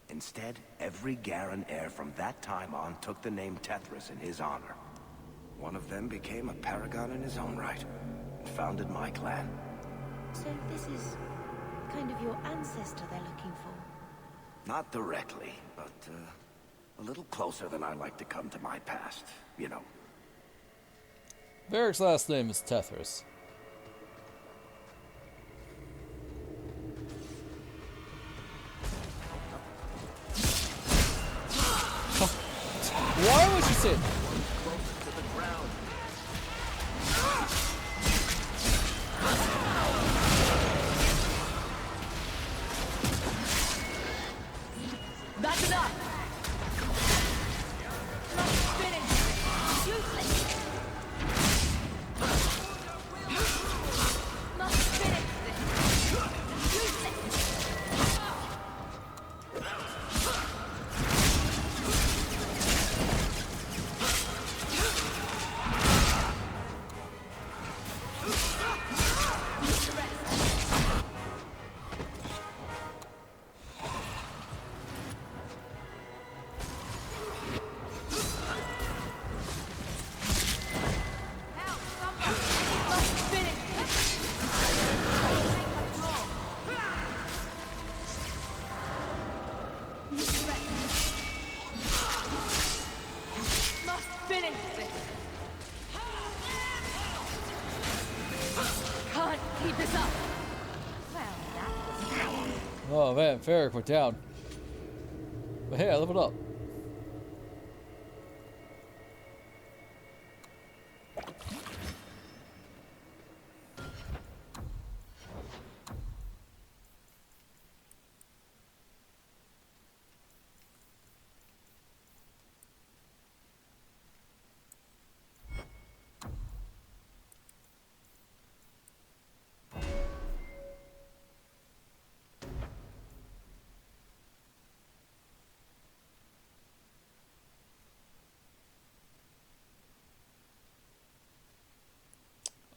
Speaker 19: Instead, every Garen heir from that time on took the name Tethras in his honor. One of them became a paragon in his own right, and founded my clan.
Speaker 11: So this is kind of your ancestor they're looking for?
Speaker 19: Not directly, but a little closer than I like to come to my past, you know.
Speaker 1: Varric's last name is Tethras. Why would you say that?
Speaker 2: That's enough! Must finish! Useless! Must finish this! Useless!
Speaker 1: Oh man, Varric went down. But hey, I leveled up.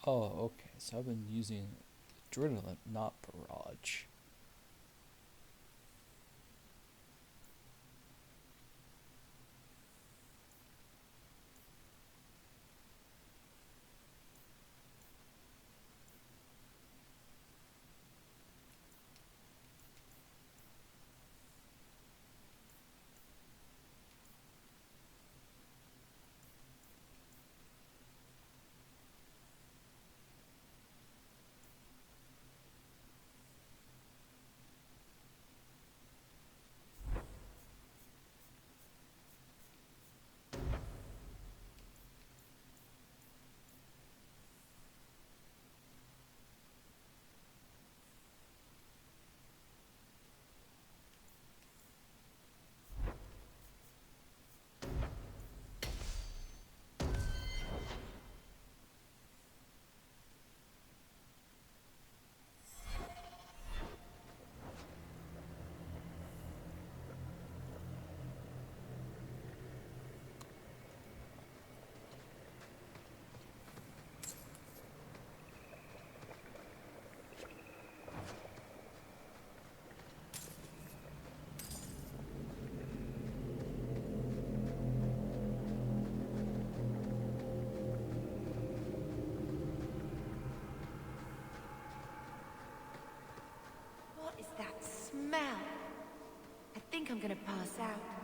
Speaker 1: Oh, okay. So I've been using adrenaline, not barrage.
Speaker 11: What is that smell? I think I'm gonna pass out.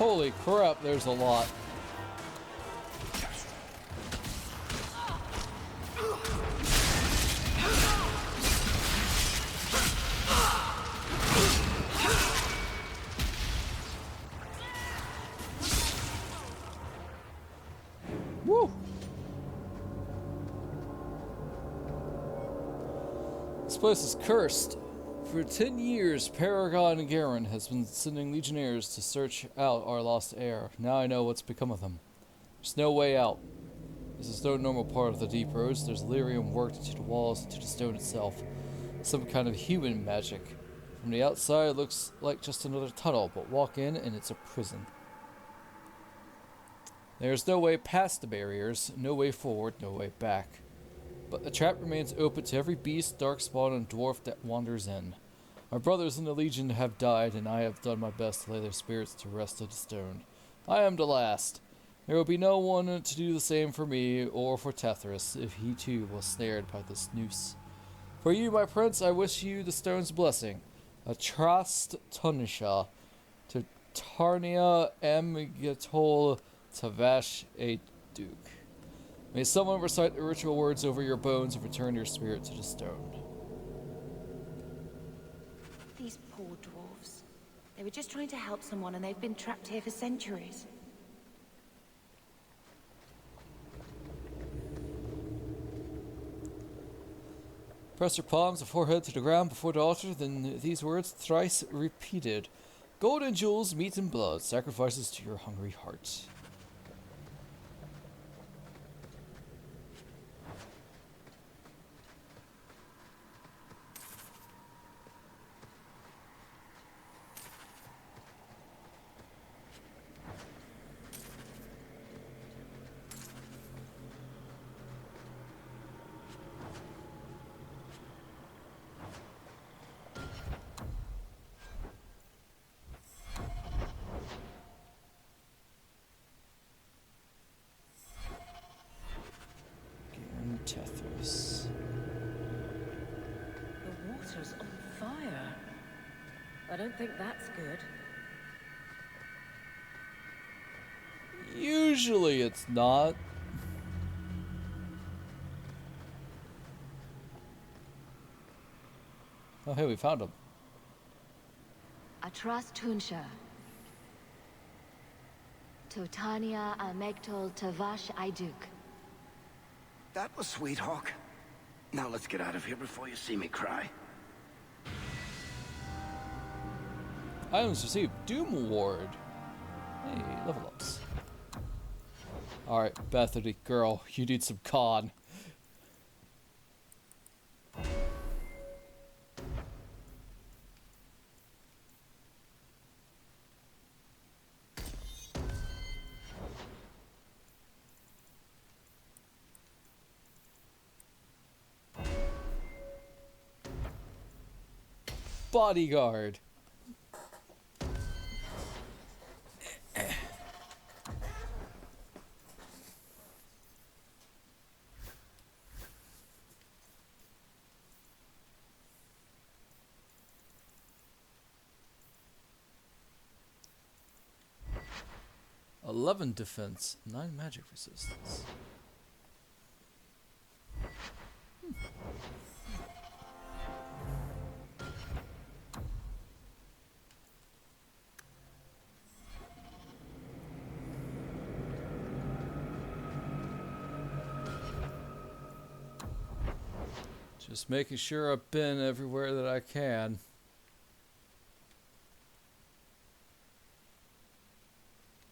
Speaker 1: Holy crap, there's a lot. Woo! This place is cursed. For 10 years, Paragon Garen has been sending legionnaires to search out our lost heir. Now I know what's become of them. There's no way out. This is no normal part of the deep roads. There's lyrium worked into the walls, into the stone itself. Some kind of human magic. From the outside, it looks like just another tunnel, but walk in and it's a prison. There's no way past the barriers, no way forward, no way back. But the trap remains open to every beast, darkspawn, and dwarf that wanders in. My brothers in the Legion have died, and I have done my best to lay their spirits to rest in the stone. I am the last. There will be no one to do the same for me, or for Tethras, if he too was snared by this noose. For you, my prince, I wish you the stone's blessing. A Trast Tunisha, to Tarnia Gatol Tavash a Duke. May someone recite the ritual words over your bones and return your spirit to the stone.
Speaker 11: These poor dwarves. They were just trying to help someone and they've been trapped here for centuries.
Speaker 1: Press your palms and forehead to the ground before the altar, then these words thrice repeated. Gold and jewels, meat and blood, sacrifices to your hungry heart.
Speaker 2: fire. I don't think that's good.
Speaker 1: Usually it's not. Oh, hey, we found him.
Speaker 6: Atras Tunsha. Totania Amegtol Tavash Iduk.
Speaker 19: That was sweet, Hawk. Now let's get out of here before you see me cry.
Speaker 1: Items received. Doom Ward. Hey, level ups. Alright, Bethany, girl, you need some con. Bodyguard. (11 defense, 9 magic resistance. Just making sure I've been everywhere that I can.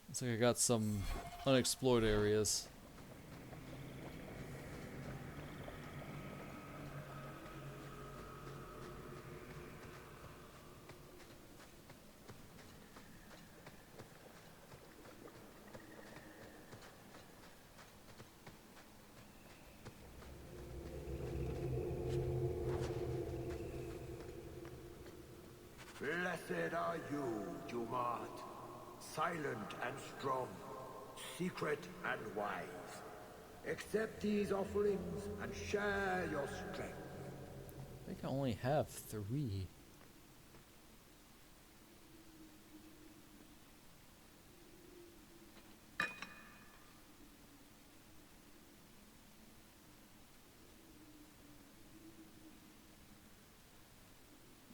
Speaker 1: Looks like I got some unexplored areas.
Speaker 15: Blessed are you, Jumart, silent and strong, secret and wise. Accept these offerings and share your strength.
Speaker 1: I think I only have 3.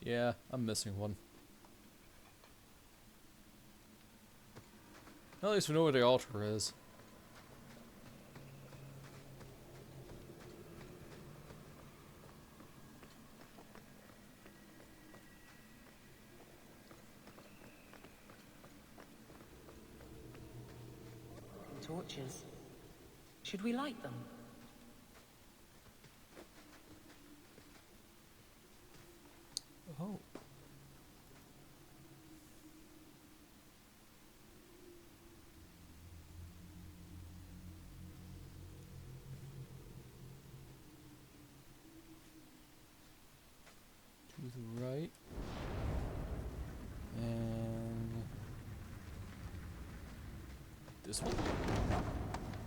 Speaker 1: Yeah, I'm missing one. At least we know where the altar is.
Speaker 2: Torches. Should we light them?
Speaker 1: Oh. To the right. And this one.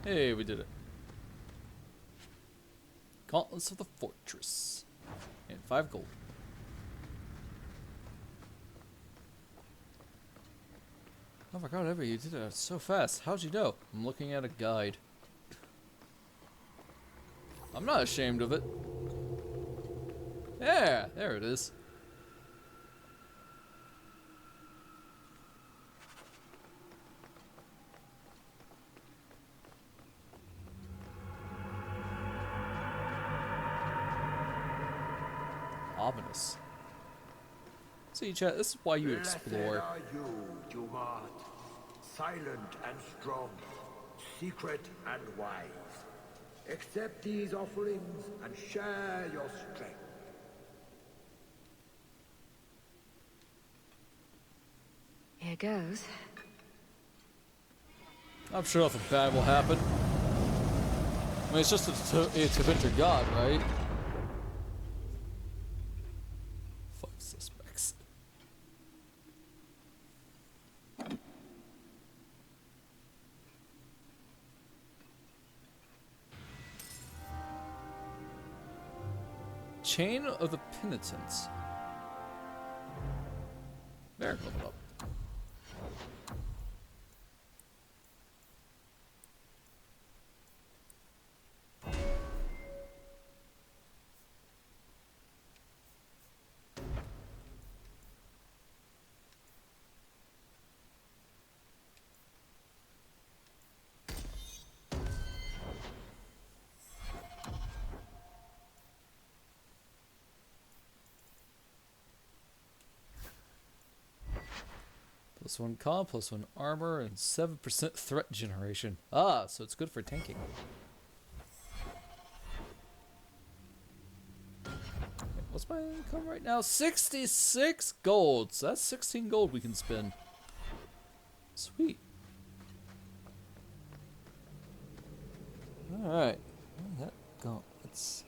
Speaker 1: Hey, we did it. Gauntlets of the Fortress. And 5 gold. Oh my god, Ever, you did it so fast. How'd you know? I'm looking at a guide. I'm not ashamed of it. Yeah, there it is. Ominous. See, chat, this is why you explore.
Speaker 15: Blessed are you, Jumart, silent and strong, secret and wise. Accept these offerings and share your strength.
Speaker 6: Here goes.
Speaker 1: I'm sure nothing bad will happen. I mean, it's just it's a winter god, right? 5 suspects. Chain of the Penitents. Merrick leveled up. +1 con, +1 armor, and 7% threat generation. Ah, so it's good for tanking. What's my income right now? 66 gold. So that's 16 gold we can spend. Sweet. Alright. That gauntlets.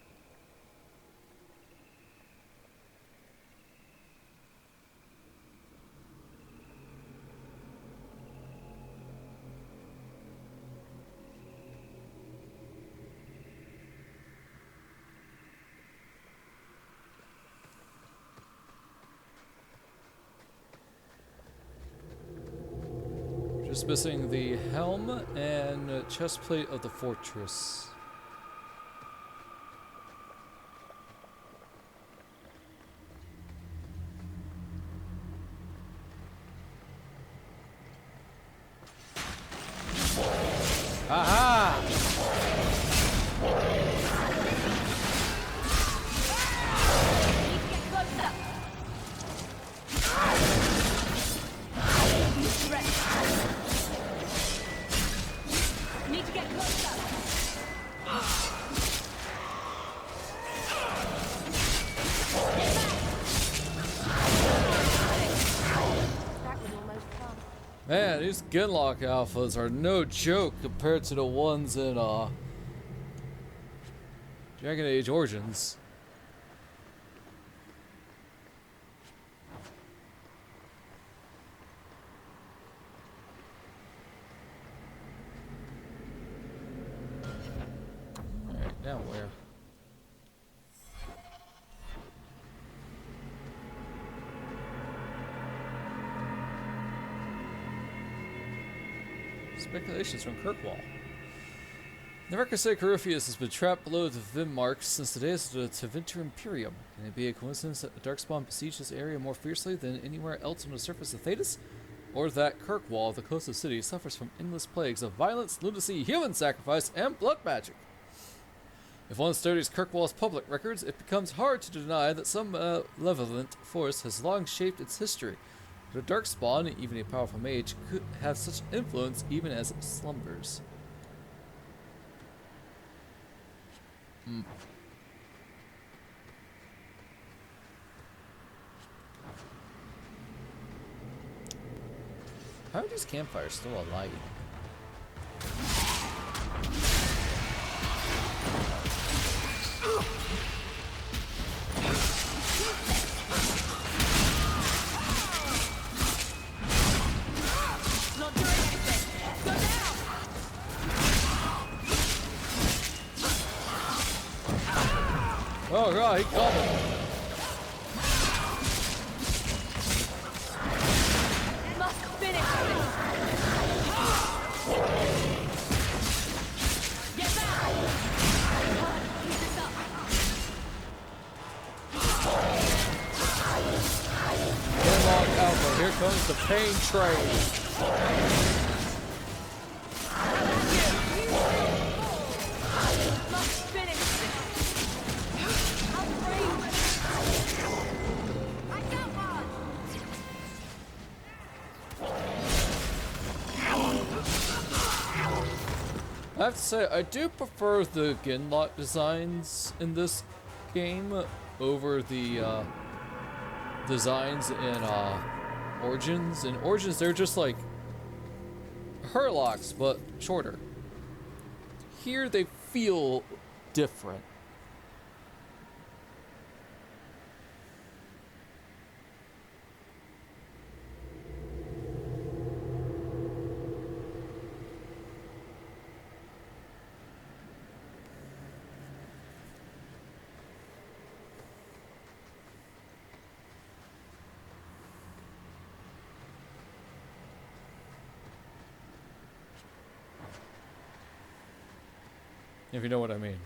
Speaker 1: Just missing the helm and chestplate of the fortress. Aha!
Speaker 6: Need to get closer.
Speaker 1: Man, these Genlock alphas are no joke compared to the ones in Dragon Age Origins. Alright, now where? Speculations from Kirkwall. The records say Corypheus has been trapped below the Vim marks since the days of the Tevinter Imperium. Can it be a coincidence that the Darkspawn besieged this area more fiercely than anywhere else on the surface of Thedas? Or that Kirkwall, the coastal city, suffers from endless plagues of violence, lunacy, human sacrifice, and blood magic? If one studies Kirkwall's public records, it becomes hard to deny that some malevolent force has long shaped its history. The Darkspawn, even a powerful mage, could have such influence even as it slumbers. How are these campfires still alight?
Speaker 6: Not doing anything. Go down.
Speaker 1: Oh god, he caught me.
Speaker 6: Must finish this. Get back. Keep this up.
Speaker 1: Genlock Alpha, here comes the pain train.
Speaker 6: Must finish this. I got one.
Speaker 1: I have to say, I do prefer the Genlock designs in this game over the designs in Origins. In Origins, they're just like Hurlocks, but shorter. Here, they feel different. If you know what I mean.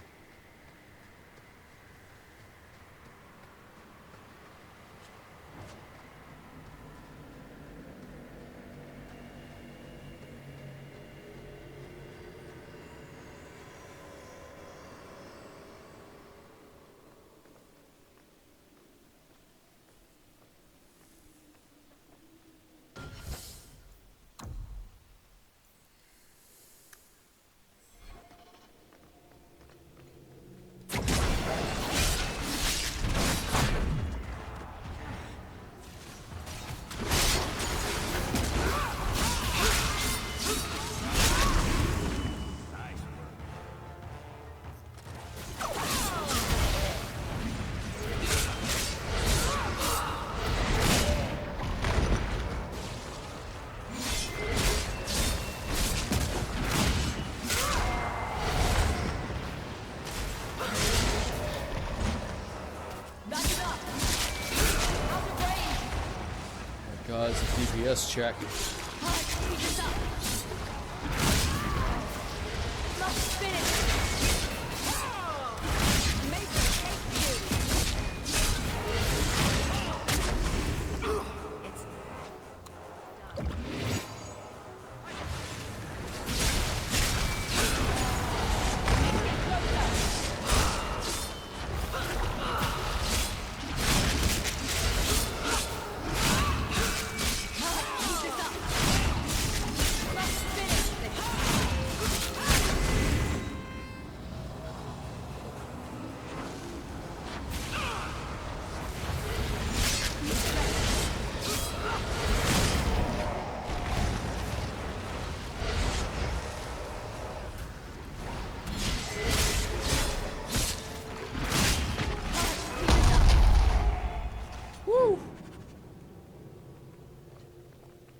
Speaker 1: Guys, a DPS check.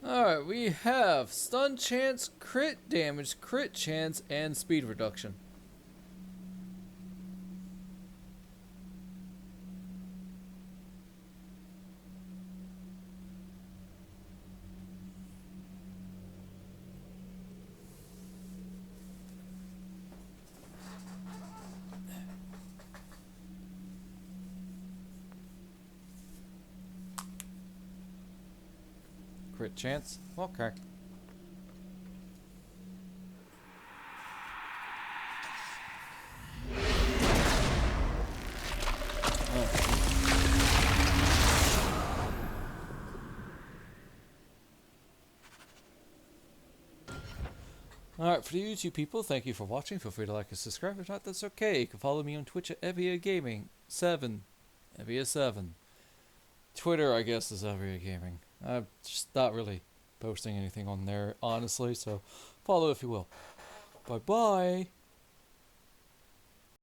Speaker 1: Alright, we have stun chance, crit damage, crit chance, and speed reduction. Crit chance. Okay. Alright, for the YouTube people, thank you for watching. Feel free to like and subscribe. If not, that's okay. You can follow me on Twitch at Evia Gaming 7. Evia 7. Twitter, I guess, is Evia Gaming. I'm just not really posting anything on there, honestly, so follow if you will. Bye-bye!